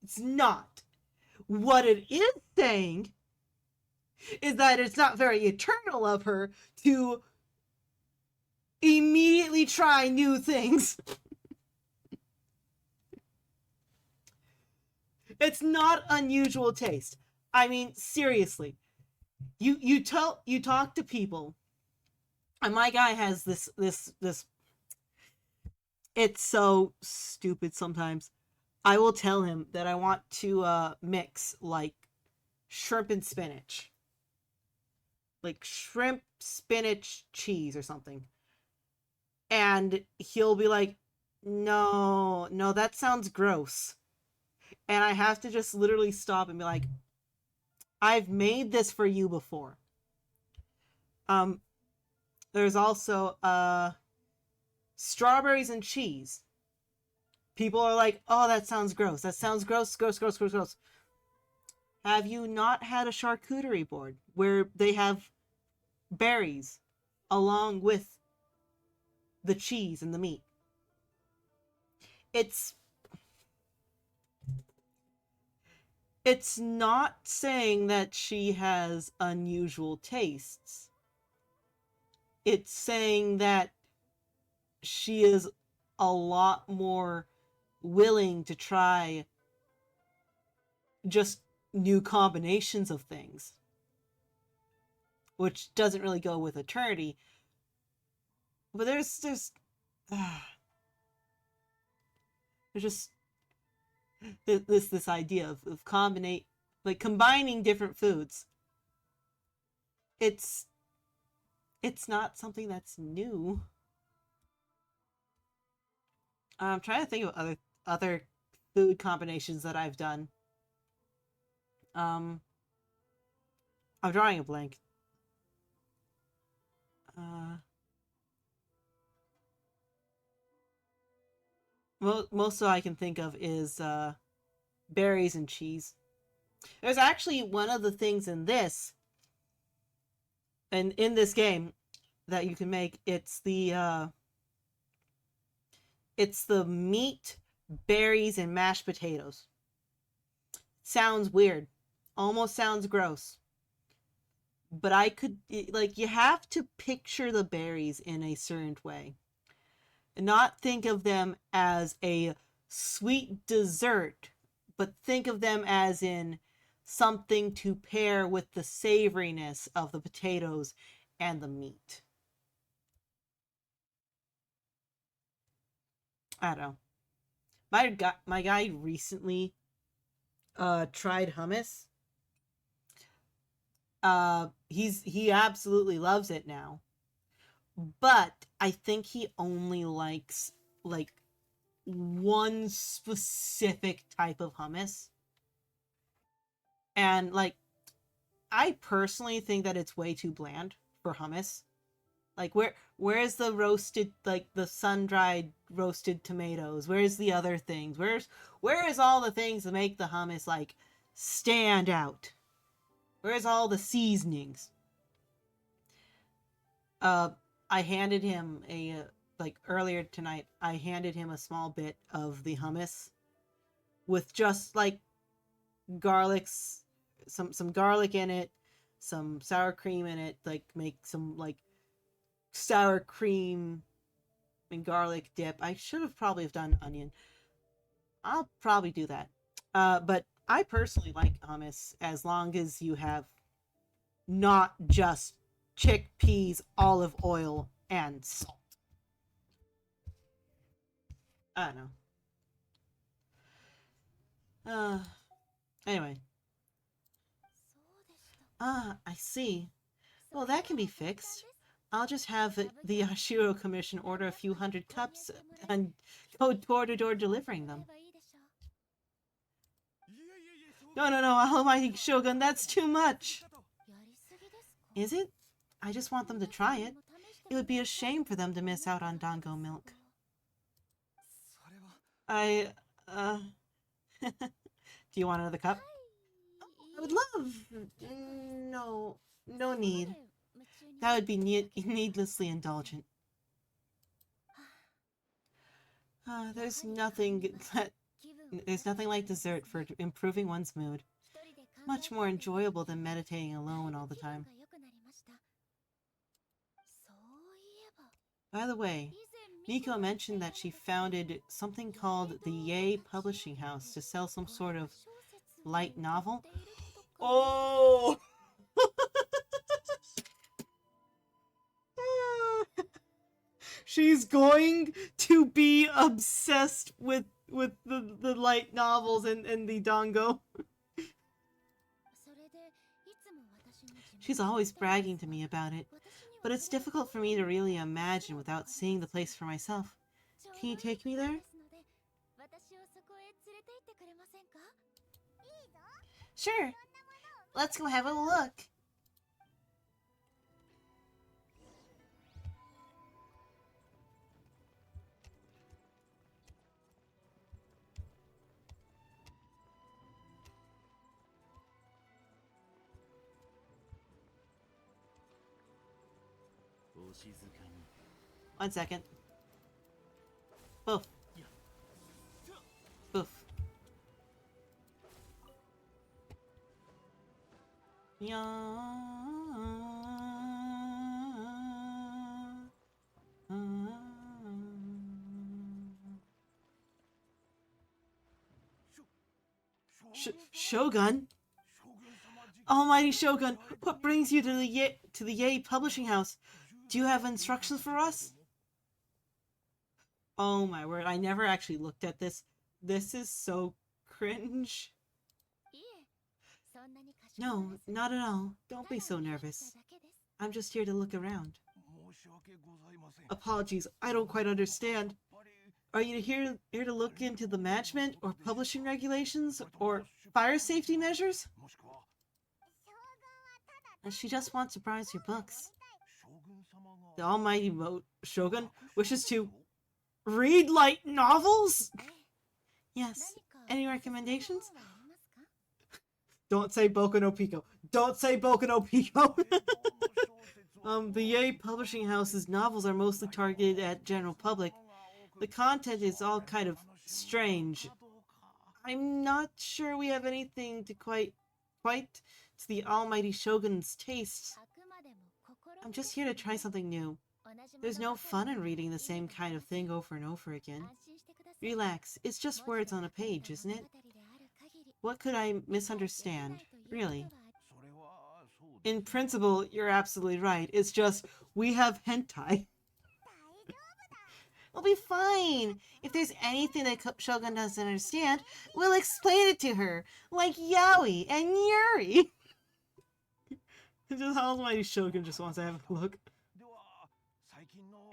It's not. What it is saying is that it's not very eternal of her to immediately try new things. It's not unusual taste. I mean, seriously. You talk to people, and my guy has this it's so stupid sometimes. I will tell him that I want to mix like shrimp and spinach. Like shrimp, spinach, cheese or something. And he'll be like, no, that sounds gross. And I have to just literally stop and be like, I've made this for you before. There's also strawberries and cheese. People are like, oh, that sounds gross. That sounds gross. Have you not had a charcuterie board where they have berries along with the cheese and the meat? It's not saying that she has unusual tastes. It's saying that she is a lot more willing to try just new combinations of things, which doesn't really go with eternity. But there's just this idea of combining different foods. it's not something that's new. I'm trying to think of other food combinations that I've done. I'm drawing a blank. Most I can think of is berries and cheese. There's actually one of the things in this, and in this game, that you can make. It's the meat, berries, and mashed potatoes. Sounds weird, almost sounds gross, but I could, like, you have to picture the berries in a certain way, and not think of them as a sweet dessert, but think of them as in something to pair with the savoriness of the potatoes and the meat. I don't know. My guy recently tried hummus. He absolutely loves it now. But I think he only likes like one specific type of hummus. And like I personally think that it's way too bland for hummus. Like where's the roasted, like the sun-dried roasted tomatoes? Where's the other things? Where is all the things that make the hummus like stand out? Where's all the seasonings? I handed him a like earlier tonight. I handed him a small bit of the hummus with just like garlics, some garlic in it, some sour cream in it. Like make some like sour cream and garlic dip. I should have probably have done onion. I'll probably do that. But I personally like hummus as long as you have not just chickpeas, olive oil, and salt. I don't know. Anyway. I see. Well, that can be fixed. I'll just have the Ashiro Commission order a few hundred cups and go door-to-door delivering them. No, Almighty Shogun, that's too much! Is it? I just want them to try it. It would be a shame for them to miss out on Dango milk. Do you want another cup? I would love... No need. That would be needlessly indulgent. There's nothing like dessert for improving one's mood. Much more enjoyable than meditating alone all the time. By the way, Miko mentioned that she founded something called the Yay Publishing House to sell some sort of light novel. Oh! She's going to be obsessed with the light novels and the dango. She's always bragging to me about it, but it's difficult for me to really imagine without seeing the place for myself. Can you take me there? Sure. Let's go have a look. One second. Boof. Boof. Shogun? Almighty Shogun, what brings you to the Yay Publishing House? Do you have instructions for us? Oh my word, I never actually looked at this. This is so cringe. No, not at all. Don't be so nervous. I'm just here to look around. Apologies, I don't quite understand. Are you here to look into the management or publishing regulations or fire safety measures? She just wants to browse your books. The almighty Shogun wishes to read light novels? Yes. Any recommendations? Don't say Boku no Pico. Don't say Boku no Pico. The Yae Publishing House's novels are mostly targeted at general public. The content is all kind of strange. I'm not sure we have anything to quite to the almighty Shogun's taste. I'm just here to try something new. There's no fun in reading the same kind of thing over and over again. Relax, it's just words on a page, isn't it? What could I misunderstand, really? In principle, you're absolutely right. It's just, we have hentai. We'll be fine. If there's anything that Shogun doesn't understand, we'll explain it to her. Like Yaoi and Yuri. Just how almighty Shogun just wants to have a look.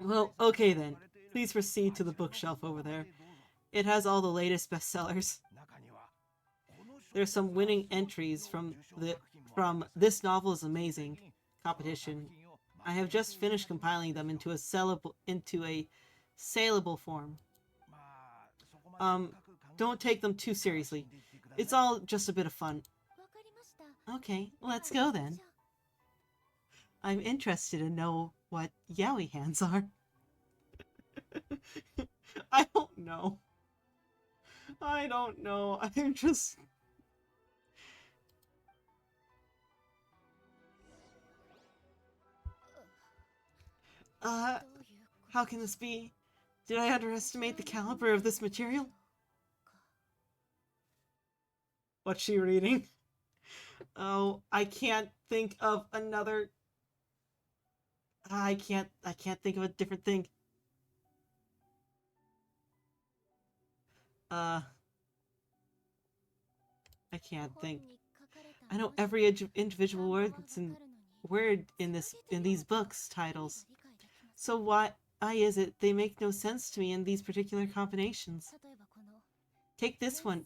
Well, okay then. Please proceed to the bookshelf over there. It has all the latest bestsellers. There's some winning entries from This Novel is Amazing competition. I have just finished compiling them into a saleable form. Don't take them too seriously. It's all just a bit of fun. Okay, let's go then. I'm interested to know what yaoi hands are. I don't know. I'm just... how can this be? Did I underestimate the caliber of this material? What's she reading? Oh, I can't think of another... I can't think of a different thing. I can't think. I know every individual word in these books titles. So why is it they make no sense to me in these particular combinations? Take this one.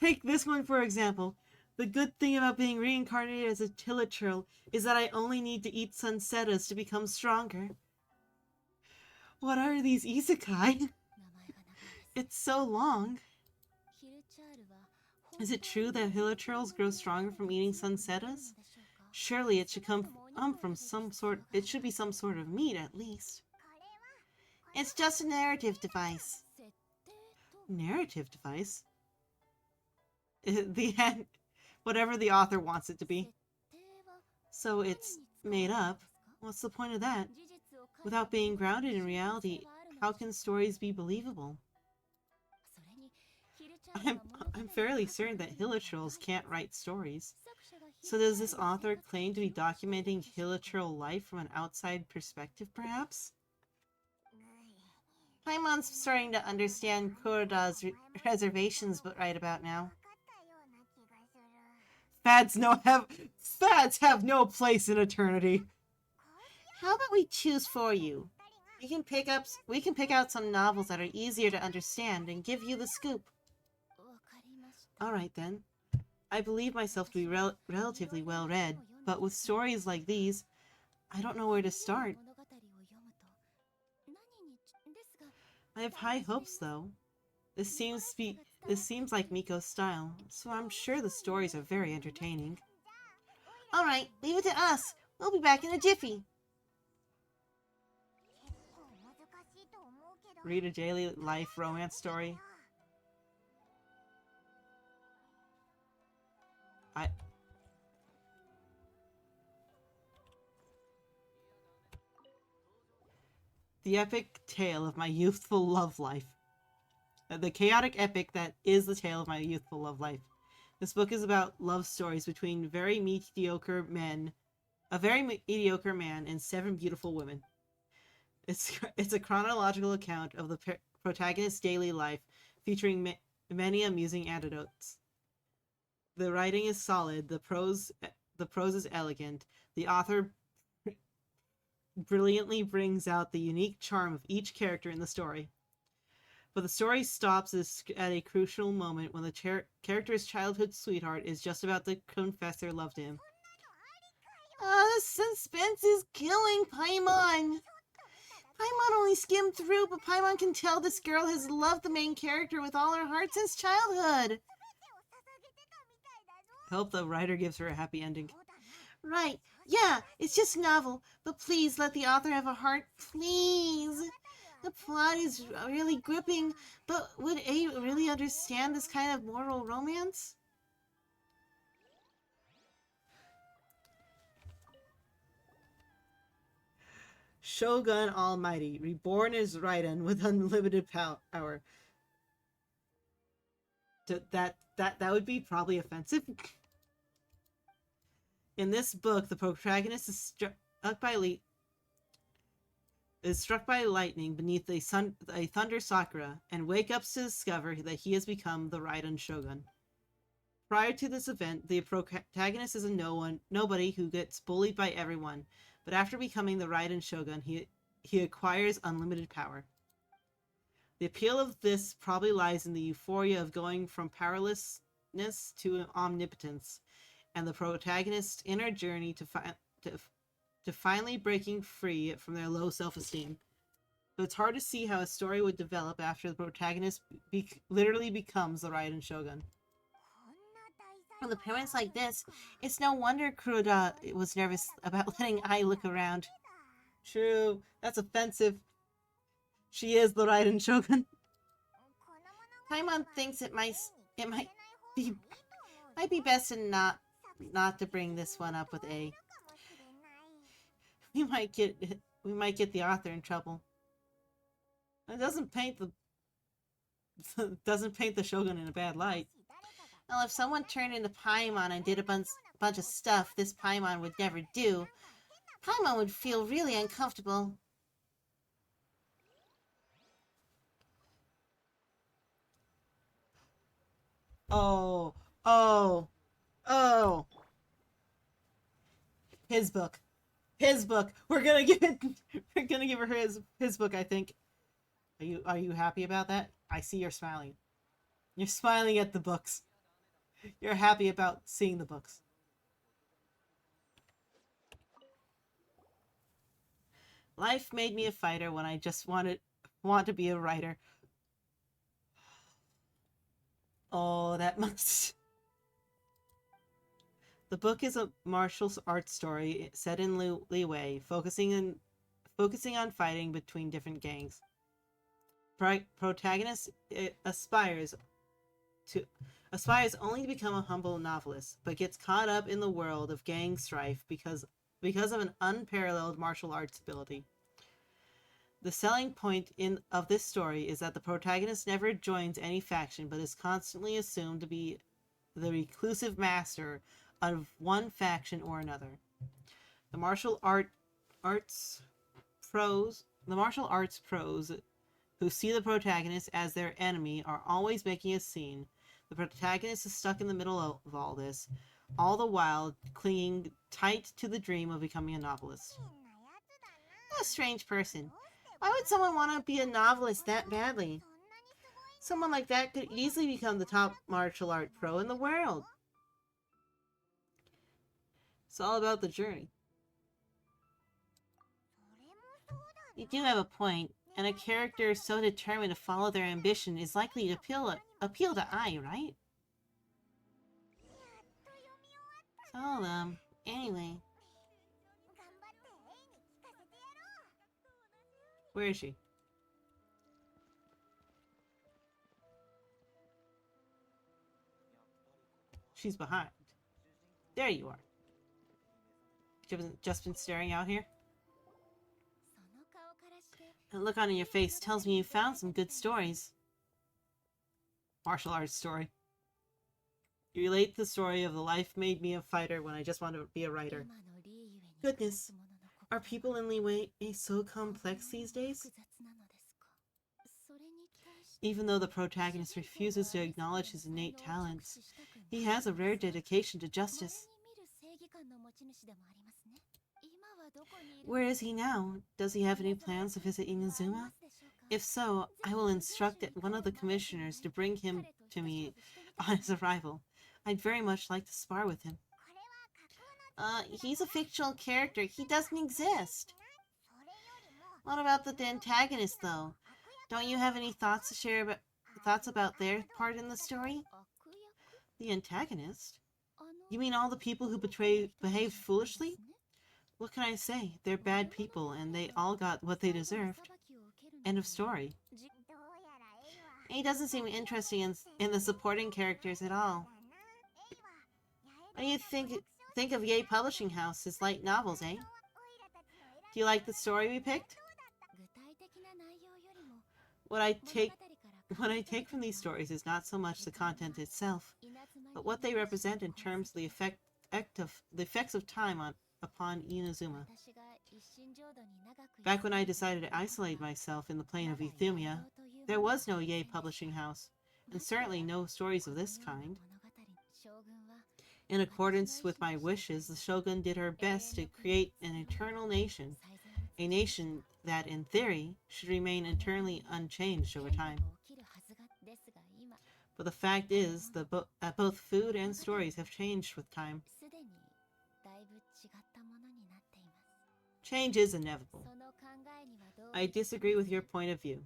Take this one for example. The good thing about being reincarnated as a hilichurl is that I only need to eat sunsettas to become stronger. What are these isekai? It's so long. Is it true that hilichurls grow stronger from eating sunsettas? Surely it should come from some sort. It should be some sort of meat at least. It's just a narrative device. Narrative device? Whatever the author wants it to be. So it's made up. What's the point of that? Without being grounded in reality, how can stories be believable? I'm fairly certain that hilichurls can't write stories. So does this author claim to be documenting hilichurl life from an outside perspective, perhaps? Paimon's starting to understand Kuroda's reservations right about now. Fads have no place in eternity. How about we choose for you? We can pick out some novels that are easier to understand and give you the scoop. Alright then. I believe myself to be relatively well read, but with stories like these, I don't know where to start. I have high hopes though. This seems like Miko's style, so I'm sure the stories are very entertaining. Alright, leave it to us. We'll be back in a jiffy. Read a daily life romance story. The epic tale of my youthful love life. The chaotic epic that is the tale of my youthful love life. This book is about love stories between a very mediocre man and 7 beautiful women. It's a chronological account of the protagonist's daily life, featuring many amusing anecdotes. The writing is solid, the prose is elegant. The author brilliantly brings out the unique charm of each character in the story. But the story stops at a crucial moment when the character's childhood sweetheart is just about to confess their love to him. The suspense is killing Paimon! Paimon only skimmed through, but Paimon can tell this girl has loved the main character with all her heart since childhood. I hope the writer gives her a happy ending. Right, yeah, it's just a novel, but please let the author have a heart, please. The plot is really gripping, but would A really understand this kind of moral romance? Shogun Almighty, reborn as Raiden with unlimited power. That would be probably offensive. In this book, the protagonist is struck by lightning beneath a thunder sakura and wakes up to discover that he has become the Raiden Shogun. Prior to this event, the protagonist is a nobody who gets bullied by everyone, but after becoming the Raiden Shogun, he acquires unlimited power. The appeal of this probably lies in the euphoria of going from powerlessness to omnipotence, and the protagonist's inner journey to finally breaking free from their low self-esteem. So it's hard to see how a story would develop after the protagonist literally becomes the Raiden Shogun. With appearance like this, it's no wonder Kuroda was nervous about letting Ai look around. True, that's offensive. She is the Raiden Shogun. Paimon thinks it might be best to not to bring this one up with A. We might get the author in trouble. It doesn't paint the Shogun in a bad light. Well, if someone turned into Paimon and did a bunch of stuff this Paimon would never do, Paimon would feel really uncomfortable. Oh. His book. We're gonna give her his book, I think. Are you happy about that? I see you're smiling. You're smiling at the books. You're happy about seeing the books. Life made me a fighter when I just want to be a writer. Oh, that must... The book is a martial arts story set in Liyue, focusing on fighting between different gangs. Protagonist aspires only to become a humble novelist, but gets caught up in the world of gang strife because of an unparalleled martial arts ability. The selling point of this story is that the protagonist never joins any faction, but is constantly assumed to be the reclusive master of one faction or another. The martial arts pros who see the protagonist as their enemy are always making a scene. The protagonist is stuck in the middle of all this, all the while clinging tight to the dream of becoming a novelist. What a strange person. Why would someone want to be a novelist that badly? Someone like that could easily become the top martial art pro in the world. It's all about the journey. You do have a point, and a character so determined to follow their ambition is likely to appeal to Ai, right? So, anyway. Where is she? She's behind. There you are. You've just been staring out here? The look on your face tells me you found some good stories. Martial arts story. You relate the story of the life made me a fighter when I just wanted to be a writer. Goodness, are people in Liyue so complex these days? Even though the protagonist refuses to acknowledge his innate talents, He has a rare dedication to justice. Where is he now? Does he have any plans to visit Inazuma? If so, I will instruct one of the commissioners to bring him to me on his arrival. I'd very much like to spar with him. He's a fictional character. He doesn't exist. What about the antagonist, though? Don't you have any thoughts to share about their part in the story? The antagonist? You mean all the people who behaved foolishly? What can I say? They're bad people, and they all got what they deserved. End of story. He doesn't seem interested in the supporting characters at all. What do you think of Yay Publishing House, his light novels, eh? Do you like the story we picked? What I take from these stories is not so much the content itself, but what they represent in terms of the effects of time upon Inazuma. Back when I decided to isolate myself in the plane of Euthymia, there was no Yay Publishing House, and certainly no stories of this kind. In accordance with my wishes, the Shogun did her best to create an eternal nation, a nation that, in theory, should remain eternally unchanged over time. But the fact is that both food and stories have changed with time. Change is inevitable. I disagree with your point of view.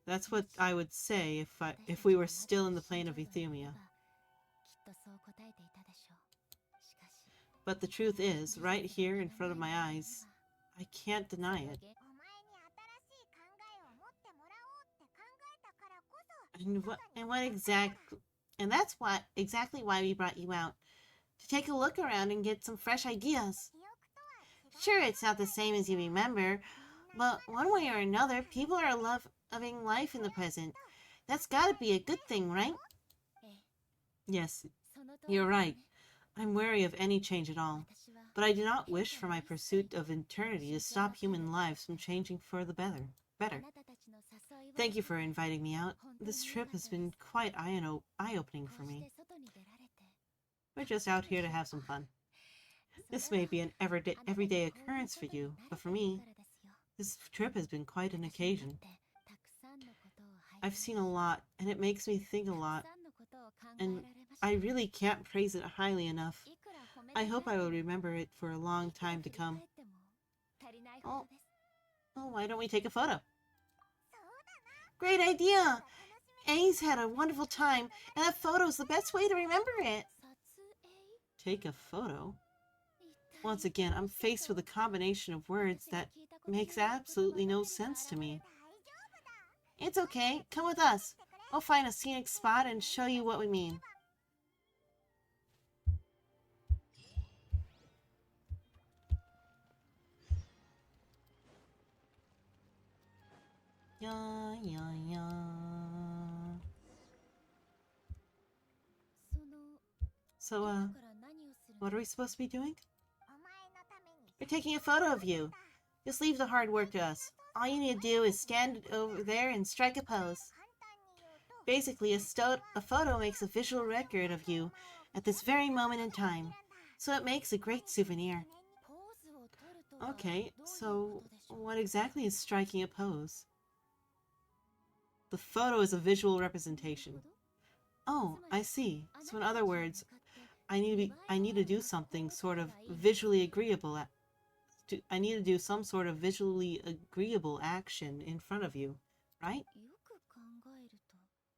That's what I would say if we were still in the plane of Euthymia. But the truth is, right here in front of my eyes, I can't deny it. And that's exactly why we brought you out. To take a look around and get some fresh ideas. Sure, it's not the same as you remember, but one way or another, people are loving life in the present. That's gotta be a good thing, right? Yes, you're right. I'm wary of any change at all, but I do not wish for my pursuit of eternity to stop human lives from changing for the better. Thank you for inviting me out. This trip has been quite eye-opening for me. We're just out here to have some fun. This may be an everyday occurrence for you, but for me, this trip has been quite an occasion. I've seen a lot, and it makes me think a lot, and I really can't praise it highly enough. I hope I will remember it for a long time to come. Oh, why don't we take a photo? Great idea! A's had a wonderful time, and that photo is the best way to remember it. Take a photo? Once again, I'm faced with a combination of words that makes absolutely no sense to me. It's okay. Come with us. We'll find a scenic spot and show you what we mean. Yeah. So, what are we supposed to be doing? We're taking a photo of you. Just leave the hard work to us. All you need to do is stand over there and strike a pose. Basically, a photo makes a visual record of you at this very moment in time, so it makes a great souvenir. Okay, so what exactly is striking a pose? The photo is a visual representation. Oh, I see. So in other words, I need to do something sort of visually agreeable. I need to do some sort of visually agreeable action in front of you, right?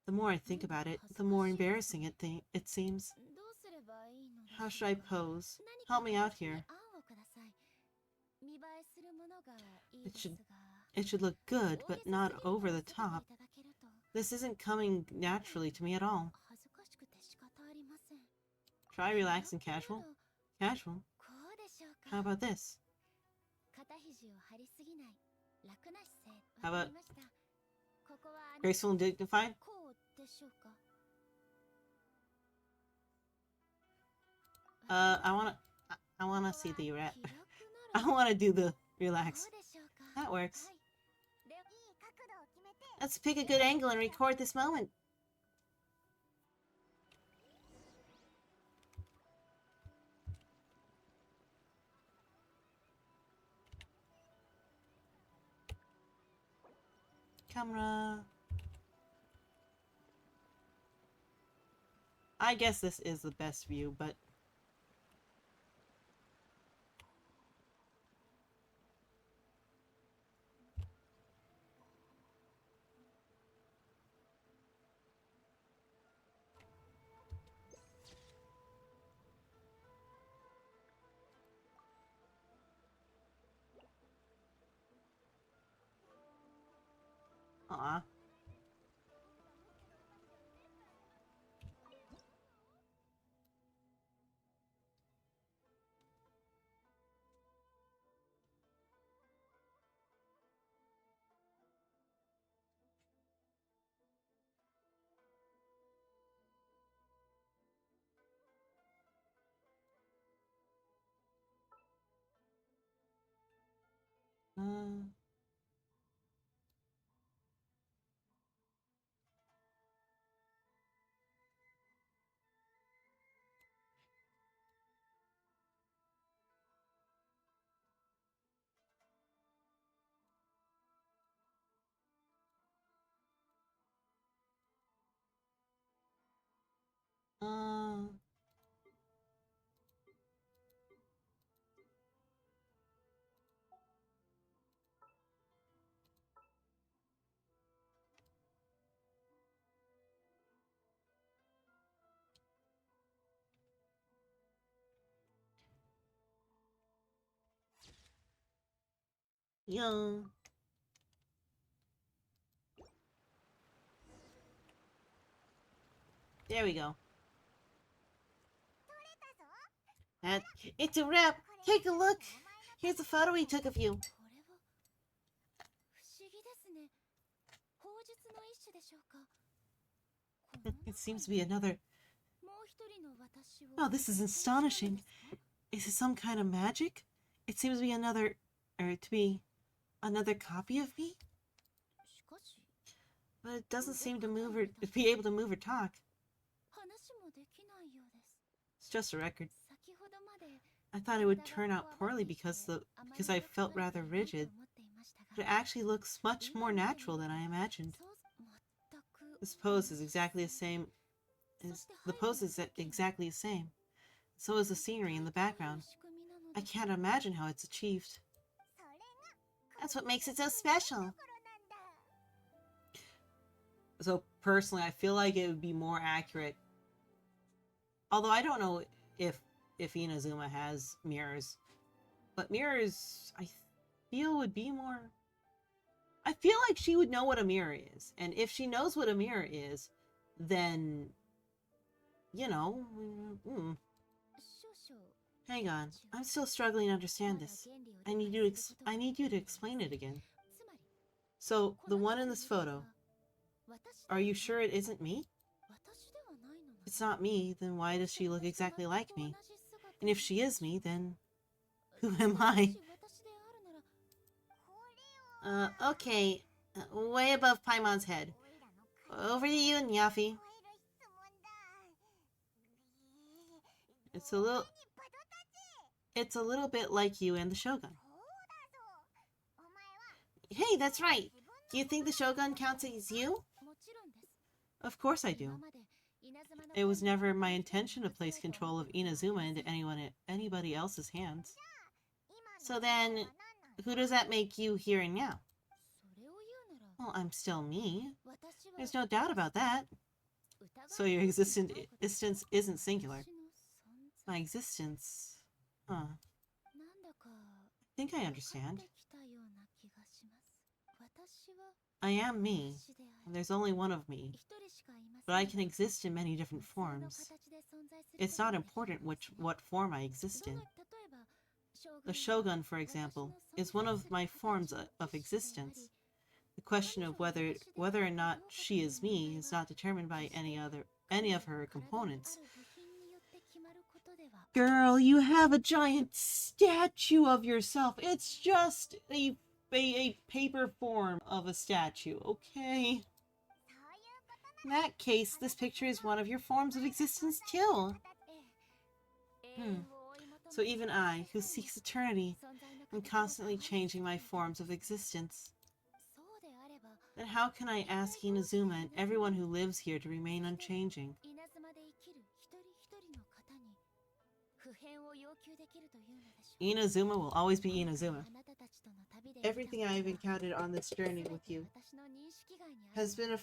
The more I think about it, the more embarrassing it seems. How should I pose? Help me out here. It should look good, but not over the top. This isn't coming naturally to me at all. Try relaxed and casual. Casual? How about this? How about graceful and dignified? I wanna see the I wanna do the relax. That works. Let's pick a good angle and record this moment. camera. I guess this is the best view, but... Aw. Uh... Uh... Yeah. There we go. And it's a wrap. Take a look. Here's a photo he took of you. It seems to be another... Oh, this is astonishing. Is it some kind of magic? It seems to be another... to be another copy of me? But it doesn't seem to move or... be able to move or talk. It's just a record. I thought it would turn out poorly because I felt rather rigid. But it actually looks much more natural than I imagined. This pose is exactly the same. The pose is exactly the same. So is the scenery in the background. I can't imagine how it's achieved. That's what makes it so special. So personally, I feel like it would be more accurate. Although I don't know if Inazuma has mirrors. But mirrors, I feel would be more... I feel like she would know what a mirror is. And if she knows what a mirror is, then... You know... Hang on. I'm still struggling to understand this. I need you to explain it again. So, the one in this photo... Are you sure it isn't me? If it's not me, then why does she look exactly like me? And if she is me, then... Who am I? Okay. Way above Paimon's head. Over to you, Nyafi. It's a little bit like you and the Shogun. Hey, that's right. Do you think the Shogun counts as you? Of course I do. It was never my intention to place control of Inazuma into anybody else's hands. So then, who does that make you here and now? Well, I'm still me. There's no doubt about that. So your existence isn't singular. My existence... Huh. I think I understand. I am me, and there's only one of me. But I can exist in many different forms. It's not important what form I exist in. The Shogun, for example, is one of my forms of existence. The question of whether or not she is me is not determined by any of her components. Girl, you have a giant statue of yourself. It's just a paper form of a statue, okay? In that case, this picture is one of your forms of existence too. So even I, who seeks eternity, am constantly changing my forms of existence. then how can I ask Inazuma and everyone who lives here to remain unchanging? Inazuma will always be Inazuma. Everything I have encountered on this journey with you has been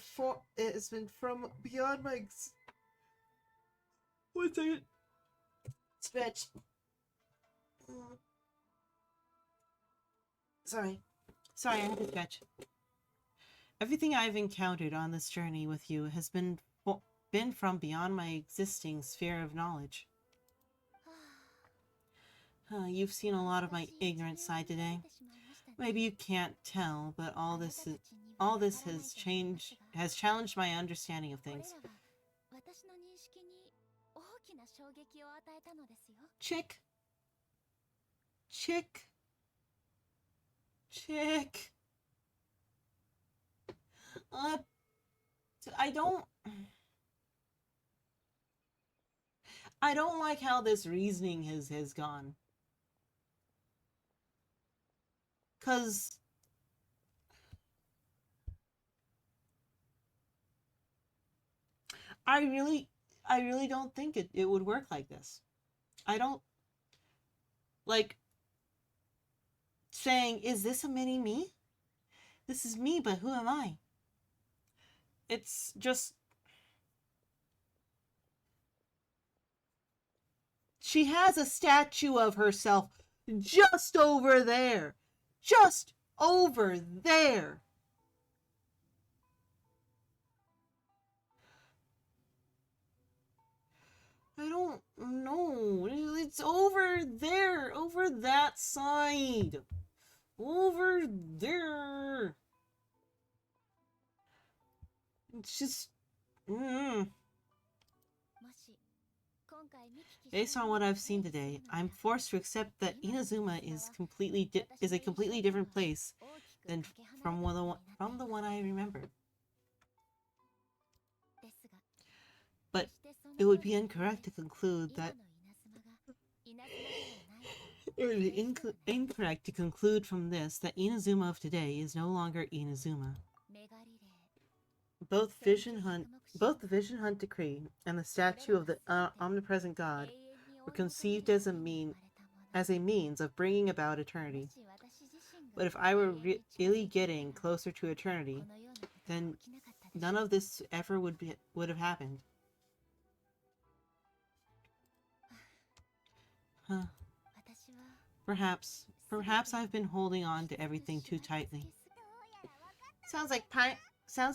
from beyond my 1 second. Stretch. Sorry, I had to stretch. Everything I've encountered on this journey with you has been from beyond my existing sphere of knowledge. You've seen a lot of my ignorant side today. Maybe you can't tell, but all this has challenged my understanding of things. Chick. I don't like how this reasoning has gone. 'Cause I really don't think it would work like this. I don't like saying, is this a mini me? This is me, but who am I? It's just, she has a statue of herself just over there. Just over there. I don't know. It's over there. Over that side. Over there. It's just... Based on what I've seen today, I'm forced to accept that Inazuma is a completely different place than from the one I remember. But it would be incorrect to conclude that incorrect to conclude from this that Inazuma of today is no longer Inazuma. Both the Vision Hunt Decree and the statue of the omnipresent God were conceived as a means of bringing about eternity. But if I were really getting closer to eternity, then none of this ever would have happened. Huh. Perhaps I've been holding on to everything too tightly. Sounds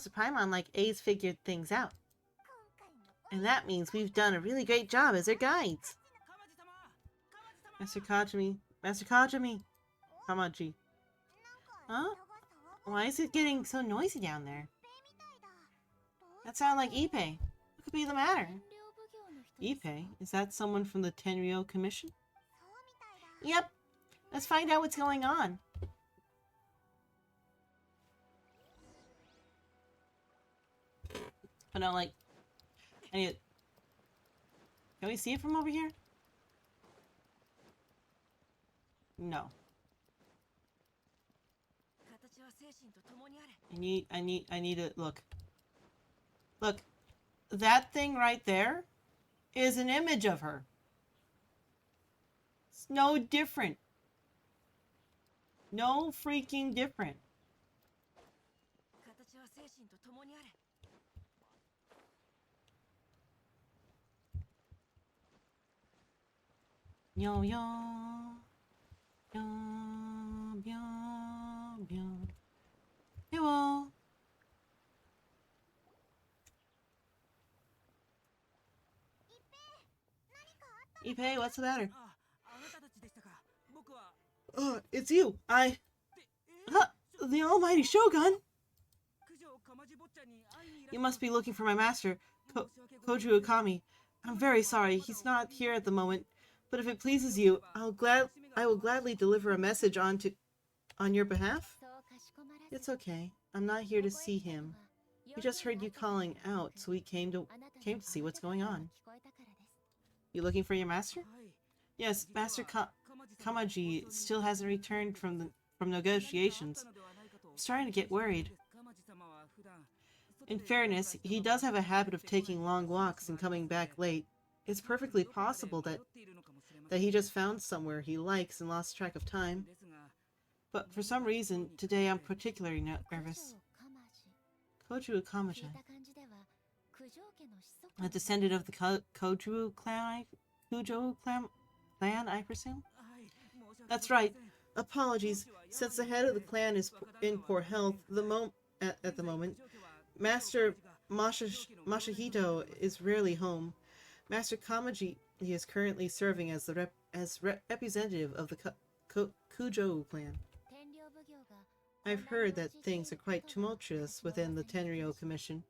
to Paimon like A's figured things out. And that means we've done a really great job as their guides. Master Kamaji. Huh? Why is it getting so noisy down there? That sounded like Ippei. What could be the matter? Ippei? Is that someone from the Tenryou Commission? Yep. Let's find out what's going on. But no, like, can we see it from over here? No. I need to look. Look, that thing right there is an image of her. It's no different. No freaking different. Yo yo yo yo yo. Hello. Ippei, what's the matter? It's you. The almighty Shogun. You must be looking for my master, Koju Okami. I'm very sorry, he's not here at the moment. But if it pleases you, I will gladly deliver a message on your behalf. It's okay. I'm not here to see him. We just heard you calling out, so we came to see what's going on. You looking for your master? Yes, Master Kamaji still hasn't returned from negotiations. I'm starting to get worried. In fairness, he does have a habit of taking long walks and coming back late. It's perfectly possible that he just found somewhere he likes and lost track of time. But for some reason, today I'm particularly nervous. Koju Kamaja, a descendant of the Koju clan, I presume? That's right. Apologies. Since the head of the clan is in poor health at the moment, Master Masahito is rarely home. Master Kamaji is currently serving as the representative of the Kujo clan. I've heard that things are quite tumultuous within the Tenryo Commission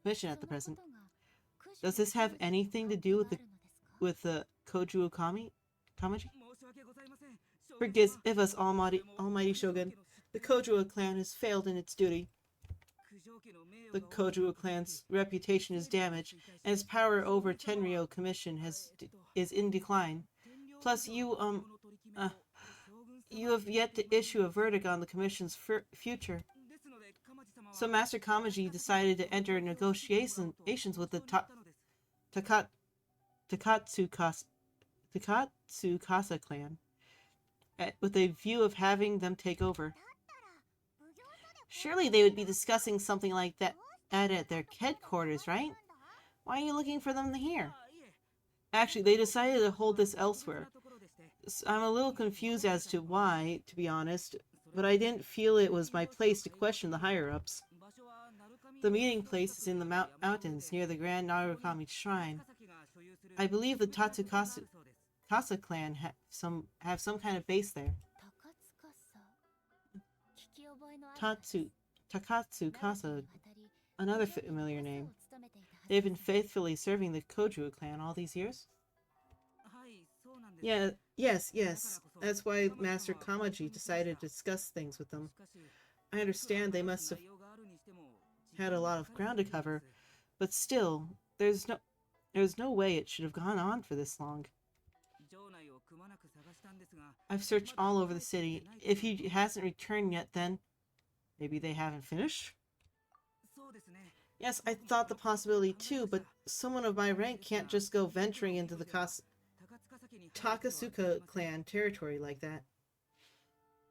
at the present. Does this have anything to do with the Koju Kamaji? Forgive us, Almighty Shogun. The Koju clan has failed in its duty. The Koju clan's reputation is damaged, and its power over Tenryo Commission is in decline. Plus, you have yet to issue a verdict on the Commission's future. So Master Kamaji decided to enter negotiations with the Takatsu Kasa clan, with a view of having them take over. Surely they would be discussing something like that at their headquarters, right? Why are you looking for them here? Actually, they decided to hold this elsewhere. I'm a little confused as to why, to be honest, but I didn't feel it was my place to question the higher-ups. The meeting place is in the mountains near the Grand Narukami Shrine. I believe the Tatsukasa clan have some kind of base there. Takatsu Kasa, another familiar name. They've been faithfully serving the Koju clan all these years? Yes. That's why Master Kamaji decided to discuss things with them. I understand they must have had a lot of ground to cover, but still, there's no way it should have gone on for this long. I've searched all over the city. If he hasn't returned yet, then maybe they haven't finished? Yes, I thought the possibility too, but someone of my rank can't just go venturing into the Takasuka clan territory like that.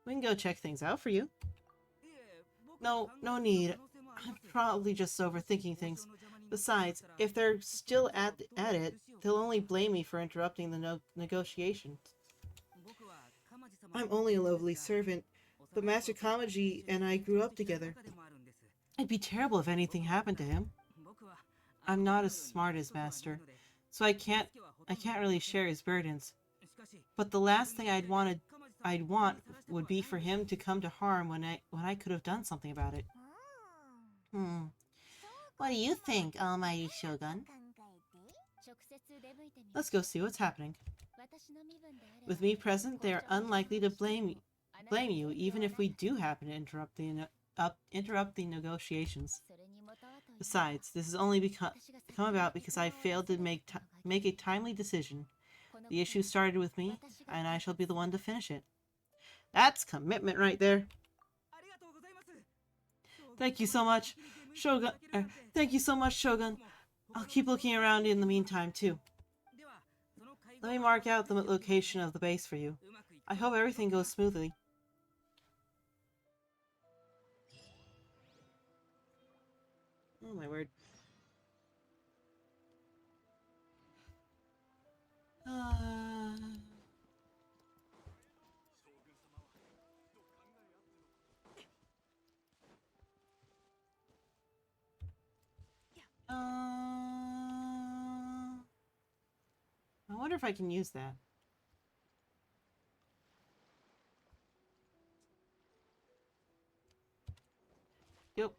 We can go check things out for you. No need. I'm probably just overthinking things. Besides, if they're still at it, they'll only blame me for interrupting the negotiations. I'm only a lowly servant, but Master Kamaji and I grew up together. It'd be terrible if anything happened to him. I'm not as smart as Master, so I can't really share his burdens. But the last thing I'd want would be for him to come to harm when I could have done something about it. What do you think, Almighty Shogun? Let's go see what's happening. With me present, they are unlikely to blame you, even if we do happen to interrupt the negotiations. Besides, this has only come about because I failed to make a timely decision. The issue started with me, and I shall be the one to finish it. That's commitment right there. Thank you so much, Shogun. Thank you so much, Shogun. I'll keep looking around in the meantime, too. Let me mark out the location of the base for you. I hope everything goes smoothly. Oh my word. I wonder if I can use that. Yo.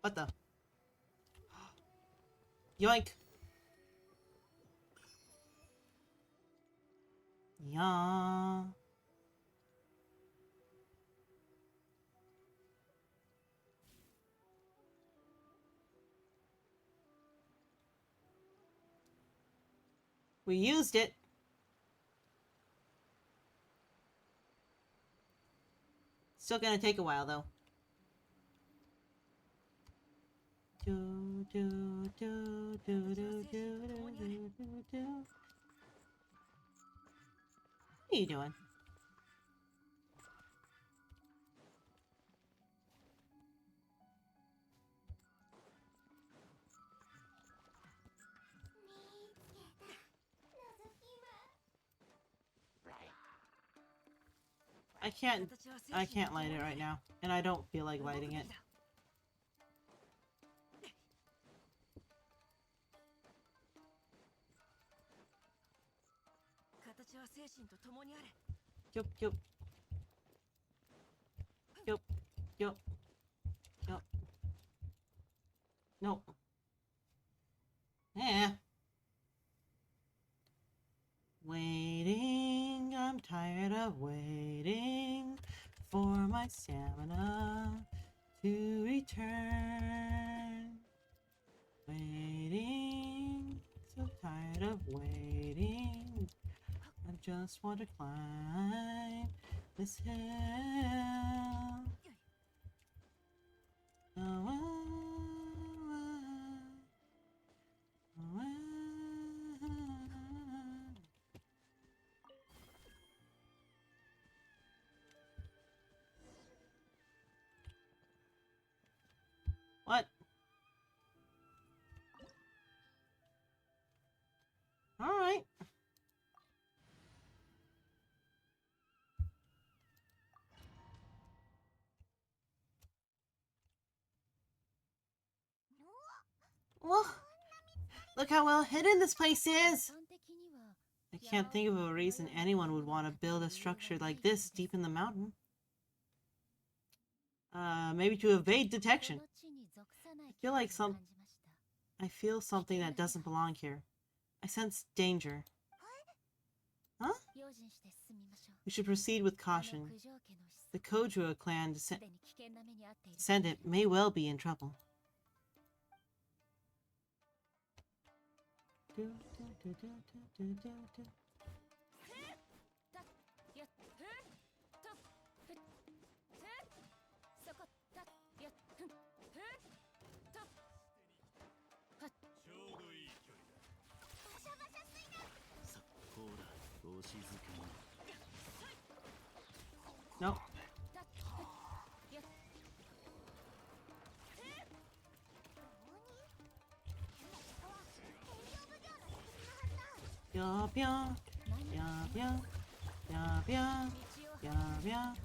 What the? Yoink. Yeah. We used it. Still gonna take a while though. What are you doing? I can't light it right now, and I don't feel like lighting it. Yup, yup. Yup, yup. Yup. Nope. Yeah. Waiting, I'm tired of waiting for my stamina to return. Waiting, so tired of waiting. I just want to climb this hill. What? All right. Well, look how well hidden this place is. I can't think of a reason anyone would want to build a structure like this deep in the mountain. Maybe to evade detection. I feel something that doesn't belong here. I sense danger. Huh? We should proceed with caution. The Kojua clan descendant may well be in trouble. Nope. Yup, yup, yup, yup, yup, yup, yup, yup.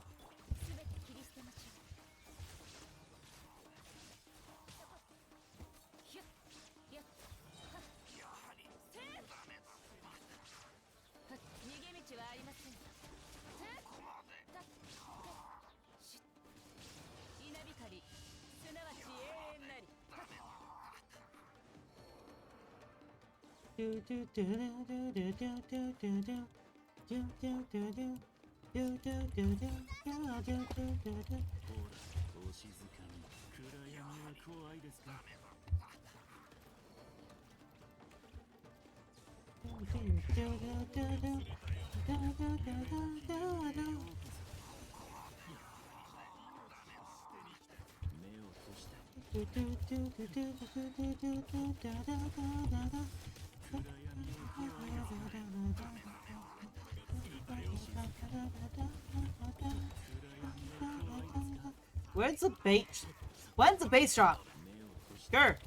Where's the bait? When's the bass drop? Sure.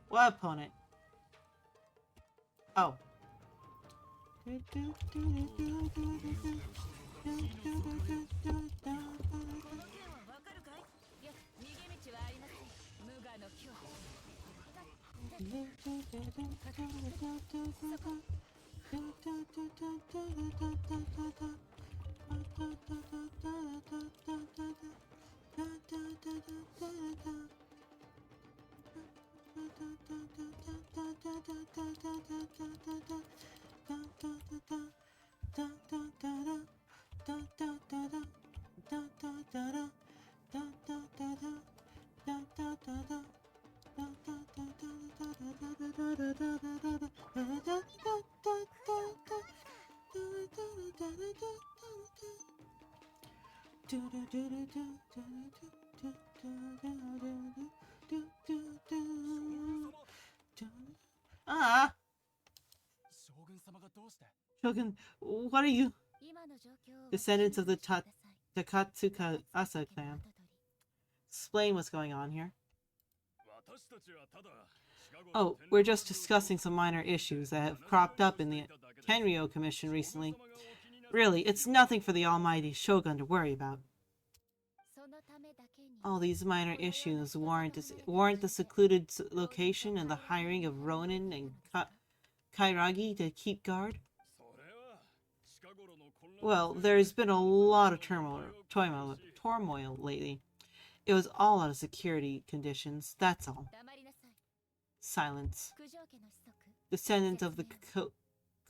What opponent? Oh. Ah, Shogun, what are you? Descendants of the Takatsuka Asa clan. Explain what's going on here. Oh, we're just discussing some minor issues that have cropped up in the Tenryo Commission recently. Really, it's nothing for the almighty Shogun to worry about. All these minor issues warrant the secluded location and the hiring of Ronin and Kairagi to keep guard? Well, there's been a lot of turmoil lately. It was all out of security conditions, that's all. Silence. Descendant of the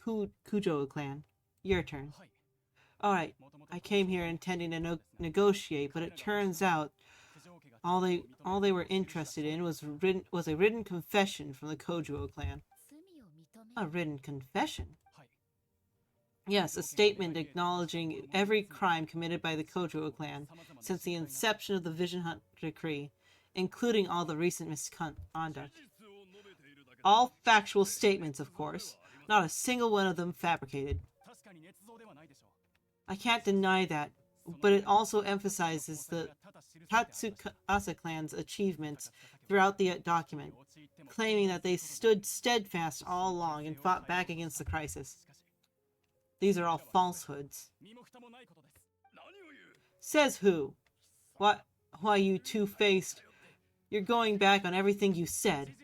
Kujo clan. Your turn. Alright, I came here intending to negotiate, but it turns out all they were interested in was a written confession from the Kojuo clan. A written confession? Yes, a statement acknowledging every crime committed by the Kojuo clan since the inception of the Vision Hunt Decree, including all the recent misconduct. All factual statements, of course, not a single one of them fabricated. I can't deny that, but it also emphasizes the Tatsukasa clan's achievements throughout the document, claiming that they stood steadfast all along and fought back against the crisis. These are all falsehoods. Says who? Why, you two-faced... You're going back on everything you said.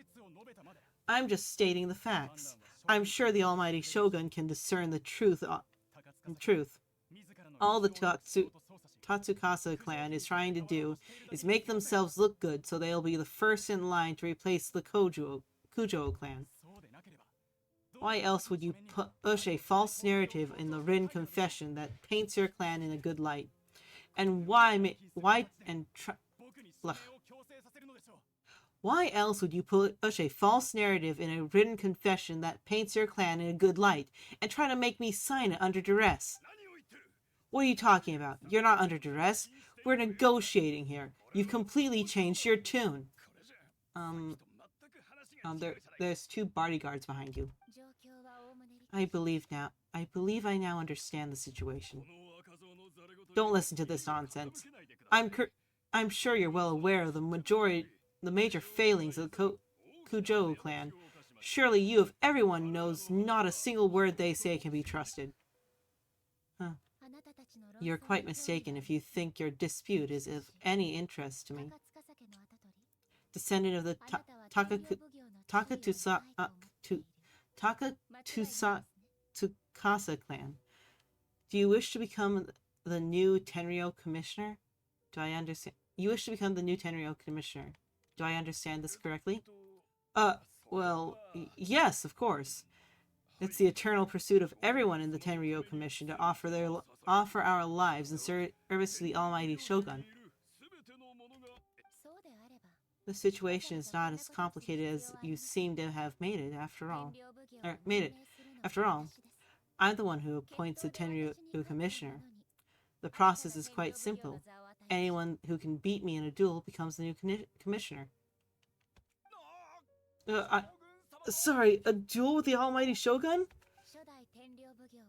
I'm just stating the facts. I'm sure the almighty Shogun can discern the truth. All the Tatsukasa clan is trying to do is make themselves look good so they'll be the first in line to replace the Kujo clan. Why else would you push a false narrative in the written confession that paints your clan in a good light? And why else would you push a false narrative in a written confession that paints your clan in a good light and try to make me sign it under duress? What are you talking about? You're not under duress. We're negotiating here. You've completely changed your tune. There's two bodyguards behind you. I believe I now understand the situation. Don't listen to this nonsense. I'm sure you're well aware of the major failings of the Kujo clan. Surely you of everyone knows not a single word they say can be trusted. Huh. You're quite mistaken if you think your dispute is of any interest to me. Descendant of the Takatsuka clan. Do you wish to become the new Tenryo commissioner? Do I understand? You wish to become the new Tenryo commissioner. Do I understand this correctly? Well, yes, of course. It's the eternal pursuit of everyone in the Tenryo Commission to offer our lives in service to the almighty Shogun. The situation is not as complicated as you seem to have made it, after all. I'm the one who appoints the Tenryo Commissioner. The process is quite simple. Anyone who can beat me in a duel becomes the new commissioner. Sorry, a duel with the almighty Shogun?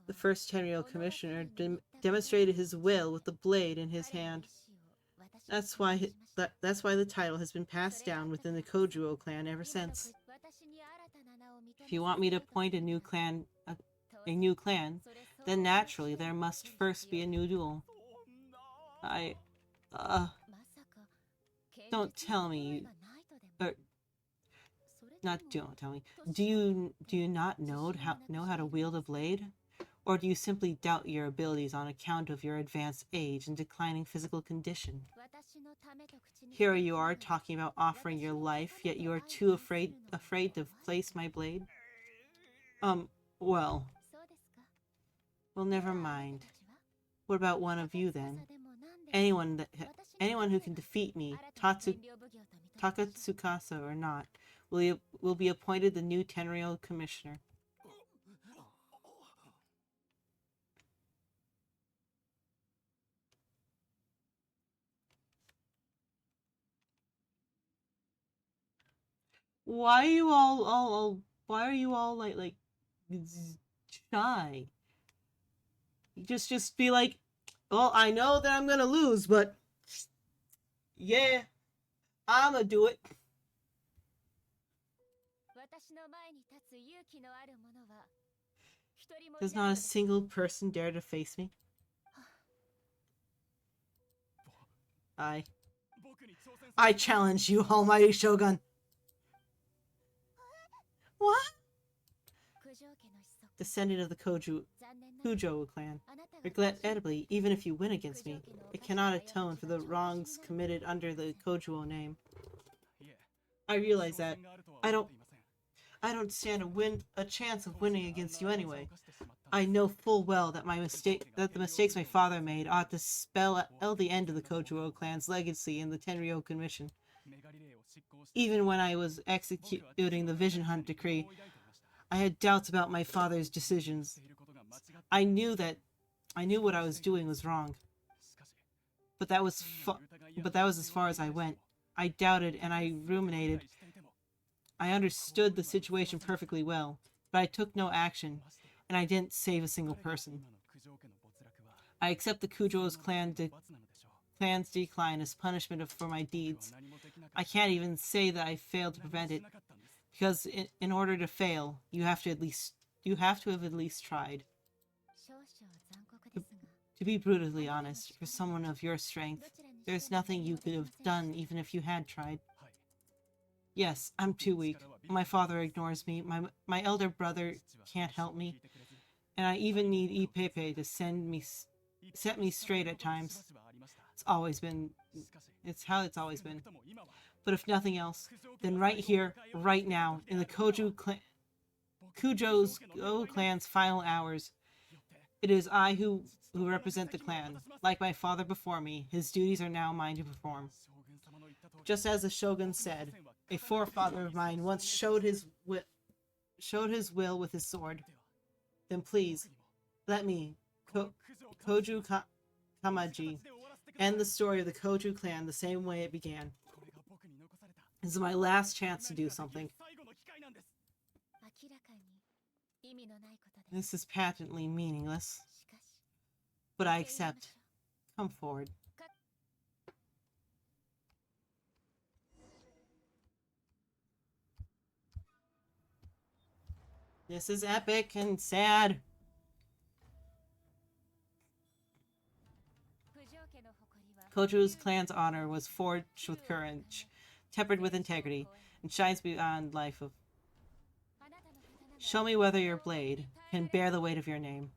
The first Tenryo commissioner demonstrated his will with the blade in his hand. That's why the title has been passed down within the Kojuo clan ever since. If you want me to appoint a new clan, then naturally there must first be a new duel. I, don't tell me, or don't tell me. Do you not know how to wield a blade? Or do you simply doubt your abilities on account of your advanced age and declining physical condition? Here you are talking about offering your life, yet you are too afraid to place my blade? Well, never mind. What about one of you then? Anyone who can defeat me, Takatsukasa or not, will be appointed the new Tenryou commissioner. Why are you all why are you all like shy? Just be like, well, I know that I'm gonna lose, but yeah, I'm gonna do it. Does not a single person dare to face me? I challenge you, Almighty Shogun. What? Descendant of the Kujo clan. Regrettably, even if you win against me, it cannot atone for the wrongs committed under the Kojuo name. I realize that. I don't stand a chance of winning against you anyway. I know full well that the mistakes my father made ought to spell the end of the Kojuo clan's legacy in the Tenryou Commission. Even when I was executing the Vision Hunt decree, I had doubts about my father's decisions. I knew what I was doing was wrong. But that was as far as I went. I doubted and I ruminated. I understood the situation perfectly well, but I took no action, and I didn't save a single person. I accept the Kujo's clan's decline as punishment for my deeds. I can't even say that I failed to prevent it, because in order to fail, you have to have at least tried. To be brutally honest, for someone of your strength, there's nothing you could have done even if you had tried. Yes, I'm too weak. My father ignores me. My elder brother can't help me. And I even need Ipepe to set me straight at times. It's how it's always been. But if nothing else, then right here, right now, in the Kujo's clan's final hours, it is I who represent the clan. Like my father before me, his duties are now mine to perform. Just as the Shogun said, a forefather of mine once showed his will with his sword. Then please, let me, Koju Kamaji, end the story of the Koju clan the same way it began. This is my last chance to do something. This is patently meaningless. But I accept. Come forward. This is epic and sad. Koju's clan's honor was forged with courage, tempered with integrity, and shines beyond life of... Show me whether your blade can bear the weight of your name.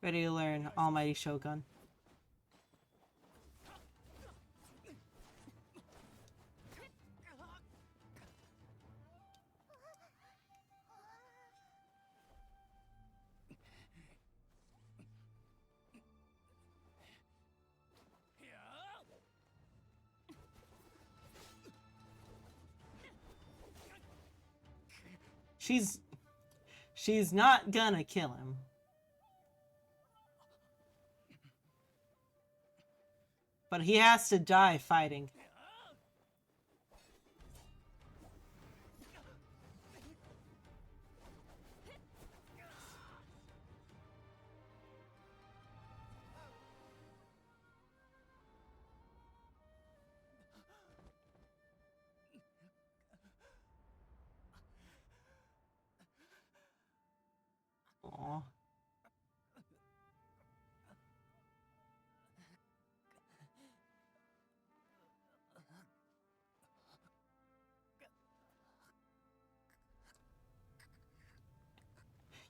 Ready to learn, Almighty Shogun. She's not gonna kill him. But he has to die fighting.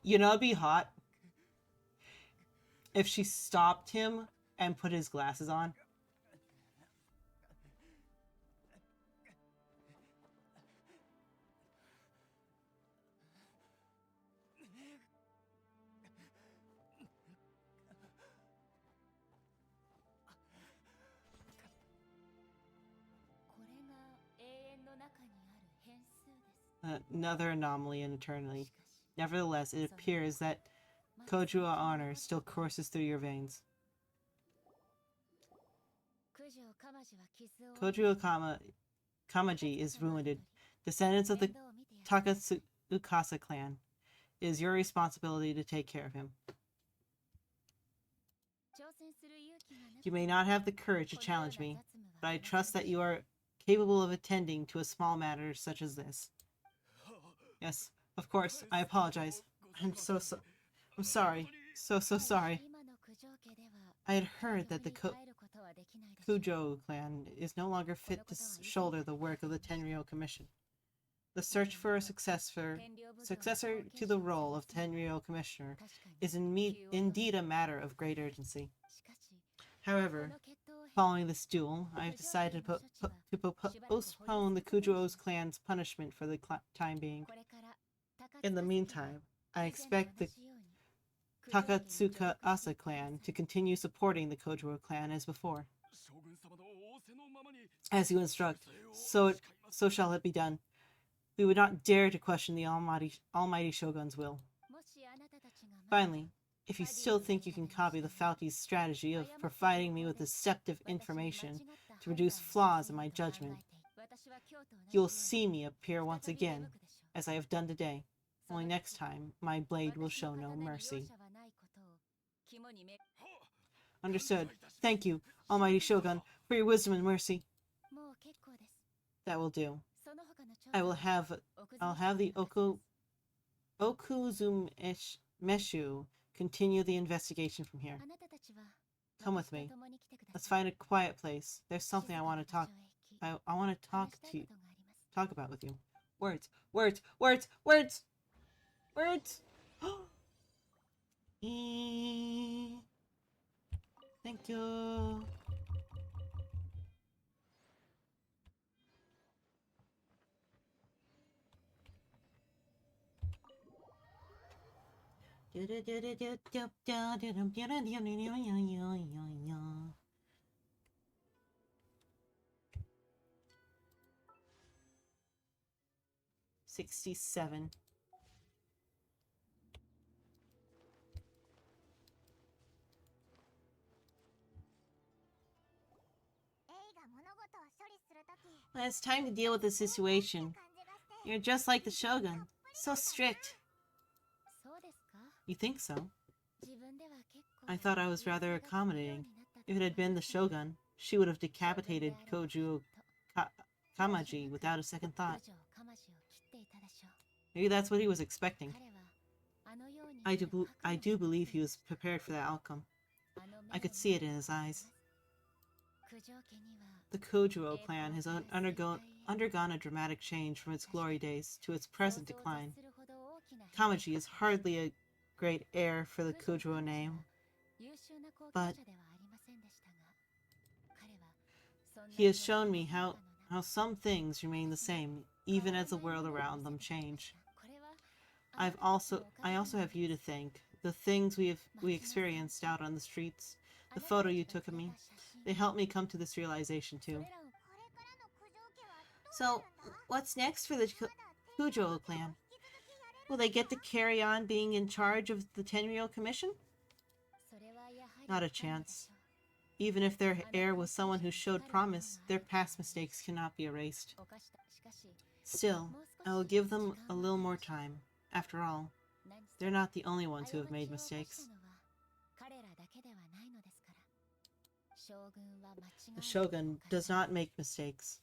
You know, it'd be hot if she stopped him and put his glasses on. Another anomaly in eternity. Nevertheless, it appears that Kojuo honor still courses through your veins. Kojuo Kamaji is wounded. Descendants of the Takatsukasa clan. It is your responsibility to take care of him. You may not have the courage to challenge me, but I trust that you are capable of attending to a small matter such as this. Yes, of course, I apologize. I'm sorry. So sorry. I had heard that the Kujo clan is no longer fit to shoulder the work of the Tenryou Commission. The search for a successor to the role of Tenryou Commissioner is indeed a matter of great urgency. However, following this duel, I have decided to postpone the Kujo clan's punishment for the time being. In the meantime, I expect the Takatsukasa clan to continue supporting the Kojo clan as before. As you instruct, so shall it be done. We would not dare to question the Almighty Shogun's will. Finally, if you still think you can copy the Falke's strategy of providing me with deceptive information to reduce flaws in my judgment, you will see me appear once again, as I have done today. Only next time, my blade will show no mercy. Understood. Thank you, Almighty Shogun, for your wisdom and mercy. That will do. I'll have the Okuzumeshu continue the investigation from here. Come with me. Let's find a quiet place. There's something I want to talk about with you. Words. Thank you. $67. When it's time to deal with the situation, you're just like the Shogun. So strict. You think so? I thought I was rather accommodating. If it had been the Shogun, she would have decapitated Kojuo Kamaji without a second thought. Maybe that's what he was expecting. I do believe he was prepared for that outcome. I could see it in his eyes. The Kojuo clan has undergone a dramatic change from its glory days to its present decline. Kamaji is hardly a great heir for the Kojuo name, but he has shown me how some things remain the same, even as the world around them change. I also have you to thank. The things we experienced out on the streets, the photo you took of me, they helped me come to this realization too. So, what's next for the Kujo clan? Will they get to carry on being in charge of the Tenryou Commission? Not a chance. Even if their heir was someone who showed promise, their past mistakes cannot be erased. Still, I will give them a little more time. After all, they're not the only ones who have made mistakes. The Shogun does not make mistakes.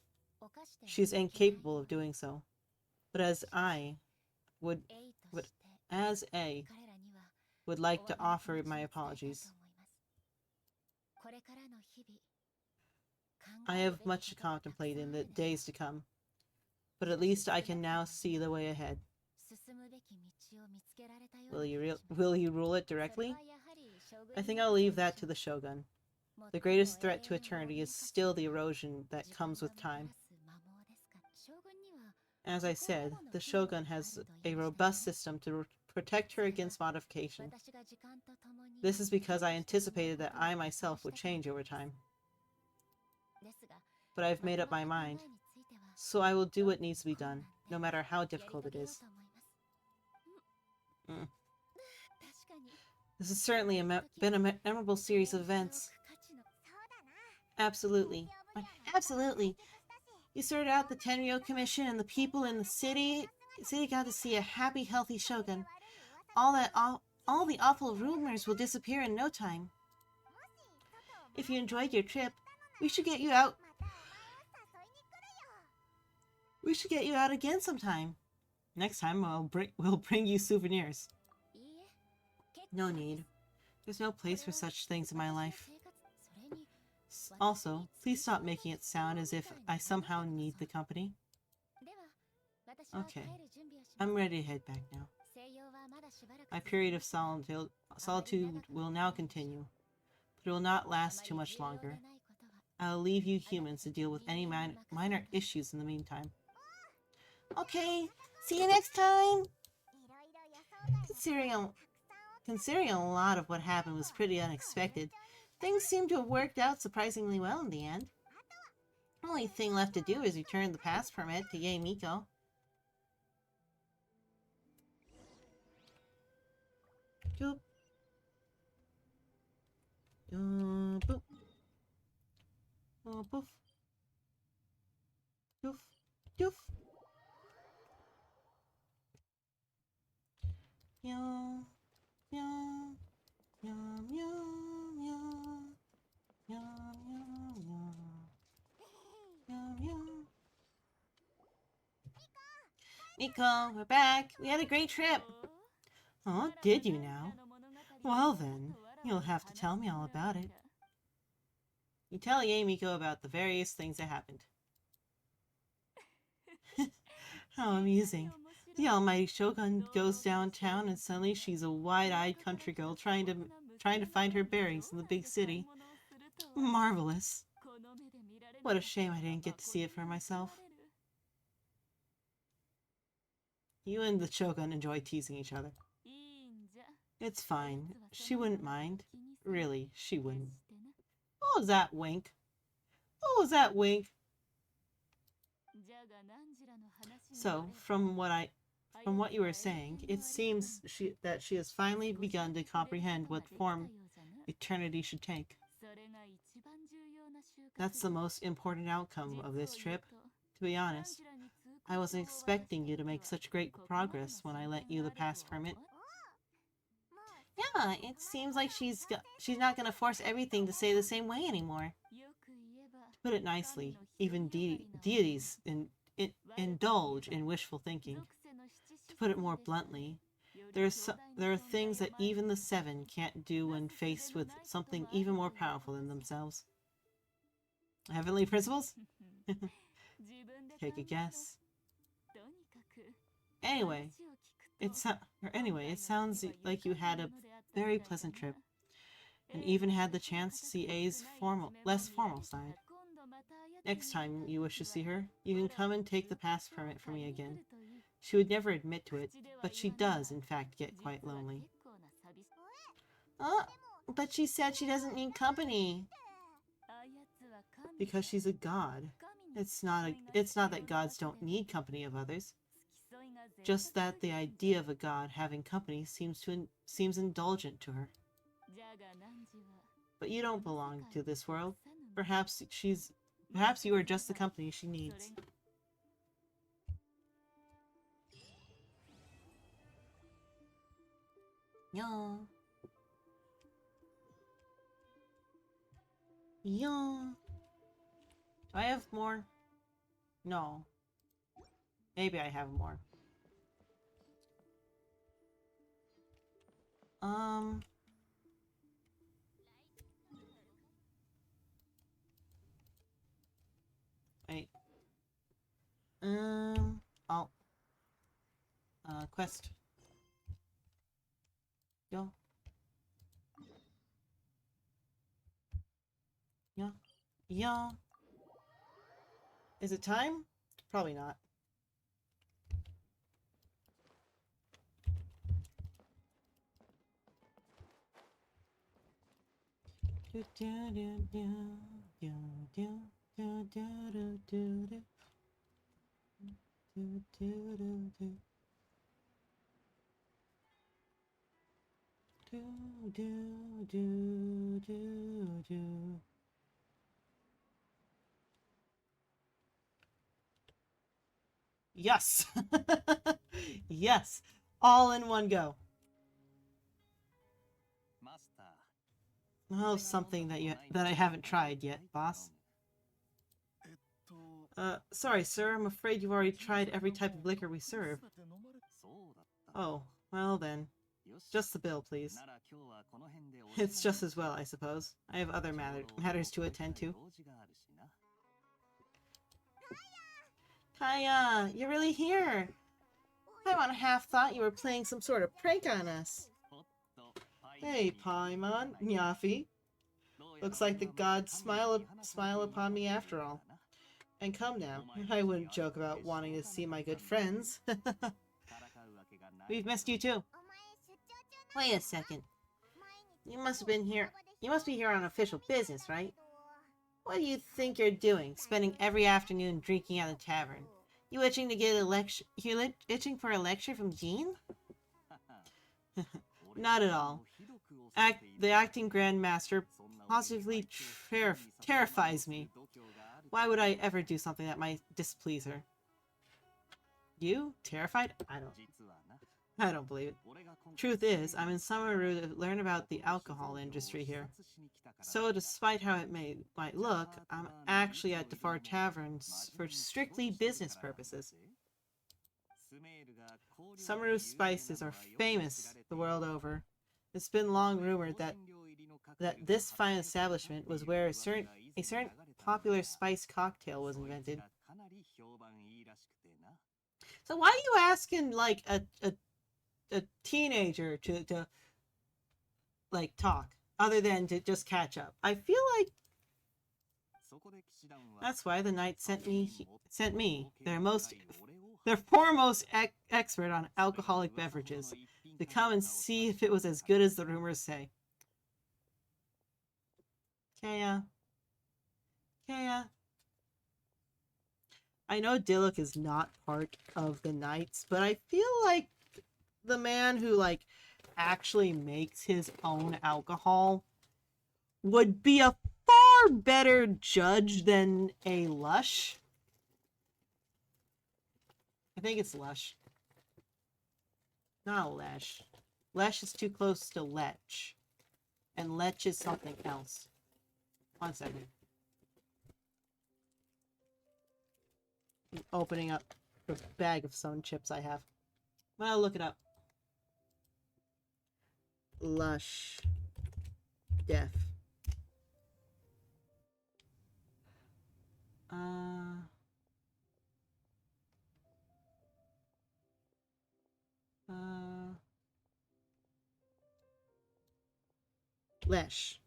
She is incapable of doing so. But as A would like to offer my apologies. I have much to contemplate in the days to come, but at least I can now see the way ahead. Will you rule it directly? I think I'll leave that to the shogun. The greatest threat to eternity is still the erosion that comes with time. As I said, the shogun has a robust system to protect her against modification. This is because I anticipated that I myself would change over time. But I've made up my mind, so I will do what needs to be done, no matter how difficult it is. This has certainly been a memorable series of events. Absolutely. Absolutely. You sorted out the Tenryo Commission, and the people in the city got to see a happy, healthy shogun. All the awful rumors will disappear in no time. If you enjoyed your trip, we should get you out. We should get you out again sometime. Next time we'll bring you souvenirs. No need. There's no place for such things in my life. Also, please stop making it sound as if I somehow need the company. Okay, I'm ready to head back now. My period of solitude will now continue, but it will not last too much longer. I'll leave you humans to deal with any minor issues in the meantime. Okay, see you next time! Considering a lot of what happened was pretty unexpected, things seem to have worked out surprisingly well in the end. The only thing left to do is return the pass permit to Yae Miko. Boop. Boop. Oh, poof. Doof. Doof. Meow. Meow. Meow. Meow. Meow. Meow. Meow. Meow. Meow. Miko, we're back. We had a great trip. Oh, did you now? Well then, you'll have to tell me all about it. You tell Yae Miko about the various things that happened. How amusing. The almighty shogun goes downtown and suddenly she's a wide-eyed country girl trying to find her bearings in the big city. Marvelous. What a shame I didn't get to see it for myself. You and the shogun enjoy teasing each other. It's fine. She wouldn't mind. Really, she wouldn't. What was that wink? What was that wink? So, from what you were saying, it seems that she has finally begun to comprehend what form eternity should take. That's the most important outcome of this trip. To be honest, I wasn't expecting you to make such great progress when I lent you the pass permit. Yeah, it seems like she's not gonna force everything to stay the same way anymore. To put it nicely, even deities indulge in wishful thinking. To put it more bluntly, there are things that even the Seven can't do when faced with something even more powerful than themselves. Heavenly principles? Take a guess. Anyway, it sounds like you had a very pleasant trip, and even had the chance to see A's less formal side. Next time you wish to see her, you can come and take the pass permit from me again. She would never admit to it, but she does, in fact, get quite lonely. But she said she doesn't need company. Because she's a god. It's not that gods don't need company of others. Just that the idea of a god having company seems indulgent to her. But you don't belong to this world. Perhaps you are just the company she needs. Yeah. Yeah. Do I have more? No. Maybe I have more. Wait. I'll quest. Yo. Yeah. Yeah. Is it time? Probably not. Do do do do do do do do do do do do do do. Do do do do do. Yes. Yes. All in one go. Oh, something that I haven't tried yet, boss. Sorry, sir. I'm afraid you've already tried every type of liquor we serve. Oh, well then. Just the bill, please. It's just as well, I suppose. I have other matters to attend to. Kaya, you're really here! I on half thought you were playing some sort of prank on us. Hey, Paimon, Nyafi. Looks like the gods smile upon me after all. And come now, I wouldn't joke about wanting to see my good friends. We've missed you too. Wait a second. You must be here on official business, right? What do you think you're doing, spending every afternoon drinking at a tavern? You itching to get a lecture? You itching for a lecture from Jean? Not at all. The acting grandmaster positively terrifies me. Why would I ever do something that might displease her? You? Terrified? I don't believe it. Truth is, I'm in Summeru to learn about the alcohol industry here. So, despite how it might look, I'm actually at Defar Taverns for strictly business purposes. Summeru spices are famous the world over. It's been long rumored that this fine establishment was where a certain popular spice cocktail was invented. So why are you asking like a teenager to like talk other than to just catch up? I feel like that's why the knight sent me their foremost expert on alcoholic beverages to come and see if it was as good as the rumors say. Kaya. I know Diluc is not part of the Knights, but I feel like the man who like actually makes his own alcohol would be a far better judge than a Lush. I think it's Lush. Not a Lesh. Lesh is too close to Lech. And Lech is something else. 1 second. I'm opening up the bag of Sun chips I have. Well, look it up. Lush. Def. Lesh.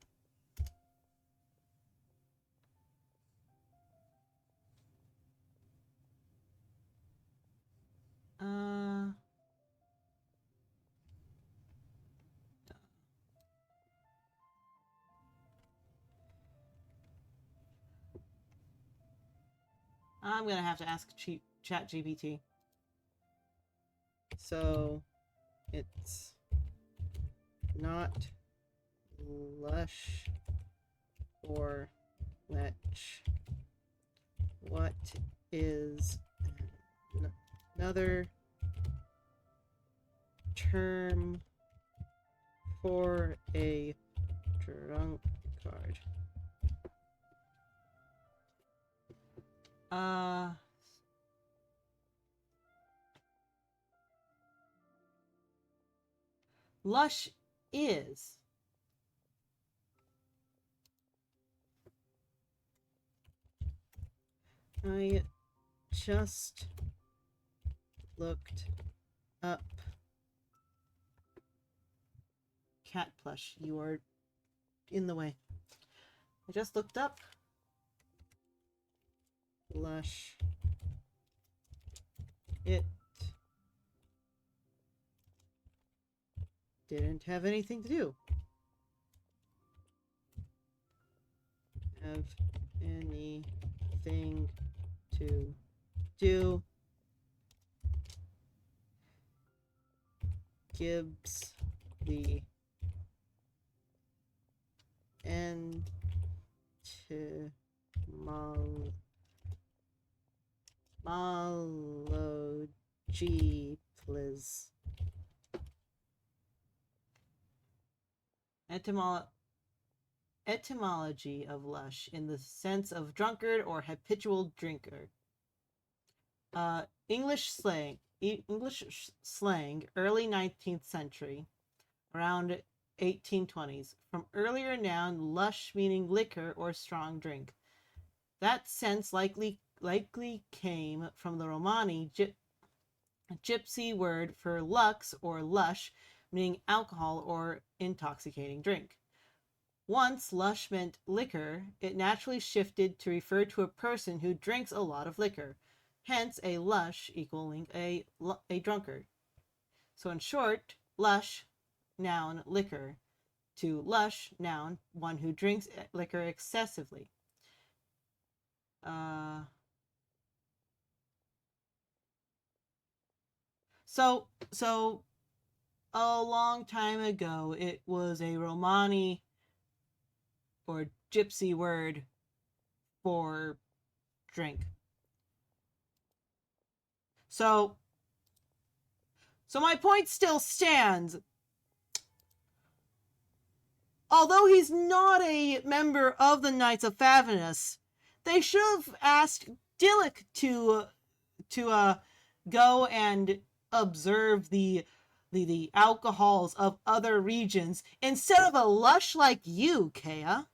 I'm gonna have to ask ChatGPT. So, it's not Lush or Lech. What is another term for a drunkard? Lush is I just looked up. Cat plush, you are in the way. I just looked up. Lush. It didn't have anything to do. Have anything to do. Gibbs the etymology, please. Etymology of lush in the sense of drunkard or habitual drinker. English slang, early 19th century, around 1820s. From earlier noun lush meaning liquor or strong drink. That sense likely came from the Romani gypsy word for lux or lush, meaning alcohol or intoxicating drink. Once lush meant liquor, it naturally shifted to refer to a person who drinks a lot of liquor. Hence, a lush equaling a drunkard. So in short, lush, noun, liquor, to lush, noun, one who drinks liquor excessively. So a long time ago, it was a Romani or gypsy word for drink. So my point still stands. Although he's not a member of the Knights of Favonius, they should have asked Dillick to go and observe the alcohols of other regions instead of a lush like you, Kea.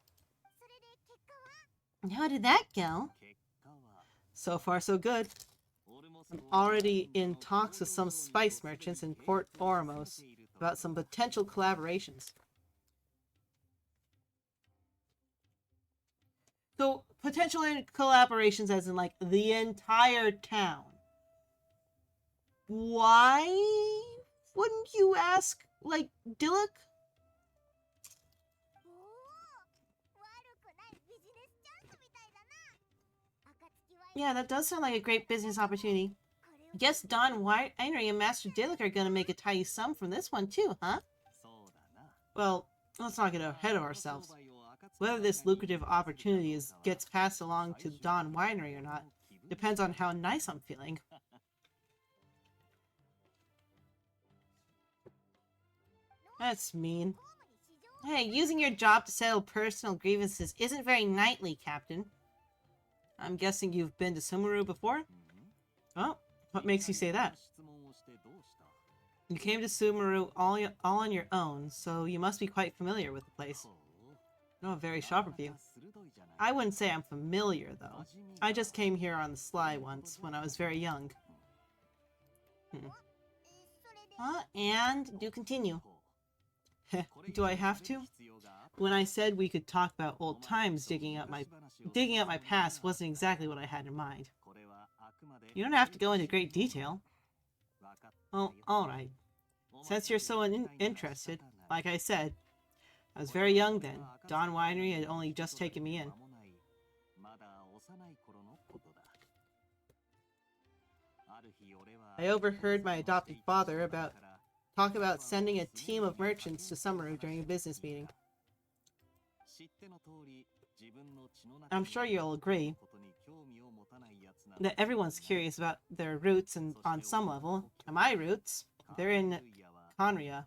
How did that go? So far, so good. I'm already in talks with some spice merchants in Port Ormos about some potential collaborations. So, potential collaborations as in, like, the entire town. Why wouldn't you ask, like, Dillick? Yeah, that does sound like a great business opportunity. I guess Don Winery and Master Dillick are gonna make a tidy sum from this one too, huh? Well, let's not get ahead of ourselves. Whether this lucrative opportunity gets passed along to Don Winery or not depends on how nice I'm feeling. That's mean. Hey, using your job to settle personal grievances isn't very knightly, Captain. I'm guessing you've been to Sumeru before? Oh, what makes you say that? You came to Sumeru all on your own, so you must be quite familiar with the place. No, a very sharp review. I wouldn't say I'm familiar, though. I just came here on the sly once, when I was very young. And do continue. Do I have to? When I said we could talk about old times, digging up my past wasn't exactly what I had in mind. You don't have to go into great detail. Oh, alright. Since you're so interested, like I said, I was very young then. Don Winery had only just taken me in. I overheard my adopted father talk about sending a team of merchants to Sumeru during a business meeting. I'm sure you'll agree that everyone's curious about their roots, and on some level, my roots, they're in Conria.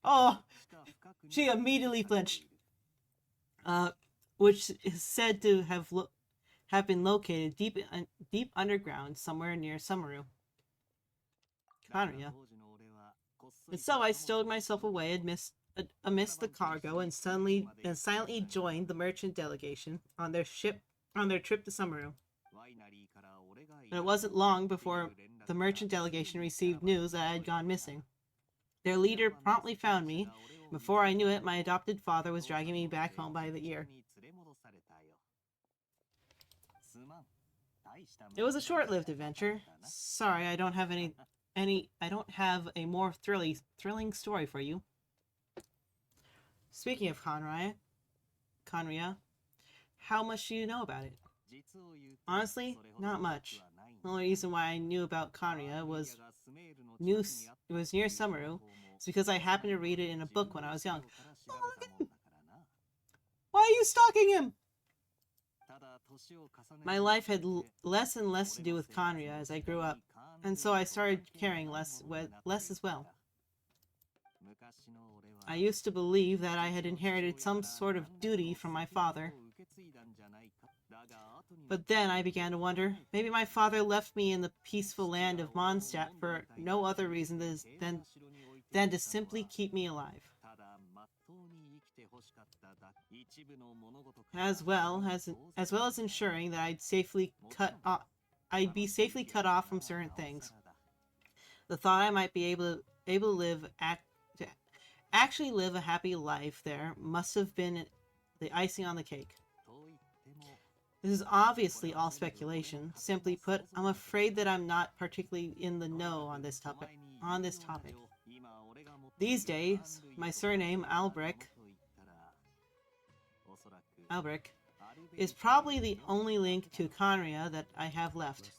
Oh, she immediately flinched. Which is said to have been located deep underground somewhere near Sumeru. Conria. And so I stowed myself away amidst the cargo and silently joined the merchant delegation on their trip to Sumeru. And it wasn't long before the merchant delegation received news that I had gone missing. Their leader promptly found me. Before I knew it, my adopted father was dragging me back home by the ear. It was a short-lived adventure. Sorry, I don't have I don't have a more thrilling story for you. Speaking of Khaenri'ah, how much do you know about it? Honestly, not much. The only reason why I knew about Khaenri'ah was near Sumeru. It's because I happened to read it in a book when I was young. Oh, look at him! Why are you stalking him? My life had less and less to do with Khaenri'ah as I grew up, and so I started caring less as well. I used to believe that I had inherited some sort of duty from my father. But then I began to wonder, maybe my father left me in the peaceful land of Mondstadt for no other reason than to simply keep me alive. As well as ensuring that I'd be safely cut off from certain things. The thought I might be able to actually live a happy life there must have been the icing on the cake. This is obviously all speculation. Simply put, I'm afraid that I'm not particularly in the know on this topic. These days, my surname, Albrek, is probably the only link to Khaenri'ah that I have left.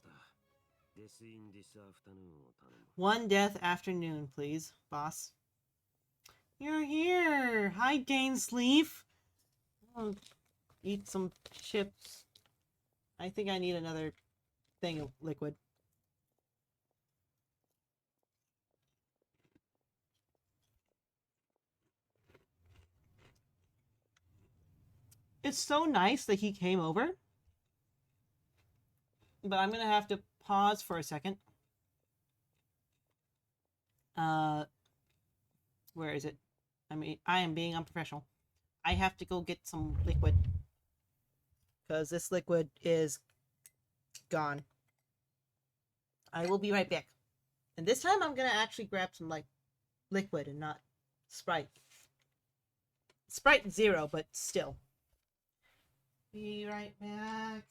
One death afternoon, please, boss. You're here! Hi, Dainsleif! I'll eat some chips. I think I need another thing of liquid. It's so nice that he came over. But I'm going to have to pause for a second. Where is it? I am being unprofessional. I have to go get some liquid. Because this liquid is gone. I will be right back. And this time I'm going to actually grab some, liquid and not Sprite. Sprite 0, but still. Be right back.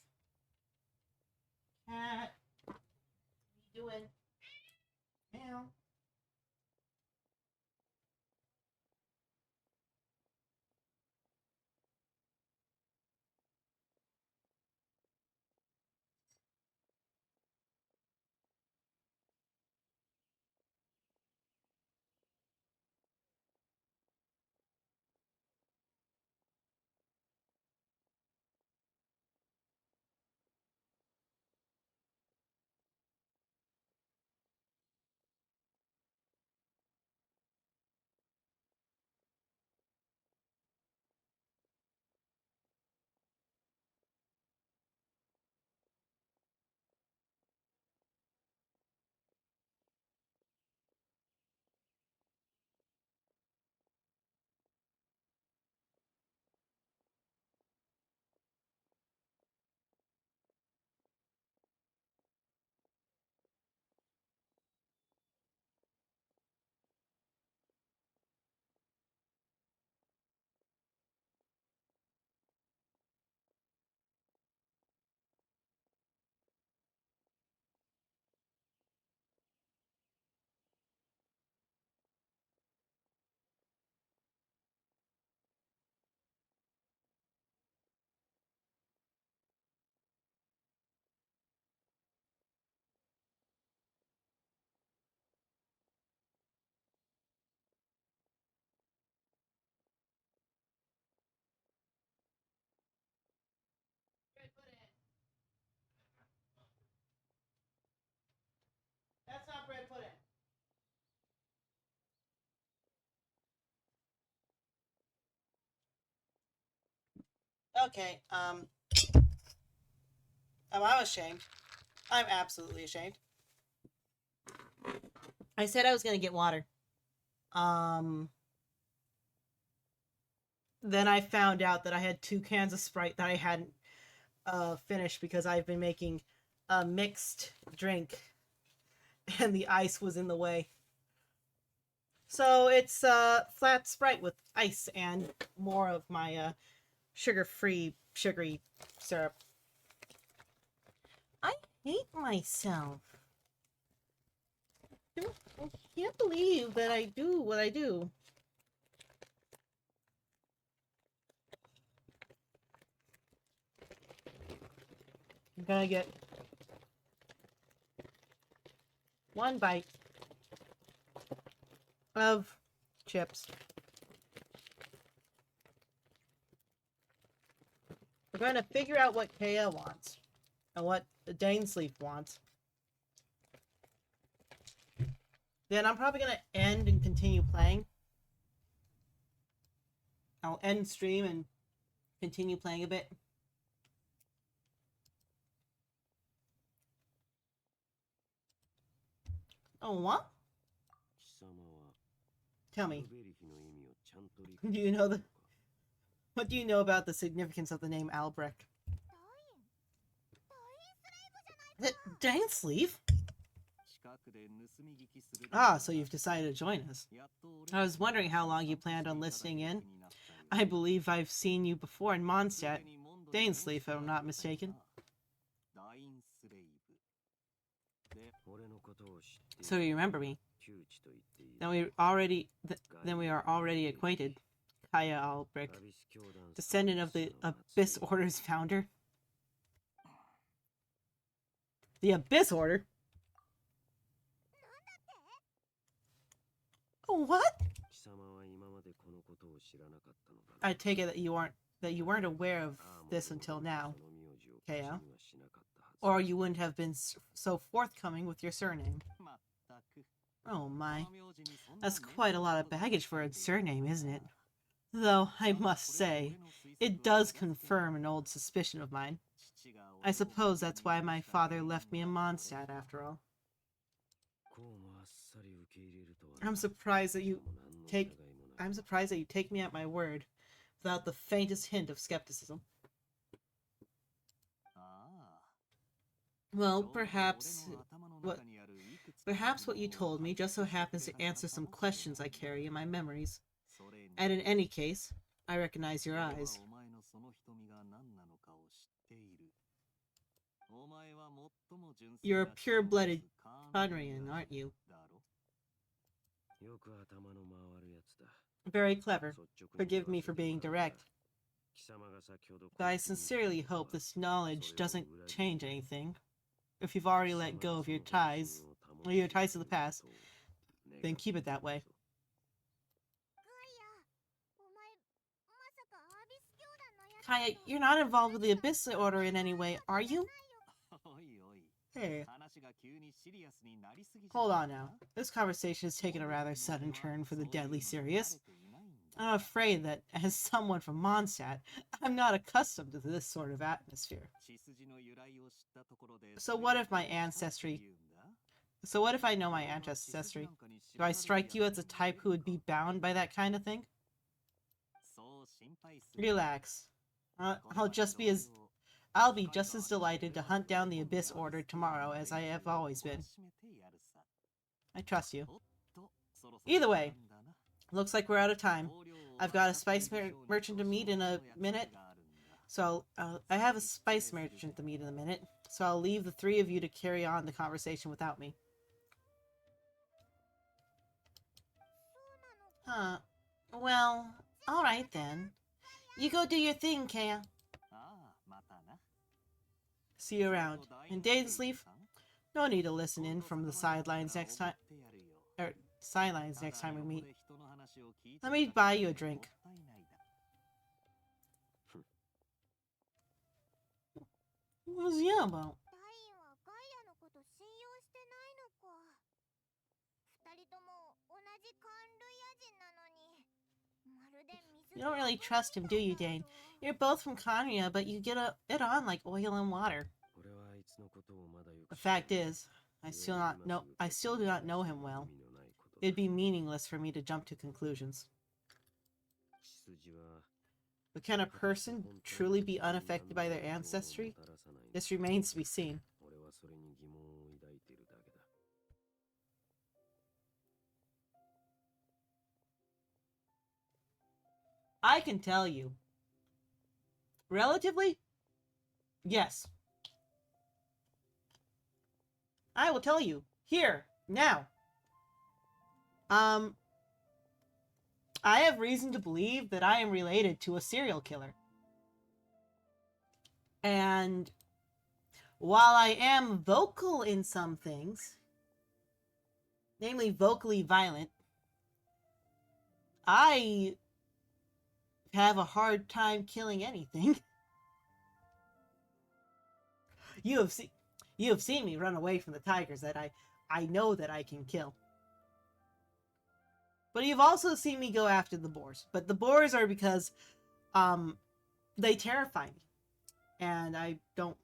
Cat. What are you doing? Meow. That's not bread pudding. Okay, I'm ashamed. I'm absolutely ashamed. I said I was gonna get water. Then I found out that I had 2 cans of Sprite that I hadn't finished because I've been making a mixed drink. and the ice was in the way. So it's flat Sprite with ice and more of my sugar-free sugary syrup. I hate myself. I can't believe that I do what I do. I'm gonna get one bite of chips. We're gonna figure out what Kaya wants and what Dainsleif wants. Then I'm probably gonna end and continue playing. I'll end stream and continue playing a bit. Oh, what? Tell me. Do you know what do you know about the significance of the name Albrecht? Dainsleif? Ah, so you've decided to join us. I was wondering how long you planned on listening in. I believe I've seen you before in Mondstadt. Dainsleif, if I'm not mistaken. So you remember me? Then we are already acquainted. Kaya Albrecht, descendant of the Abyss Order's founder. The Abyss Order? Oh, what? I take it that you weren't aware of this until now, Kaya. Or you wouldn't have been so forthcoming with your surname. Oh my. That's quite a lot of baggage for a surname, isn't it? Though, I must say, it does confirm an old suspicion of mine. I suppose that's why my father left me in Mondstadt, after all. I'm surprised that you take me at my word, without the faintest hint of skepticism. Well, perhaps what you told me just so happens to answer some questions I carry in my memories. And in any case, I recognize your eyes. You're a pure-blooded Conrian, aren't you? Very clever. Forgive me for being direct. But I sincerely hope this knowledge doesn't change anything. If you've already let go of your ties to the past, then keep it that way. Kaya, you're not involved with the Abyss Order in any way, are you? Hey. Hold on now. This conversation has taken a rather sudden turn for the deadly serious. I'm afraid that, as someone from Mondstadt, I'm not accustomed to this sort of atmosphere. So what if I know my ancestry? Do I strike you as the type who would be bound by that kind of thing? Relax. I'll be just as delighted to hunt down the Abyss Order tomorrow as I have always been. I trust you. Either way, looks like we're out of time. I've got a spice merchant to meet in a minute. So I'll leave the three of you to carry on the conversation without me. Huh. Well, alright then. You go do your thing, Kaya. See you around. And Dainsleif, no need to listen in from the sidelines next time we meet. Let me buy you a drink. What was he about? You don't really trust him, do you, Dane? You're both from Conria, but you get it on like oil and water. The fact is, I still do not know him well. It'd be meaningless for me to jump to conclusions. But can a person truly be unaffected by their ancestry? This remains to be seen. I can tell you. Relatively? Yes. I will tell you. Here. Now. I have reason to believe that I am related to a serial killer. And while I am vocal in some things, namely vocally violent, I have a hard time killing anything. You have seen me run away from the tigers that I know that I can kill. But you've also seen me go after the boars. But the boars are because they terrify me. And I don't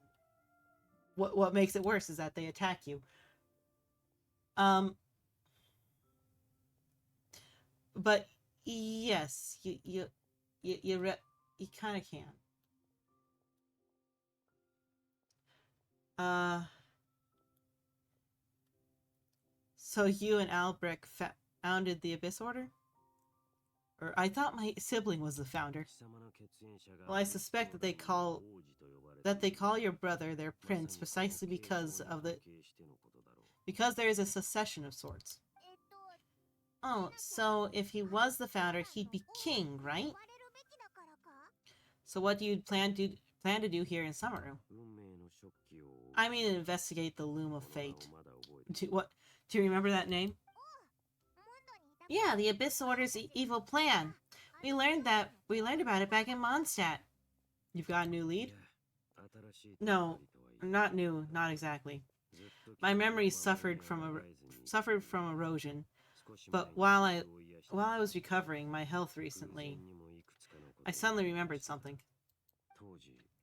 what makes it worse is that they attack you. But yes, you kind of can. So you and Albrecht founded the Abyss Order? Or I thought my sibling was the founder. Well, I suspect that they call your brother their prince precisely because there is a succession of sorts. Oh, so if he was the founder, he'd be king, right? So what do you plan to do here in Summeru? I mean, investigate the Loom of Fate. Do you remember that name? Yeah, the Abyss Order's evil plan. We learned about it back in Mondstadt. You've got a new lead? No, not new, not exactly. My memory suffered from erosion, but while I was recovering my health recently, I suddenly remembered something.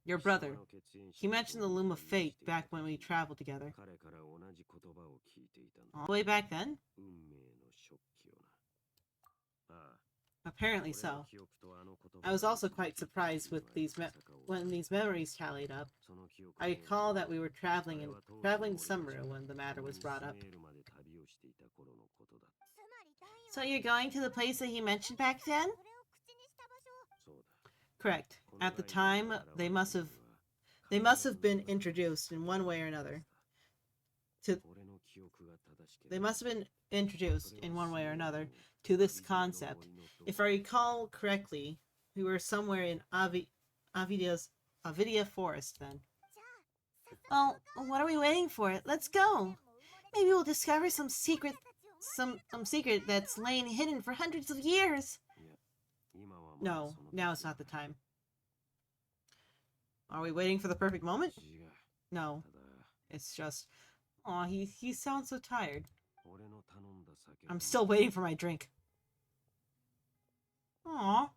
Your brother. He mentioned the Loom of Fate back when we traveled together. All the way back then? Apparently so. I was also quite surprised with when these memories tallied up. I recall that we were traveling to Summeru when the matter was brought up. So you're going to the place that he mentioned back then? Correct. At the time, they must have been introduced in one way or another to this concept. If I recall correctly, we were somewhere in Avidia Forest then. Well, what are we waiting for? Let's go. Maybe we'll discover some secret that's lain hidden for hundreds of years. No, now it's not the time. Are we waiting for the perfect moment? No. It's just... Aw, he sounds so tired. I'm still waiting for my drink. Aw.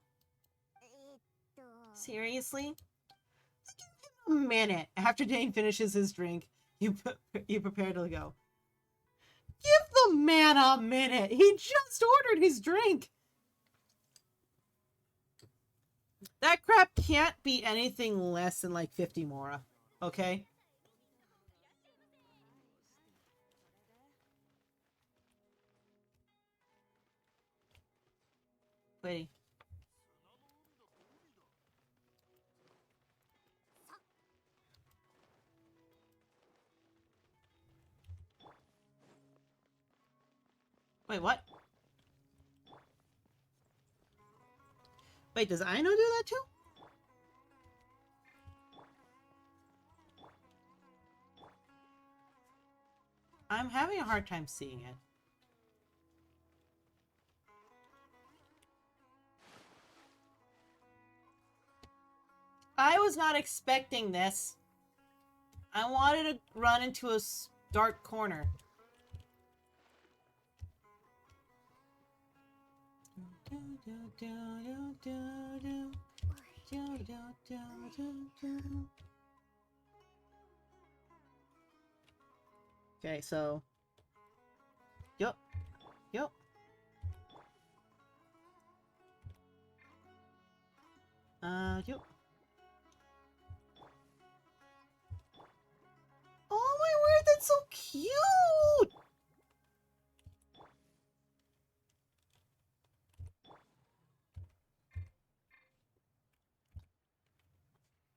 Seriously? A minute. After Dane finishes his drink, you prepare to go. Give the man a minute! He just ordered his drink! That crap can't be anything less than like 50 mora. Okay? Wait. Wait, what? Wait, does Aino do that too? I'm having a hard time seeing it. I was not expecting this. I wanted to run into a dark corner. Okay, so... Yup. Yup. Yup. Oh my word, that's so cute!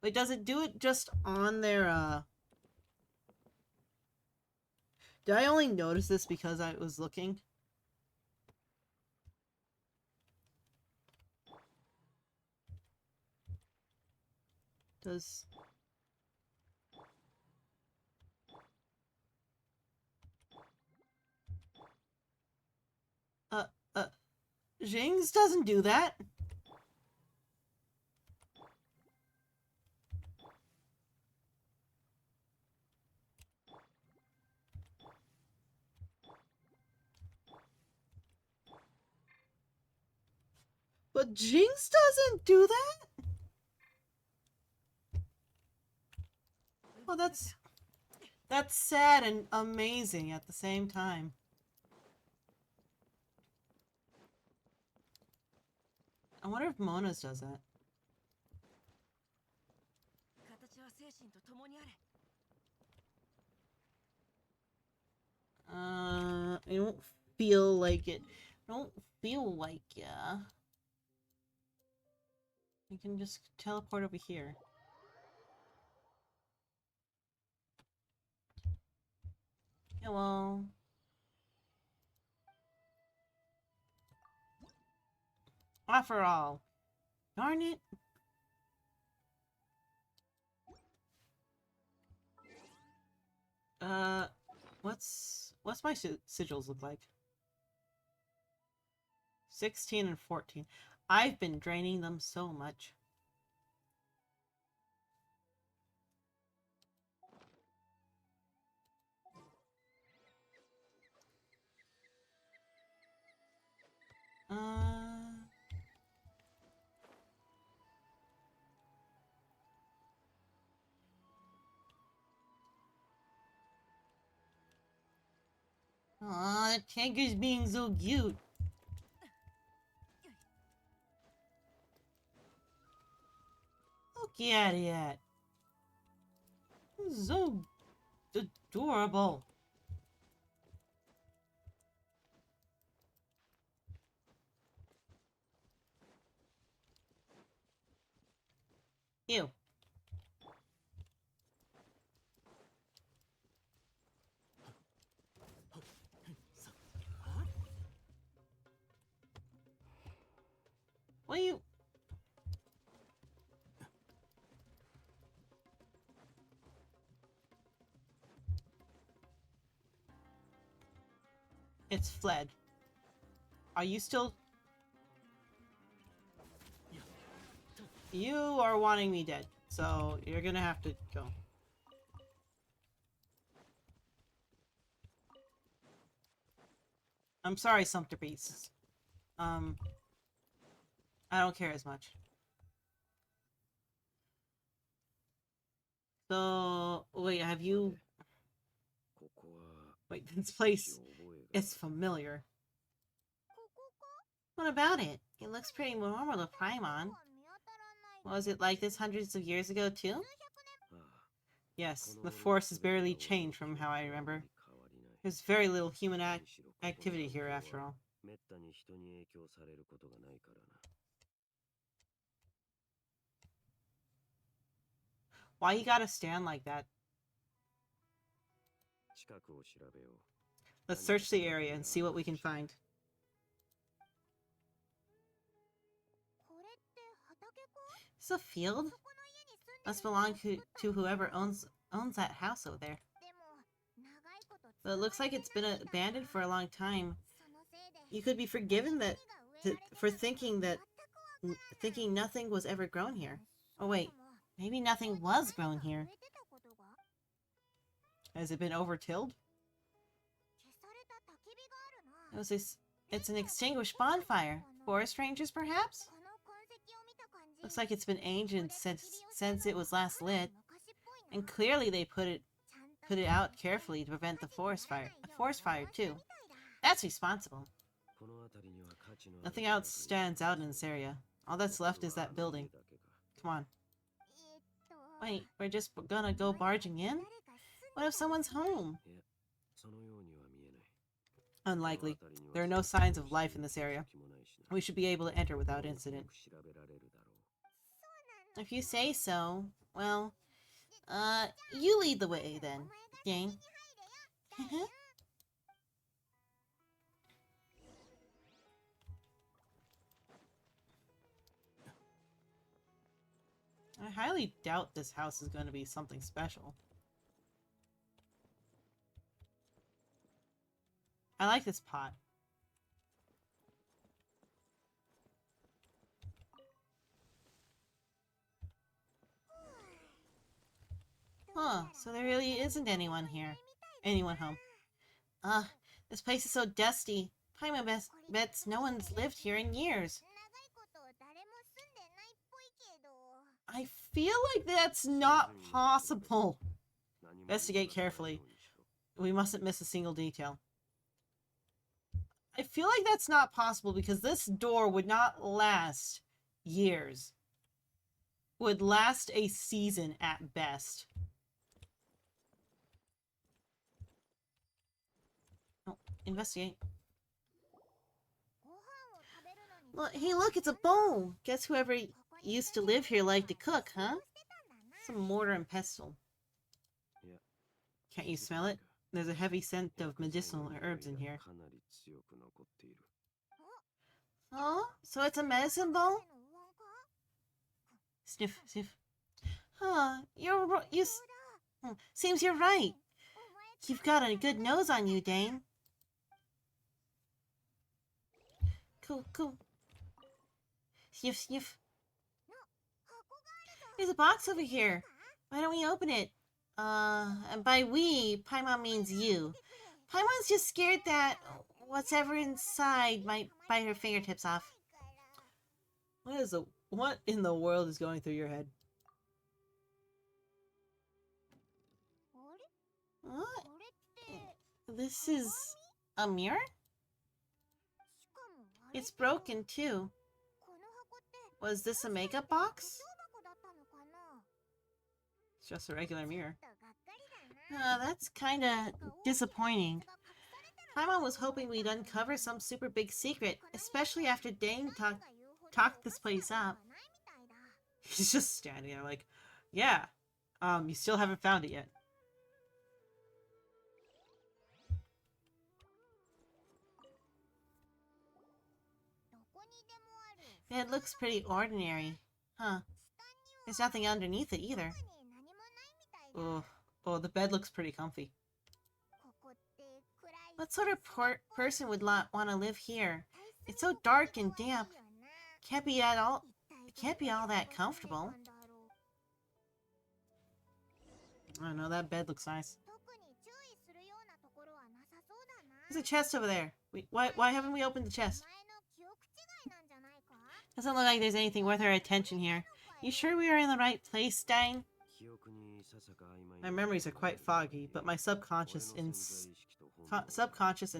Wait, does it do it just on their, Did I only notice this because I was looking? Does... Uh, uh, Jing's doesn't do that. But Jinx doesn't do that? Well, that's sad and amazing at the same time. I wonder if Mona's does that. I don't feel like it. I don't feel like, yeah. I can just teleport over here. Hello. Offer all. Darn it. What's my sigils look like? 16 and 14. I've been draining them so much. Aw, the tanker's being so cute. Look at it. So adorable. Ew. What are you... It's fled. Are you still... You are wanting me dead, so you're gonna have to go. I'm sorry, Sumpter Beasts. I don't care as much. So, wait, have you... Wait, this place is familiar. What about it? It looks pretty normal to Paimon. Was it like this hundreds of years ago, too? Yes, the forest has barely changed from how I remember. There's very little human activity here, after all. Why you gotta stand like that? Let's search the area and see what we can find. Is this a field? Must belong to whoever owns that house over there. But it looks like it's been abandoned for a long time. You could be forgiven for thinking nothing was ever grown here. Oh wait, maybe nothing was grown here. Has it been overtilled? It's an extinguished bonfire. Forest rangers, perhaps? Looks like it's been ancient since it was last lit. And clearly they put it out carefully to prevent the forest fire. A forest fire, too. That's responsible. Nothing else stands out in this area. All that's left is that building. Come on. Wait, we're just gonna go barging in? What if someone's home? Unlikely. There are no signs of life in this area. We should be able to enter without incident. If you say so. Well, you lead the way then, Dane. I highly doubt this house is going to be something special. I like this pot. Huh, so there really isn't anyone here. Anyone home. This place is so dusty. Paimon bets no one's lived here in years. I feel like that's not possible. Investigate carefully. We mustn't miss a single detail. I feel like that's not possible because this door would not last years. Would last a season at best. Oh, investigate. Look, hey, look, it's a bowl. Guess whoever used to live here liked to cook, huh? Some mortar and pestle. Can't you smell it? There's a heavy scent of medicinal herbs in here. Oh, so it's a medicine bowl? Sniff, sniff. Huh, seems you're right. You've got a good nose on you, Dane. Cool, cool. Sniff, sniff. There's a box over here. Why don't we open it? And by we, Paimon means you. Paimon's just scared that whatever inside might bite her fingertips off. What in the world is going through your head? What? This is a mirror? It's broken too. Was this a makeup box? It's just a regular mirror. That's kinda disappointing. Paimon was hoping we'd uncover some super big secret, especially after Dane talked this place up. He's just standing there like, yeah, you still haven't found it yet. It looks pretty ordinary. Huh. There's nothing underneath it either. Oh, the bed looks pretty comfy. What sort of person would want to live here? It's so dark and damp. It can't be all that comfortable. I don't know, that bed looks nice. There's a chest over there. Why haven't we opened the chest? Doesn't look like there's anything worth our attention here. You sure we are in the right place, Dane? My memories are quite foggy, but my subconscious and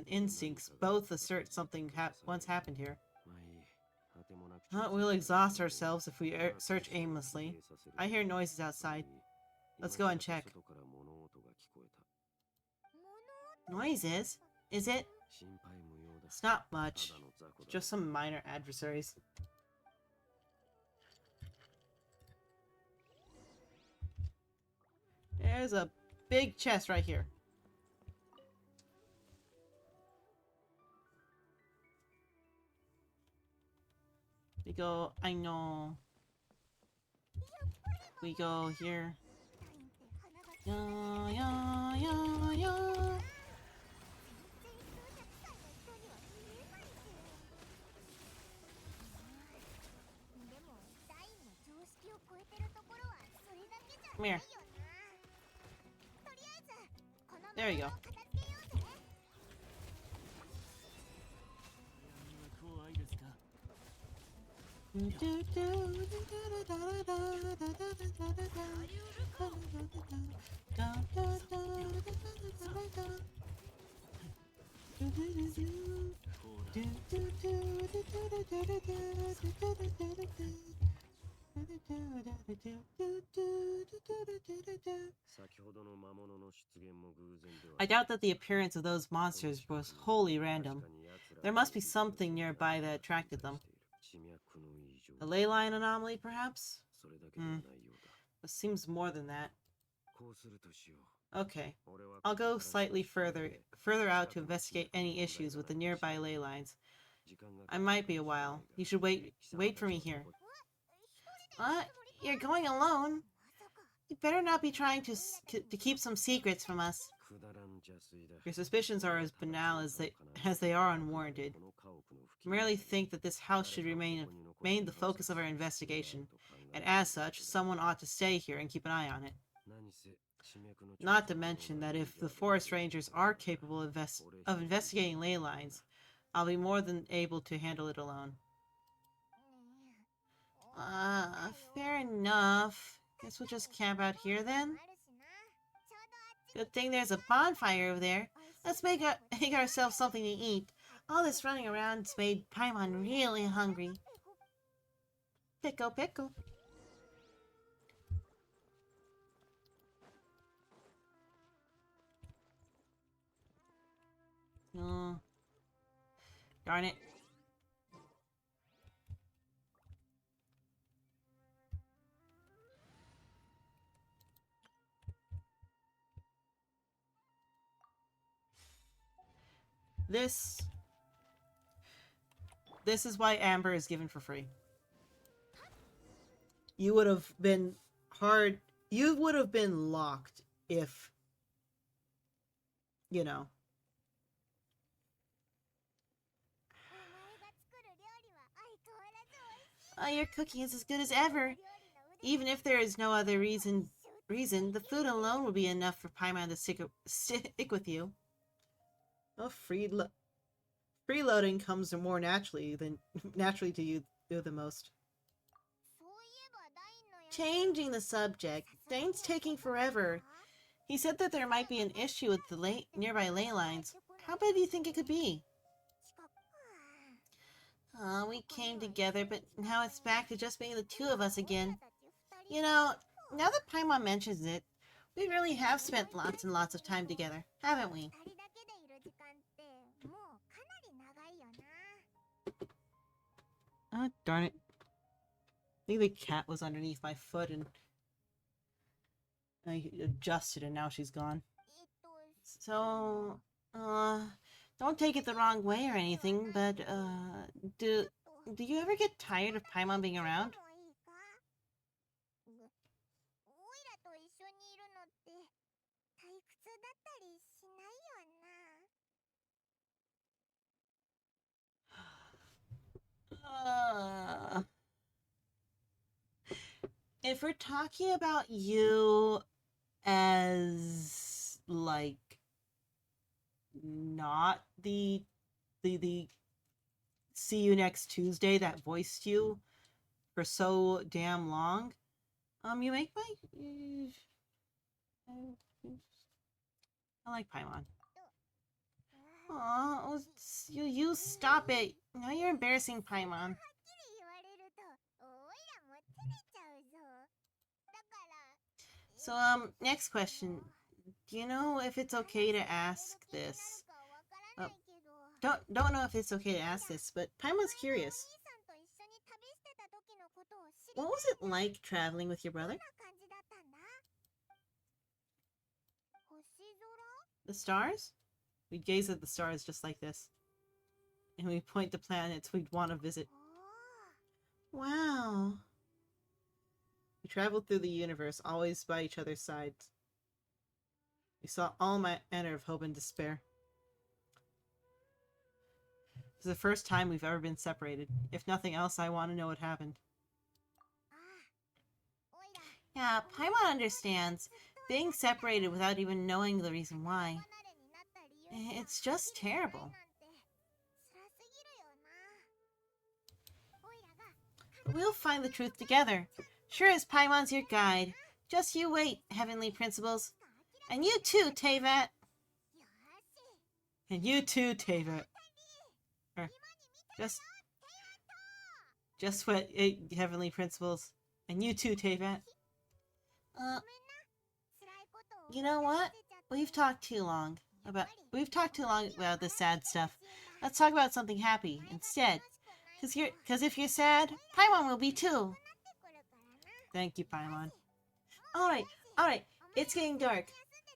instincts both assert something once happened here. We'll exhaust ourselves if we search aimlessly. I hear noises outside. Let's go and check. Noises? Is it? It's not much. Just some minor adversaries. There's a big chest right here. We go, I know. We go here. Yeah, yeah, yeah, yeah. Come here. There you go. I doubt that the appearance of those monsters was wholly random. There must be something nearby that attracted them. A ley line anomaly, perhaps? seems more than that. Okay. I'll go slightly further out to investigate any issues with the nearby ley lines. I might be a while. You should wait for me here. What? You're going alone? You better not be trying to keep some secrets from us. Your suspicions are as banal as they are unwarranted. I merely think that this house should remain the focus of our investigation, and as such, someone ought to stay here and keep an eye on it. Not to mention that if the forest rangers are capable of investigating ley lines, I'll be more than able to handle it alone. Fair enough. Guess we'll just camp out here then? Good thing there's a bonfire over there. Let's make ourselves something to eat. All this running around's made Paimon really hungry. Pickle, pickle. Oh. Darn it. This is why Amber is given for free. You would have been locked if, you know. Your cooking is as good as ever. Even if there is no other reason, the food alone will be enough for Paimon to stick with you. Oh, freeloading comes more naturally to you the most. Changing the subject. Dane's taking forever. He said that there might be an issue with the nearby ley lines. How bad do you think it could be? We came together, but now it's back to just being the two of us again. You know, now that Paimon mentions it, we really have spent lots and lots of time together, haven't we? Darn it. I think the cat was underneath my foot and I adjusted and now she's gone. So, don't take it the wrong way or anything, but, do you ever get tired of Paimon being around? If we're talking about you as, like, not the see you next Tuesday that voiced you for so damn long, you make my... I like Paimon. Aw, you stop it. Now you're embarrassing Paimon. So, next question. Do you know if it's okay to ask this? Don't know if it's okay to ask this, but Paimon's curious. What was it like traveling with your brother? The stars? We gaze at the stars just like this. And we point to planets we'd want to visit. Wow. We traveled through the universe, always by each other's sides. We saw all manner of hope and despair. It's the first time we've ever been separated. If nothing else, I want to know what happened. Yeah, Paimon understands. Being separated without even knowing the reason why. It's just terrible. We'll find the truth together. Sure as Paimon's your guide. Just you wait, Heavenly Principles. And you too, Teyvat. And you too, Teyvat. Just what, Heavenly Principles. And you too, Teyvat. You know what? We've talked too long about this sad stuff. Let's talk about something happy instead. Cause if you're sad, Paimon will be too. Thank you, Paimon. Alright, alright. It's getting dark.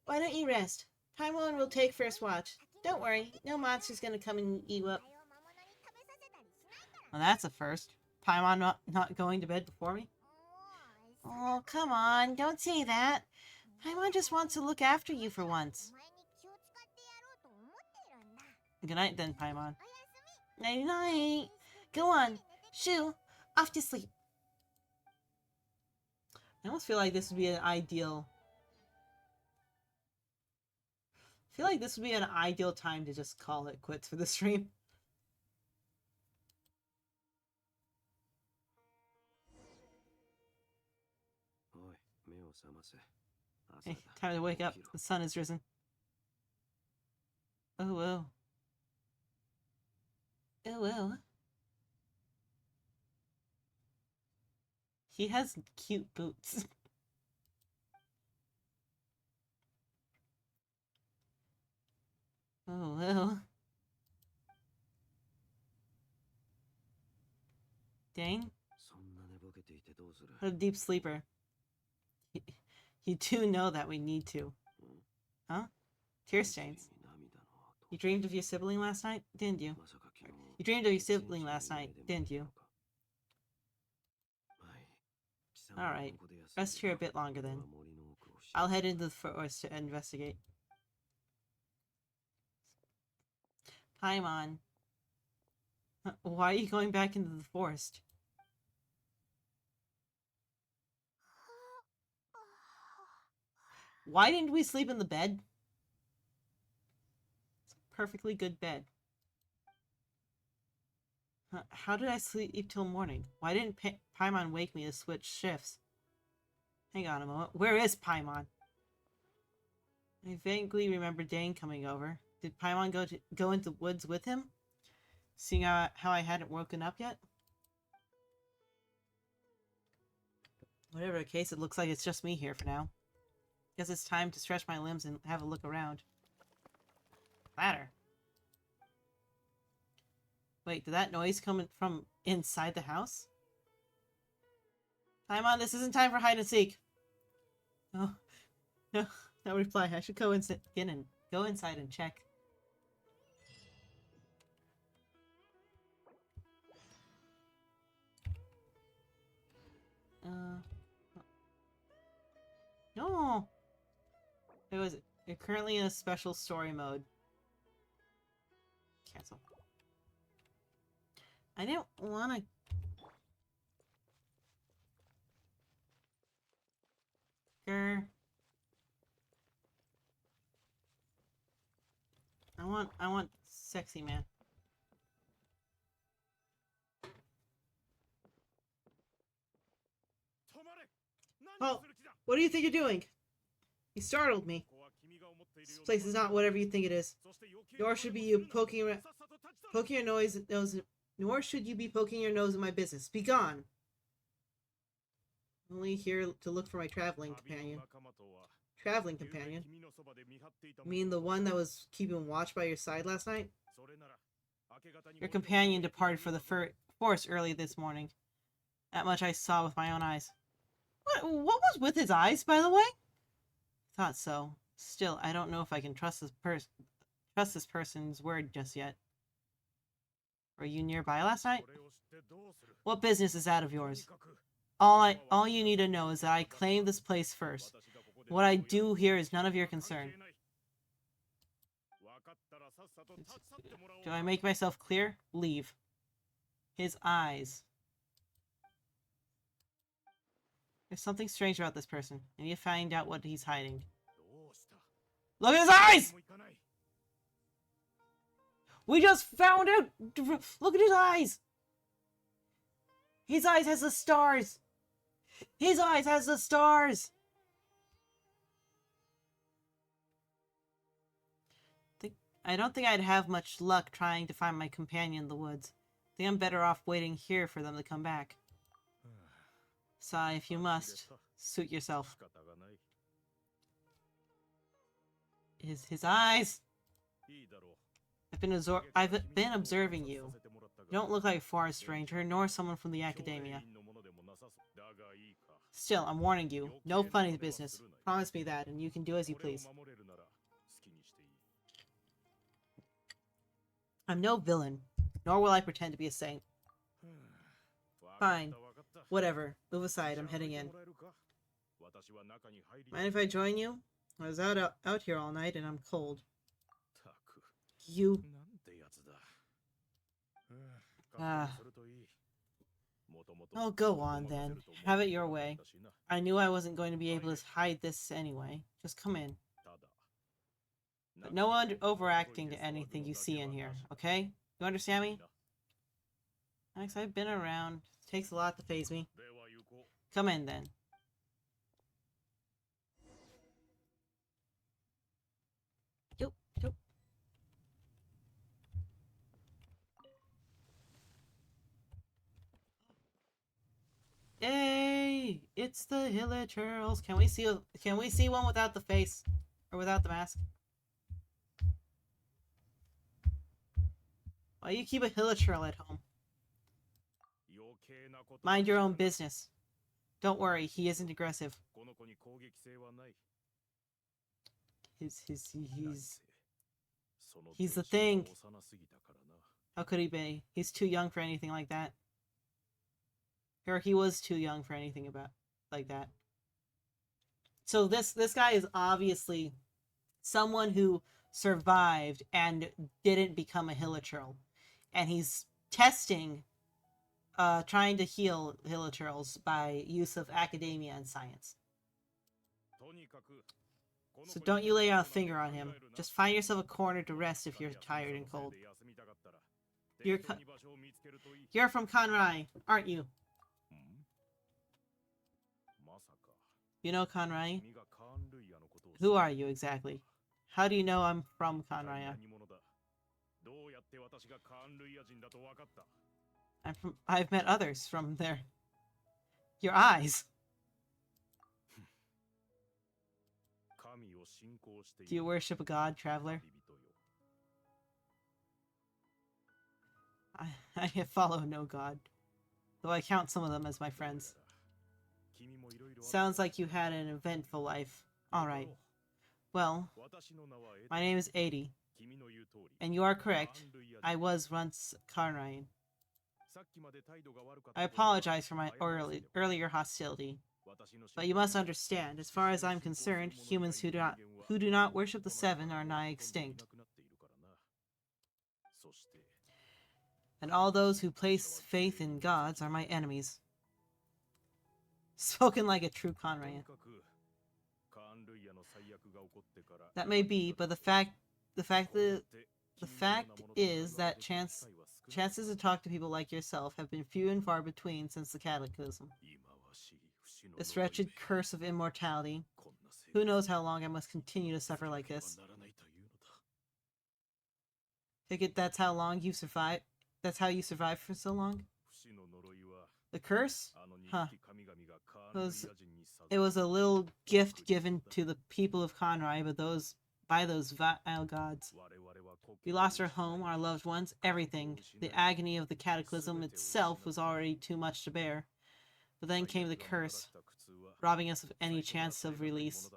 Why don't you rest? Paimon will take first watch. Don't worry, no monster's gonna come and eat you up. Well, that's a first. Paimon not going to bed before me? Oh, come on, don't say that. Paimon just wants to look after you for once. Good night then, Paimon. Night night. Go on, shoo, off to sleep. I almost feel like this would be an ideal... I feel like this would be an ideal time to just call it quits for the stream. Hey, time to wake up. The sun has risen. Oh, well. Oh, well. He has cute boots. Oh, well. Dang. What a deep sleeper. You do know that we need to. Huh? Tear stains. You dreamed of your sibling last night, didn't you? You dreamed of your sibling last night, didn't you? Alright. Rest here a bit longer then. I'll head into the forest to investigate. Paimon. Why are you going back into the forest? Why didn't we sleep in the bed? It's a perfectly good bed. How did I sleep till morning? Why didn't Paimon wake me to switch shifts? Hang on a moment. Where is Paimon? I vaguely remember Dane coming over. Did Paimon go into the woods with him? Seeing how I hadn't woken up yet? Whatever the case, it looks like it's just me here for now. Guess it's time to stretch my limbs and have a look around. Ladder. Wait, did that noise come from inside the house? Paimon, this isn't time for hide and seek. Oh, no reply. I should go inside and check. No. You're currently in a special story mode. Cancel. I didn't want to... I want sexy man. Oh, what do you think you're doing? You startled me. This place is not whatever you think it is. Nor should be you poking your nose. Nor should you be poking your nose in my business. Be gone. Only here to look for my traveling companion. Traveling companion? You mean the one that was keeping watch by your side last night? Your companion departed for the forest early this morning. That much I saw with my own eyes. What was with his eyes, by the way? Thought so. Still, I don't know if I can trust this person's word just yet. Were you nearby last night? What business is that of yours? All you need to know is that I claimed this place first. What I do here is none of your concern. Do I make myself clear? Leave. His eyes. There's something strange about this person. I need to find out what he's hiding. Look at his eyes! We just found out! Look at his eyes! His eyes has the stars! His eyes has the stars! I don't think I'd have much luck trying to find my companion in the woods. I think I'm better off waiting here for them to come back. Sigh if you must. Suit yourself. His eyes! I've been observing you. You don't look like a forest stranger, nor someone from the academia. Still, I'm warning you. No funny business. Promise me that, and you can do as you please. I'm no villain, nor will I pretend to be a saint. Fine. Whatever. Move aside, I'm heading in. Mind if I join you? I was out here all night and I'm cold. You... Oh, go on then. Have it your way. I knew I wasn't going to be able to hide this anyway. Just come in. But no overacting to anything you see in here, okay? You understand me? Max, I've been around. It takes a lot to faze me. Come in then. Yoop, yoop. Hey, it's the Hilichurls. Can we see one without the face or without the mask? Why you keep a Hilichurl at home? Mind your own business. Don't worry, he isn't aggressive. He's the thing. How could he be? He's too young for anything like that. Or he was too young for anything like that. So this guy is obviously someone who survived and didn't become a Hilichurl. And he's testing, trying to heal Hilichurls by use of academia and science. So don't you lay a finger on him. Just find yourself a corner to rest if you're tired and cold. You're from Kanrai, aren't you? You know Kanrai? Who are you exactly? How do you know I'm from Kanrai? I've met others from there. Your eyes. Do you worship a god, traveler? I follow no god, though I count some of them as my friends. Sounds like you had an eventful life. Alright. Well, my name is Adi, and you are correct. I was once Kanrai. I apologize for my earlier hostility, but you must understand, as far as I'm concerned, humans who do not worship the Seven are nigh extinct. And all those who place faith in gods are my enemies. Spoken like a true Kanrai. That may be, but the fact is that chances to talk to people like yourself have been few and far between since the Cataclysm. This wretched curse of immortality. Who knows how long I must continue to suffer like this? Take it that's how long you survived? That's how you survived for so long? The curse? Huh. It was a little gift given to the people of Kanrai by those vile gods. We lost our home, our loved ones, everything. The agony of the Cataclysm itself was already too much to bear. But then came the curse, robbing us of any chance of release.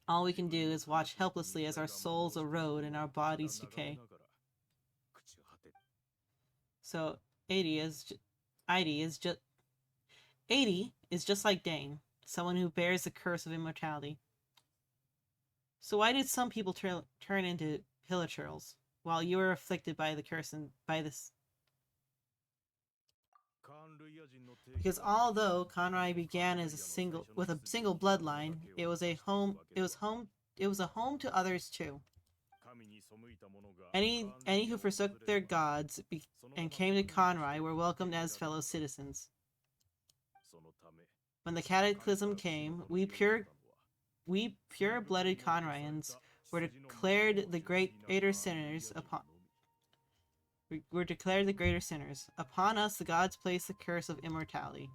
All we can do is watch helplessly as our souls erode and our bodies decay. So, 80 is just like Dane, someone who bears the curse of immortality. So why did some people turn into Hilichurls, while you were afflicted by the curse and by this? Because although Kanrai began as with a single bloodline, it was a home to others too. Any who forsook their gods and came to Kanrai were welcomed as fellow citizens. When the Cataclysm came, we pure-blooded Kanraians were declared the greater sinners upon. Upon us, the gods placed the curse of immortality.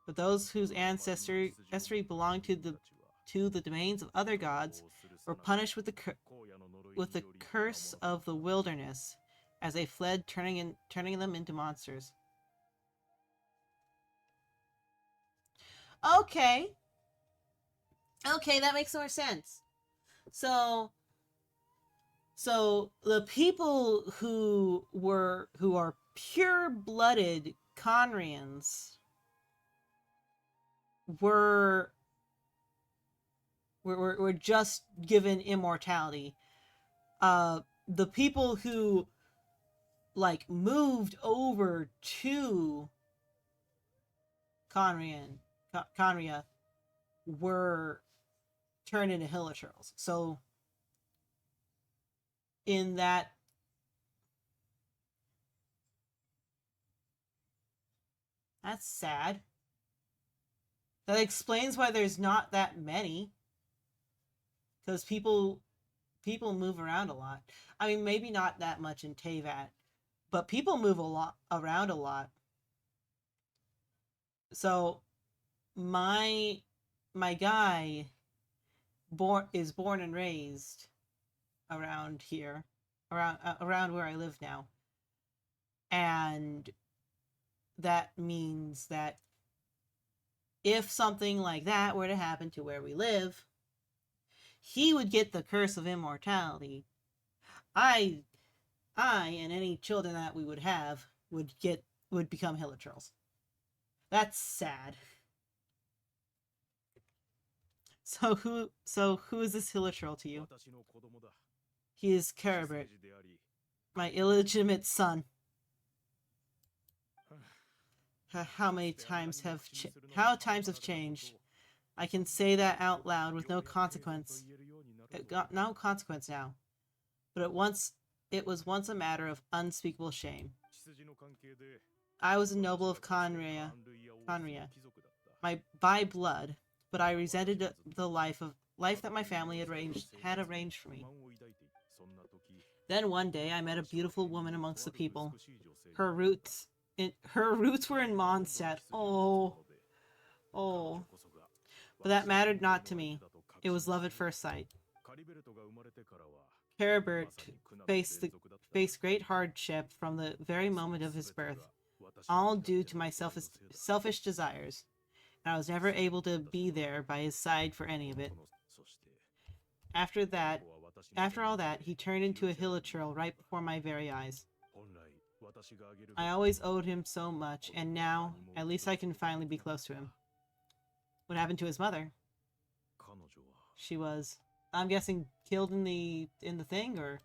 But those whose ancestry belonged to the domains of other gods were punished with the curse of the wilderness as they fled, turning them into monsters. Okay. Okay, that makes more sense. So the people who are pure-blooded Conrians were just given immortality. The people who like moved over to Conria were turned into Hilichurls. So in that, that's sad. That explains why there's not that many. Because people move around a lot. I mean, maybe not that much in Teyvat, but people move around a lot. So my guy is born and raised around here, around where I live now. And that means that if something like that were to happen to where we live, he would get the curse of immortality. I and any children that we would have would become Hilichurls. That's sad. So who is this Hilichurl to you? He is Caribert, my illegitimate son. How times have changed. I can say that out loud with no consequence. It got no consequence now. But it was once a matter of unspeakable shame. I was a noble of Conria, by blood, but I resented the life that my family had arranged for me. Then one day I met a beautiful woman amongst the people. Her roots were in Mondstadt. Oh. But that mattered not to me. It was love at first sight. Caribert faced great hardship from the very moment of his birth, all due to my selfish desires, and I was never able to be there by his side for any of it. After all that, he turned into a Hilichurl right before my very eyes. I always owed him so much, and now, at least I can finally be close to him. What happened to his mother? She was, I'm guessing, killed in the thing, or?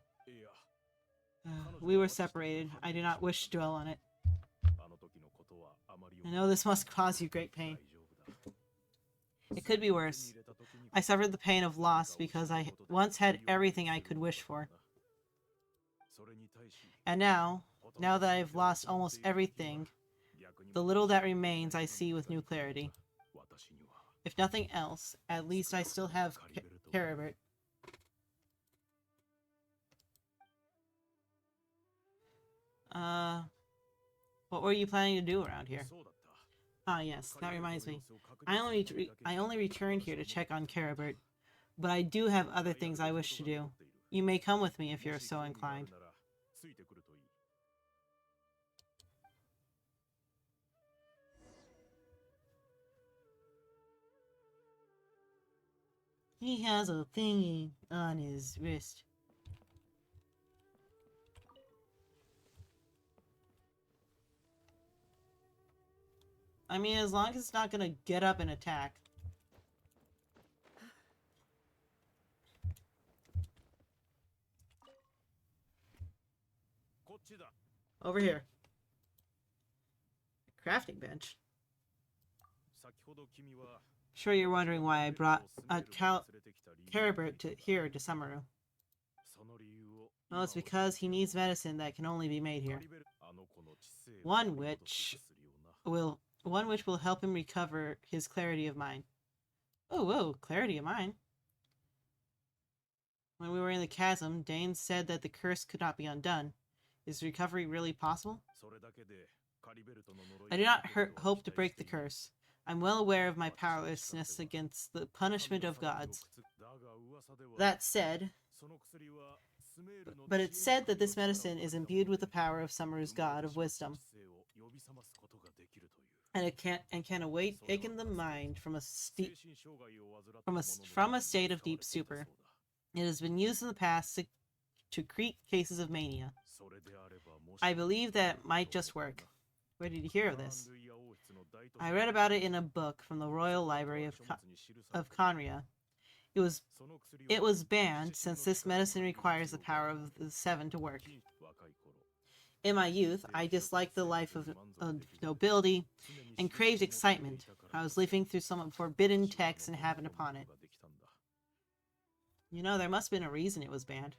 We were separated. I do not wish to dwell on it. I know this must cause you great pain. It could be worse. I suffered the pain of loss because I once had everything I could wish for. And now that I've lost almost everything, the little that remains I see with new clarity. If nothing else, at least I still have Caribert. What were you planning to do around here? Ah, yes, that reminds me. I only returned here to check on Caribert, but I do have other things I wish to do. You may come with me if you're so inclined. He has a thingy on his wrist. I mean, as long as it's not gonna get up and attack. Over here. Crafting bench. Sure, you're wondering why I brought Caribert to Summeru. Well, it's because he needs medicine that can only be made here. One which will help him recover his clarity of mind. Oh, whoa, clarity of mind. When we were in the chasm, Dane said that the curse could not be undone. Is recovery really possible? I do not hope to break the curse. I'm well aware of my powerlessness against the punishment of gods. That said, but it's said that this medicine is imbued with the power of Summeru's god of wisdom. and it can awaken the mind from a state of deep stupor. It has been used in the past to treat cases of mania. I believe that might just work. Where did you hear of this? I read about it in a book from the Royal Library of Conria. It was banned since this medicine requires the power of the seven to work. In my youth, I disliked the life of nobility and craved excitement. I was leafing through some forbidden text and happened upon it. You know, there must have been a reason it was banned.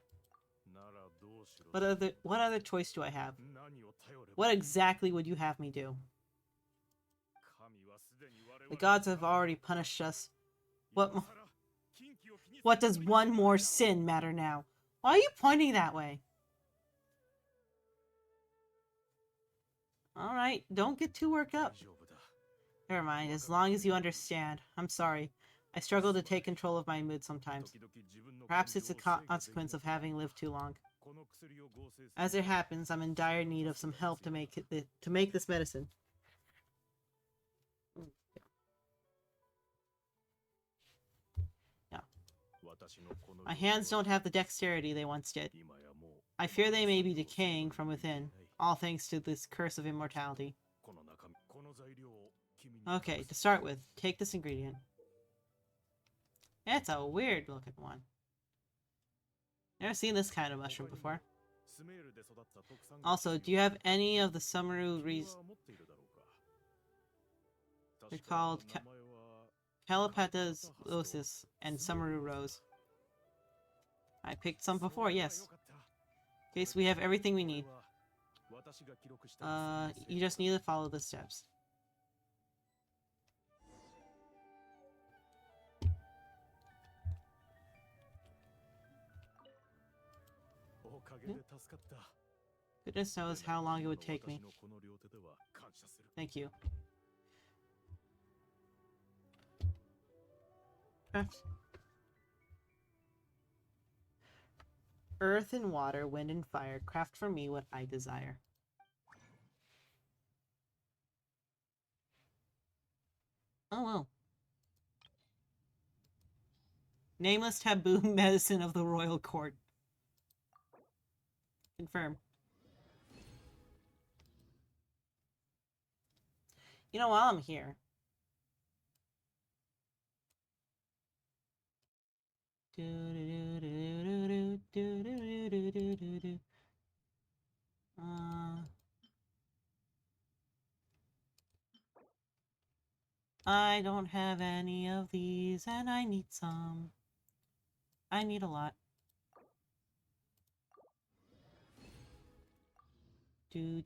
What other choice do I have? What exactly would you have me do? The gods have already punished us. What does one more sin matter now? Why are you pointing that way? Alright, don't get too worked up. Never mind, as long as you understand. I'm sorry. I struggle to take control of my mood sometimes. Perhaps it's a consequence of having lived too long. As it happens, I'm in dire need of some help to make this medicine. Yeah. My hands don't have the dexterity they once did. I fear they may be decaying from within, all thanks to this curse of immortality. Okay, to start with, take this ingredient. It's a weird looking one. Never seen this kind of mushroom before. Also, do you have any of the Samaru Rees? They're called Calopatazosis and Samaru Rose. I picked some before, yes. Okay, so we have everything we need. You just need to follow the steps. Goodness knows how long it would take me. Thank you. Earth and water, wind and fire, craft for me what I desire. Oh well. Nameless taboo medicine of the royal court. Confirm. You know, while I'm here, I don't have any of these, and I need some. I need a lot. I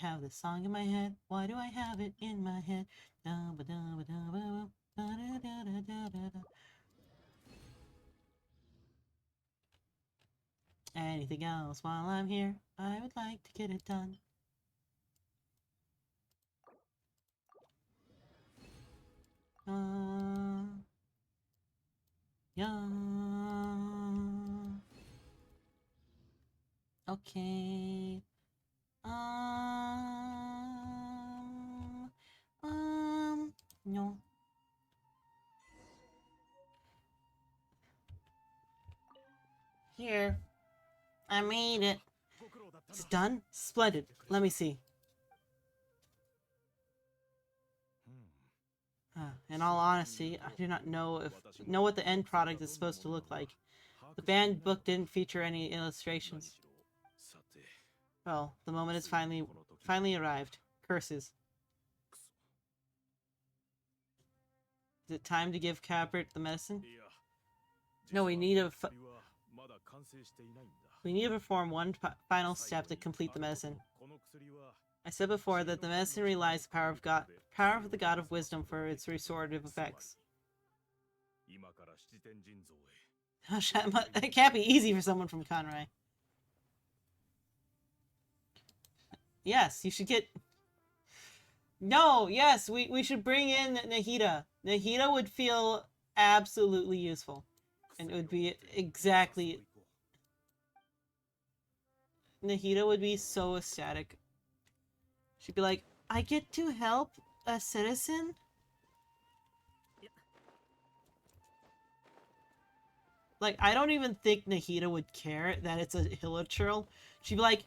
have this song in my head. Why do I have it in my head? Anything else while I'm here? I would like to get it done. Yeah. Okay. No. Here. I made it. It's done? Splendid. Let me see. In all honesty, I do not know what the end product is supposed to look like. The banned book didn't feature any illustrations. Well, the moment has finally arrived. Curses. Is it time to give Cabert the medicine? No, we need to perform one final step to complete the medicine. I said before that the medicine relies the power of the God of Wisdom for its restorative effects. It can't be easy for someone from Conrai. Yes, you should get... No, yes, we should bring in Nahida. Nahida would feel absolutely useful. And it would be exactly... Nahida would be so ecstatic. She'd be like, I get to help a citizen? Like, I don't even think Nahida would care that it's a Hilichurl. She'd be like,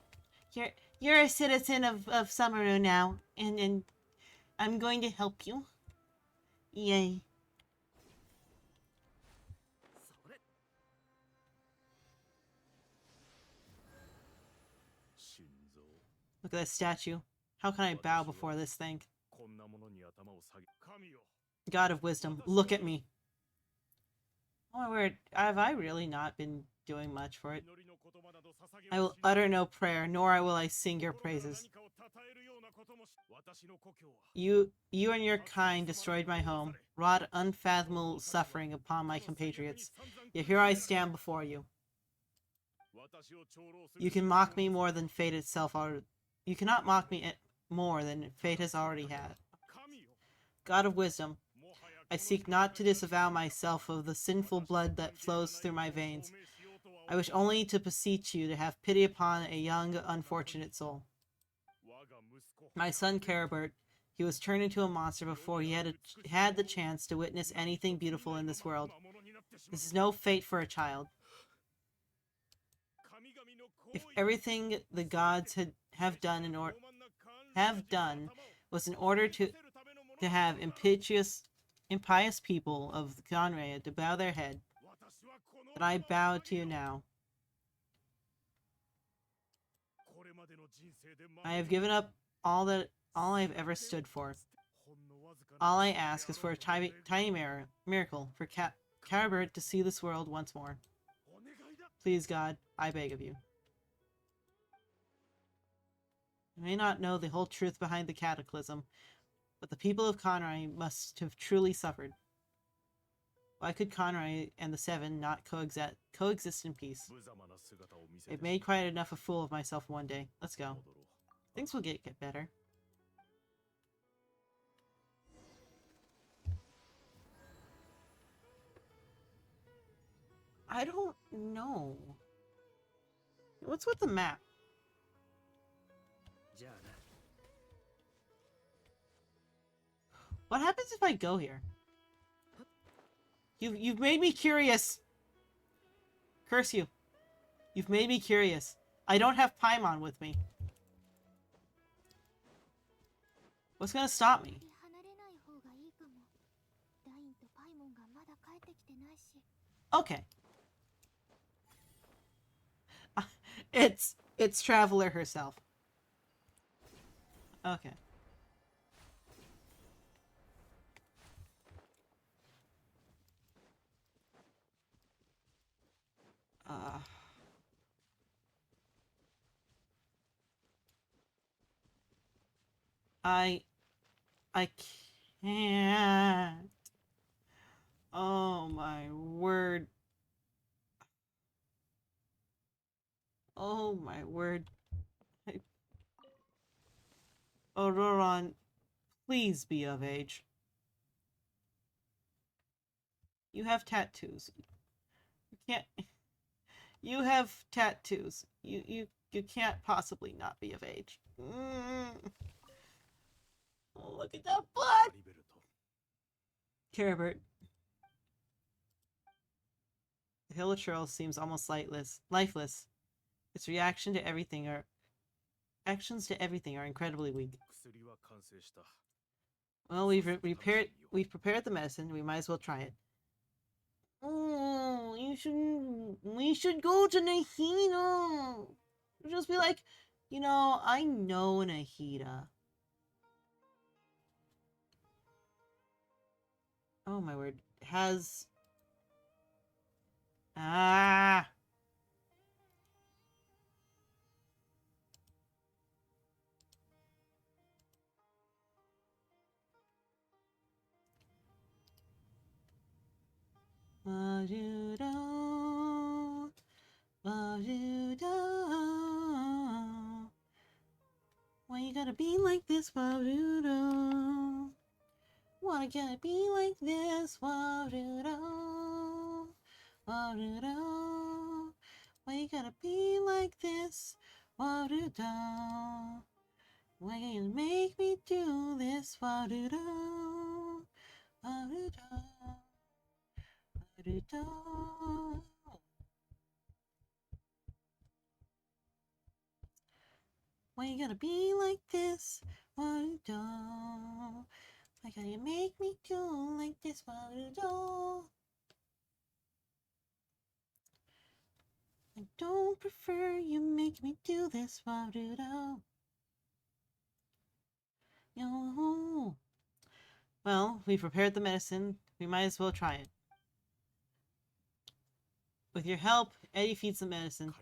you're a citizen of Summeru now, and I'm going to help you. Yay. Look at that statue. How can I bow before this thing? God of wisdom, look at me. Oh my word, have I really not been doing much for it? I will utter no prayer, nor will I sing your praises. You and your kind destroyed my home, wrought unfathomable suffering upon my compatriots. Yet here I stand before you. You can mock me more than fate itself already. You cannot mock me more than fate has already had. God of wisdom, I seek not to disavow myself of the sinful blood that flows through my veins. I wish only to beseech you to have pity upon a young, unfortunate soul. My son Caribert, he was turned into a monster before he had the chance to witness anything beautiful in this world. This is no fate for a child. If everything the gods have done was in order to have impious people of Khaenri'ah to bow their head, then I bow to you now. I have given up all I've ever stood for. All I ask is for a tiny miracle for Caribert to see this world once more. Please, God, I beg of you. I may not know the whole truth behind the cataclysm, but the people of Khaenri'ah must have truly suffered. Why could Khaenri'ah and the Seven not coexist in peace? I've made quite enough a fool of myself one day. Let's go. Things will get better. I don't know. What's with the map? What happens if I go here? You've made me curious. Curse you. You've made me curious. I don't have Paimon with me. What's gonna stop me? Okay. It's Traveler herself. Okay. I can't. Oh my word. Oh my word. Ororon, please be of age. You have tattoos. You can't. You have tattoos. You can't possibly not be of age. Oh, look at that blood! Caribert. The Hilichurl seems almost lifeless. Its actions to everything are incredibly weak. Well, we've prepared the medicine. We might as well try it. Oh, we should go to Nahida. Just be like, I know Nahida. Oh my word. Has... Ah! Wajudo, Wajudo. Why you gotta be like this, Wajudo? Why you gotta be like this, Wajudo? Wajudo. Why you gotta be like this, Wa-do-da. Why you make me do this? Wa-do-da. Wa-do-da. Wa-do-da. Why you gotta be like this? Wa-do-da. Why gotta you make me do like this? Wa-do-da. I don't prefer you make me do this. Wa-do-da. Yo. Well, we prepared the medicine. We might as well try it. With your help, Eddie feeds the medicine.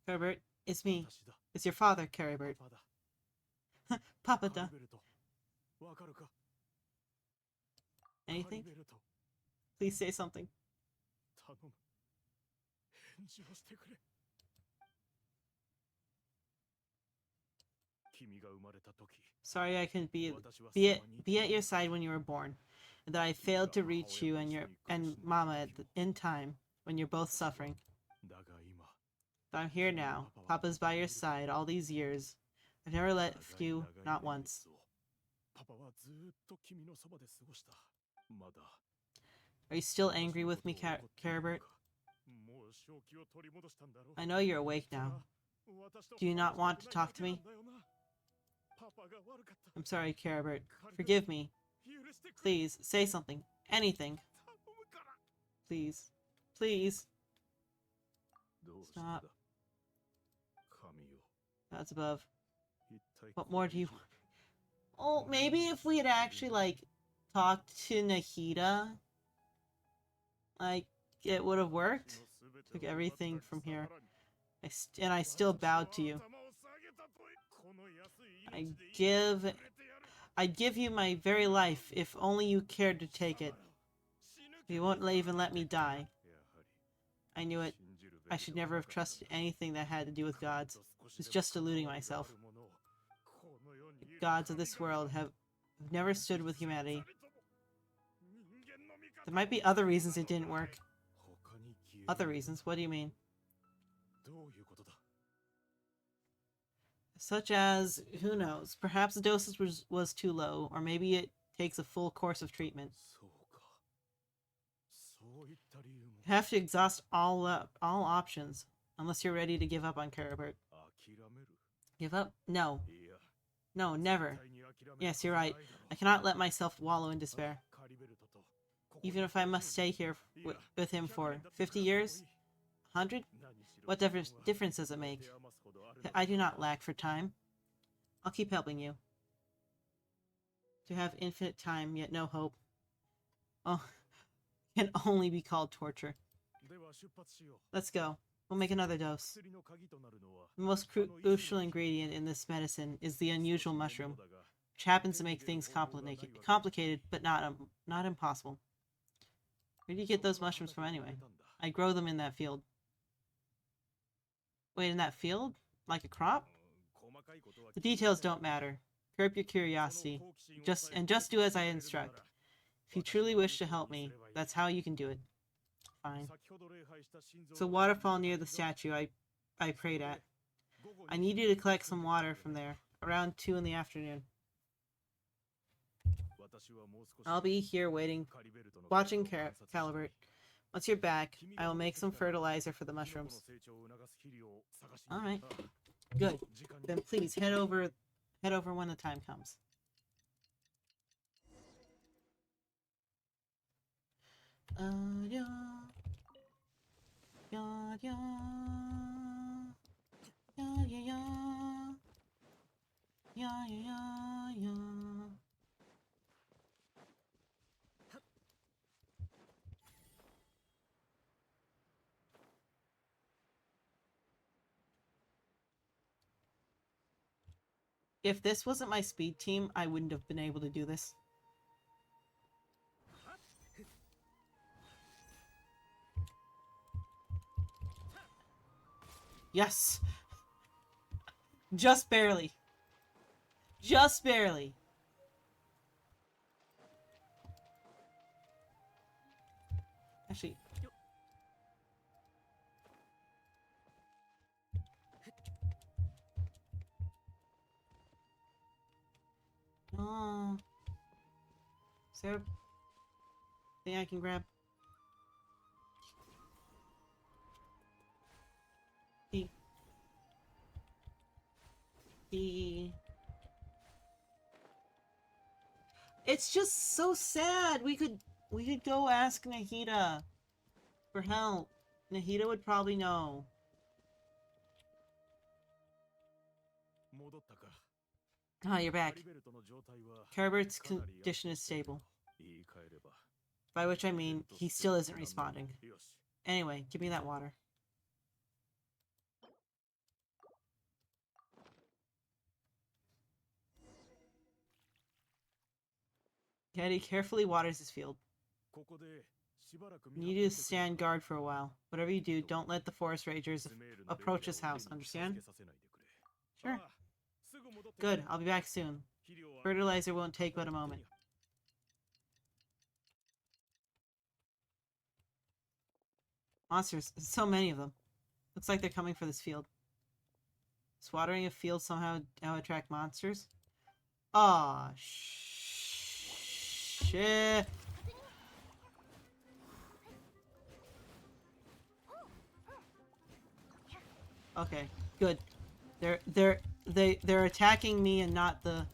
Caribert, it's me. It's your father, Caribert. Papa da. Anything? Please say something. Sorry I couldn't be at your side when you were born, and that I failed to reach you and Mama in time when you're both suffering. But I'm here now. Papa's by your side all these years. I've never left you, not once. Are you still angry with me, Caribert? I know you're awake now. Do you not want to talk to me? I'm sorry, Caribert. Forgive me. Please, say something. Anything. Please. Please. Stop. That's above. What more do you want? Oh, maybe if we had actually, like, talked to Nahida, like, it would have worked. Took everything from here. And I still bowed to you. I'd give you my very life if only you cared to take it. You won't even let me die. I knew it. I should never have trusted anything that had to do with gods. I was just deluding myself. The gods of this world have never stood with humanity. There might be other reasons it didn't work. Other reasons? What do you mean? Such as, who knows, perhaps the dosage was too low, or maybe it takes a full course of treatment. You have to exhaust all options, unless you're ready to give up on Caribert. Give up? No. No, never. Yes, you're right. I cannot let myself wallow in despair. Even if I must stay here with him for 50 years? 100? What difference does it make? I do not lack for time. I'll keep helping you. To have infinite time, yet no hope. Oh, can only be called torture. Let's go. We'll make another dose. The most crucial ingredient in this medicine is the unusual mushroom, which happens to make things complicated, but not impossible. Where do you get those mushrooms from anyway? I grow them in that field. Wait, in that field? Like a crop? The details don't matter. Curb your curiosity. Just do as I instruct. If you truly wish to help me, that's how you can do it. Fine. It's a waterfall near the statue I prayed at. I need you to collect some water from there, around 2 in the afternoon. I'll be here watching Caribert. Once you're back, I will make some fertilizer for the mushrooms. Alright. Good. Then please head over when the time comes. Yeah. Yeah, yeah. Yeah, yeah, yeah. Yeah, yeah, yeah. If this wasn't my speed team, I wouldn't have been able to do this. Yes! Just barely. Just barely. Actually... there a thing I can grab? It's just so sad. We could go ask Nahida for help. Nahida would probably know. Ah, you're back. Carabert's condition is stable. By which I mean, he still isn't responding. Anyway, give me that water. Caddy carefully waters his field. You need to stand guard for a while. Whatever you do, don't let the forest rangers approach his house, understand? Sure. Good, I'll be back soon. Fertilizer won't take but a moment. Monsters, so many of them. Looks like they're coming for this field. Does watering a field somehow attract monsters? Aw, shit. Okay, good. They're attacking me and not the...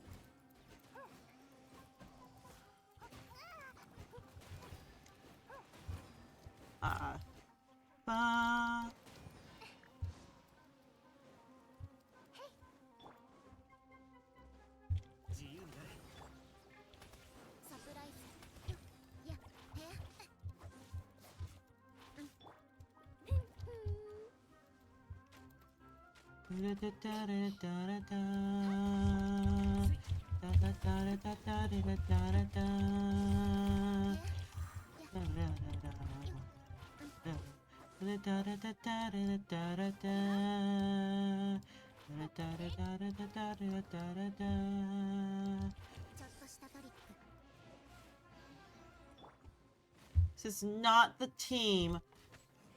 This is not the team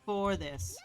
for this.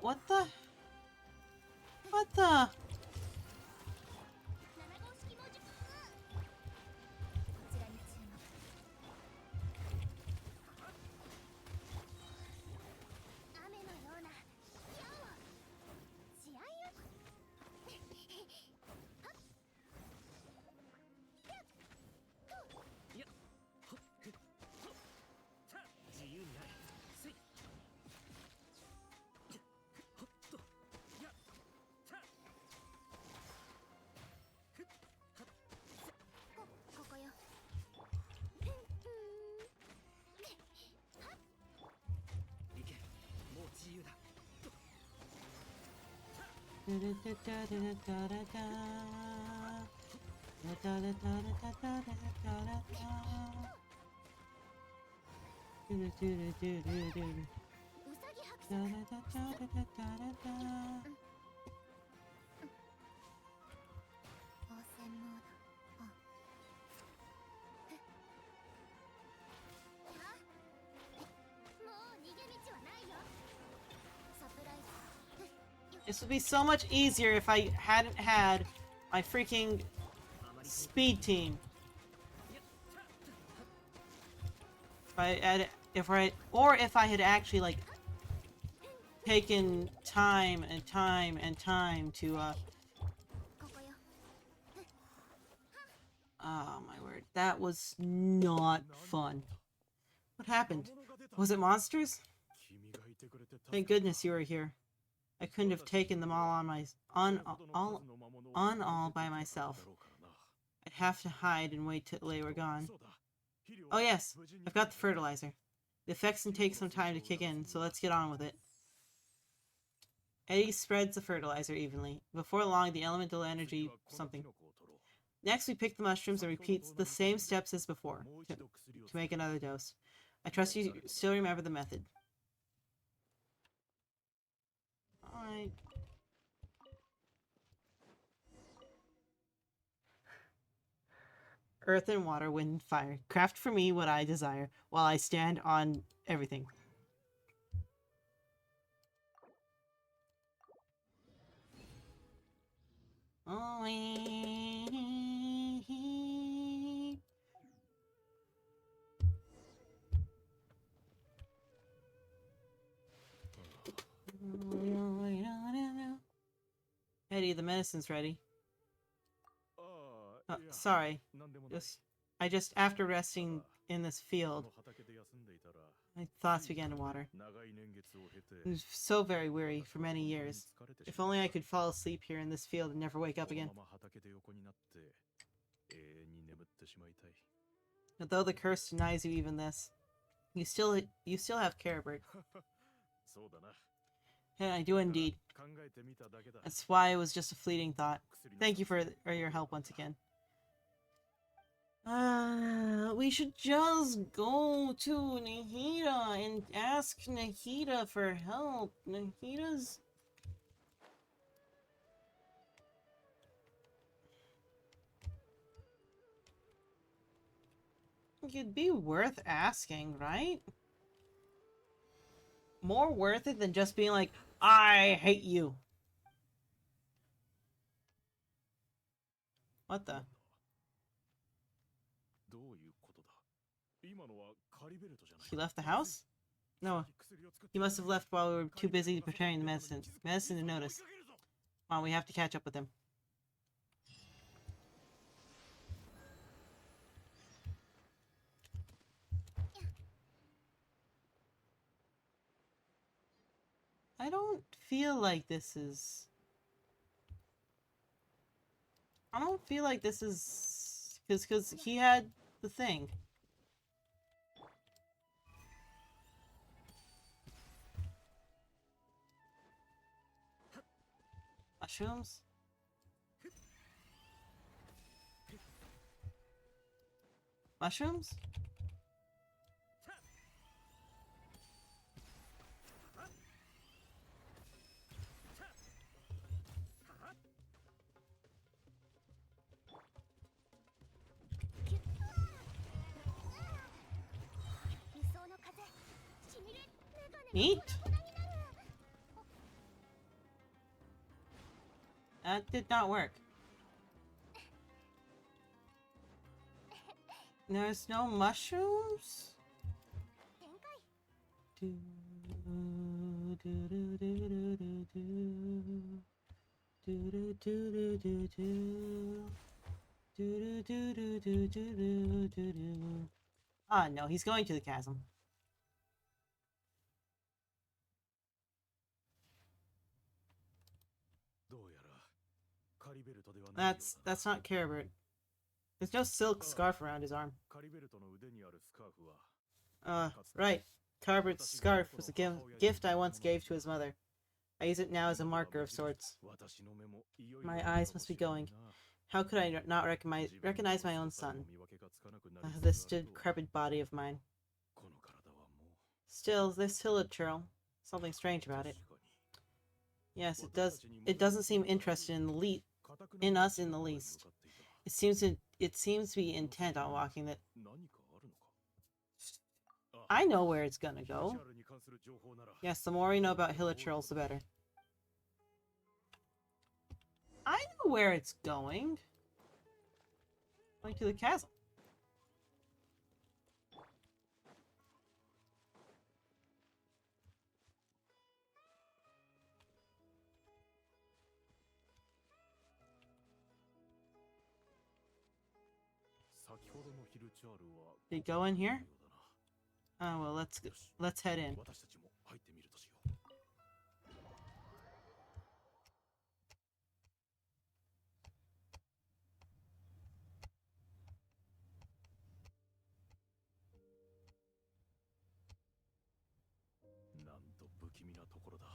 What the? What the? This would be so much easier if I hadn't had My freaking speed team. If I had actually like taken time and time and time to oh my word, that was not fun. What happened? Was it monsters? Thank goodness you were here. I couldn't have taken them all all by myself. I'd have to hide and wait till they were gone. Oh yes, I've got the fertilizer. The effects can take some time to kick in, so let's get on with it. Eddie spreads the fertilizer evenly. Before long, the elemental energy something. Next, we pick the mushrooms and repeat the same steps as before to make another dose. I trust you still remember the method. Alright. Earth and water, wind and fire. Craft for me what I desire, while I stand on everything. Oh, Eddie, the medicine's ready. Sorry. After resting in this field, my thoughts began to water. I was so very weary for many years. If only I could fall asleep here in this field and never wake up again. Though the curse denies you even this, you still have Caribert. Yeah, I do indeed. That's why it was just a fleeting thought. Thank you for your help once again. We should just go to Nahida and ask Nahida for help. Nahida's... It'd be worth asking, right? More worth it than just being like, I hate you. What the? He left the house? No. He must have left while we were too busy preparing the medicine. Medicine to notice. Come on, we have to catch up with him. I don't feel like this is... I don't feel like this is... Because he had the thing. Mushrooms? Mushrooms? Neat. That did not work. There's no mushrooms? Ah, no, he's going to the chasm. That's not Caribert. There's no silk scarf around his arm. Right. Caribert's scarf was a gift I once gave to his mother. I use it now as a marker of sorts. My eyes must be going. How could I not recognize my own son? This decrepit body of mine. Still, this Hilichurl. Something strange about it. Yes, it does. It doesn't seem interested in us in the least. It seems to be intent on walking that. I know where it's gonna go. Yes, the more we know about Hilichurls, the better. I know where it's going. Going to the chasm. Did it go in here? Oh well, let's head in.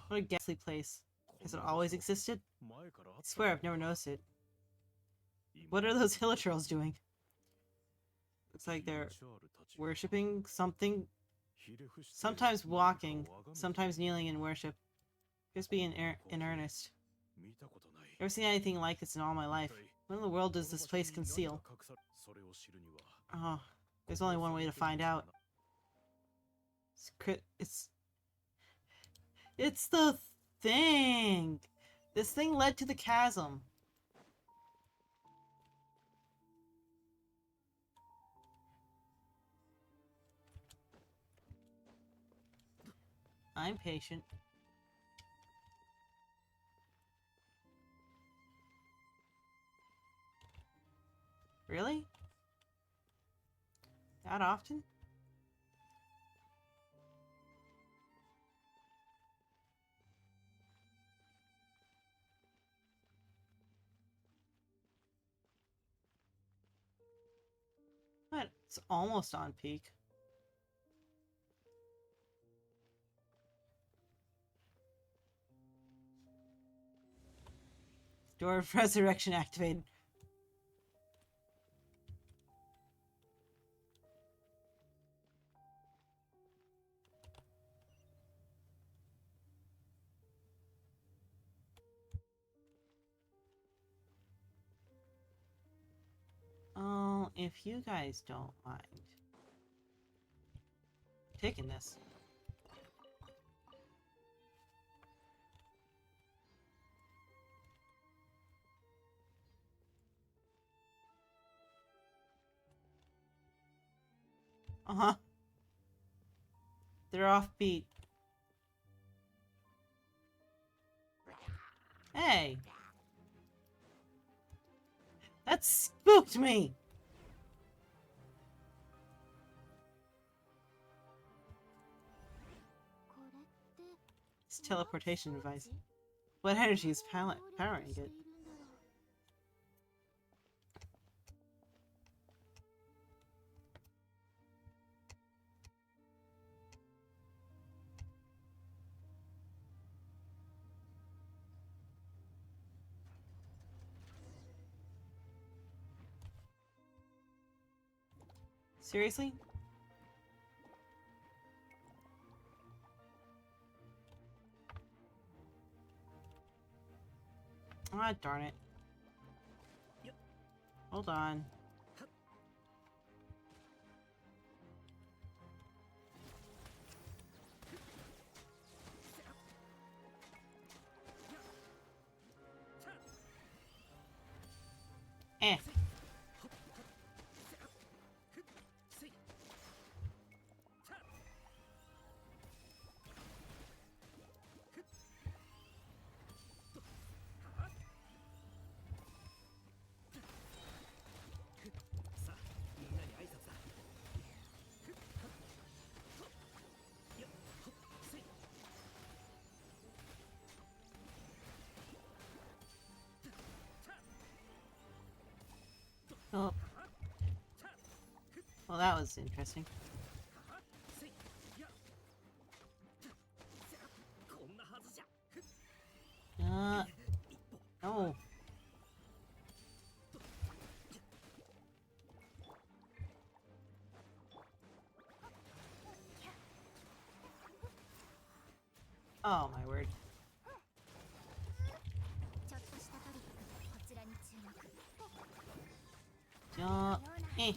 What a ghastly place. Has it always existed? I swear I've never noticed it. What are those hilichurls doing? Looks like they're worshipping something. Sometimes walking, sometimes kneeling in worship. Just be in earnest. Never seen anything like this in all my life. What in the world does this place conceal? Oh, there's only one way to find out. It's the thing! This thing led to the chasm. I'm patient. Really? That often? But it's almost on peak. Door of Resurrection activated. Oh, if you guys don't mind taking this. Uh-huh. They're offbeat. Hey! That spooked me! It's a teleportation device. What energy is powering it? Seriously? Ah, darn it. Hold on. Eh. Oh. Well, that was interesting. No. Oh, my word. Eh.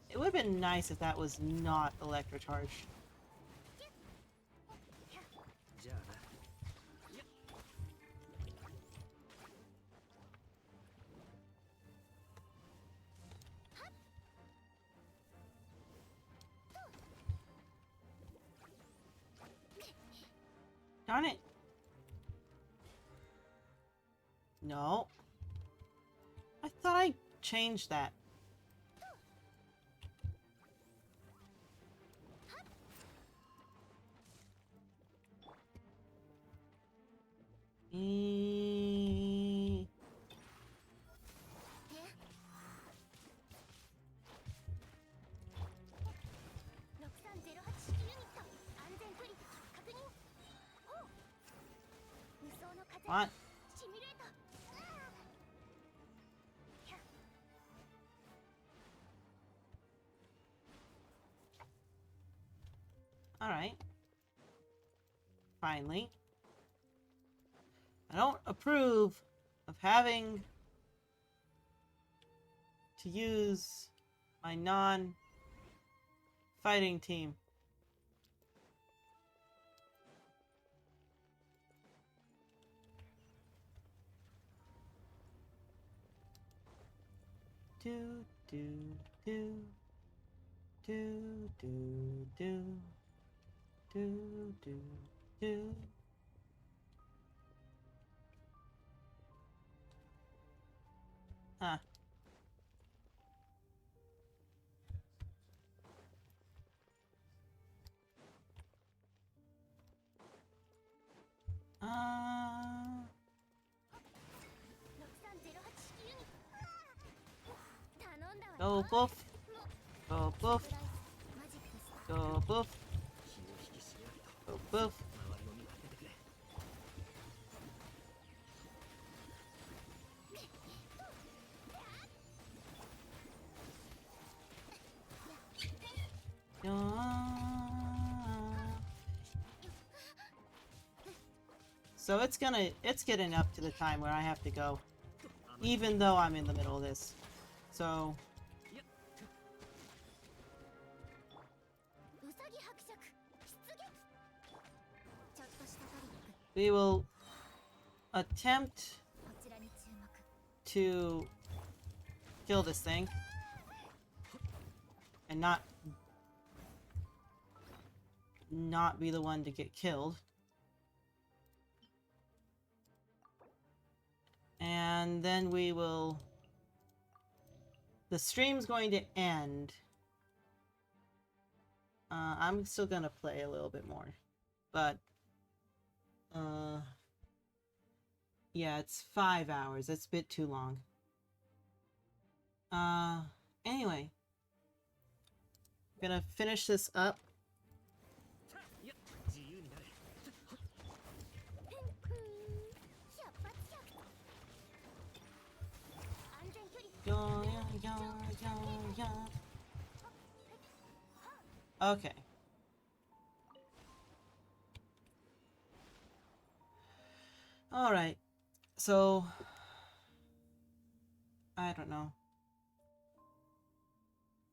It would have been nice if that was not Electrocharge. Darn it. No. I thought I changed that. E 6308式ユニット安全距離確認。ほう。無双の風 What? シミュレート。Alright. Finally. I don't approve of having to use my non-fighting team. Do do do do do do do do do. Huh. Uh, 6308式ユニット。頼んだわよ。 go boof. Go boof. マジックス Go boof. Go boof. So it's getting up to the time where I have to go, even though I'm in the middle of this. So ウサギ伯爵出撃。ちょっとしたトリック。 we will attempt こちらに注目。 to kill this thing and not be the one to get killed. And then we will... The stream's going to end. I'm still gonna play a little bit more. But... yeah, it's 5 hours. That's a bit too long. Anyway. I'm gonna finish this up. 百発百中。安全距離。 Okay. Alright. So... I don't know.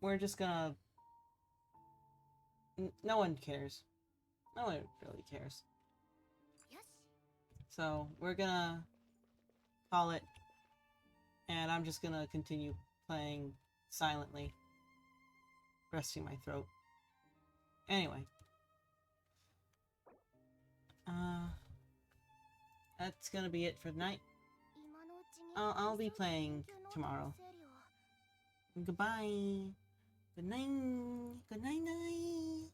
We're just gonna... No one cares. No one really cares. よし。 So, we're gonna call it, and I'm just gonna continue playing silently, resting my throat. Anyway. That's gonna be it for tonight. 今のうちに I'll be playing tomorrow. Goodbye. Good night. Good night night.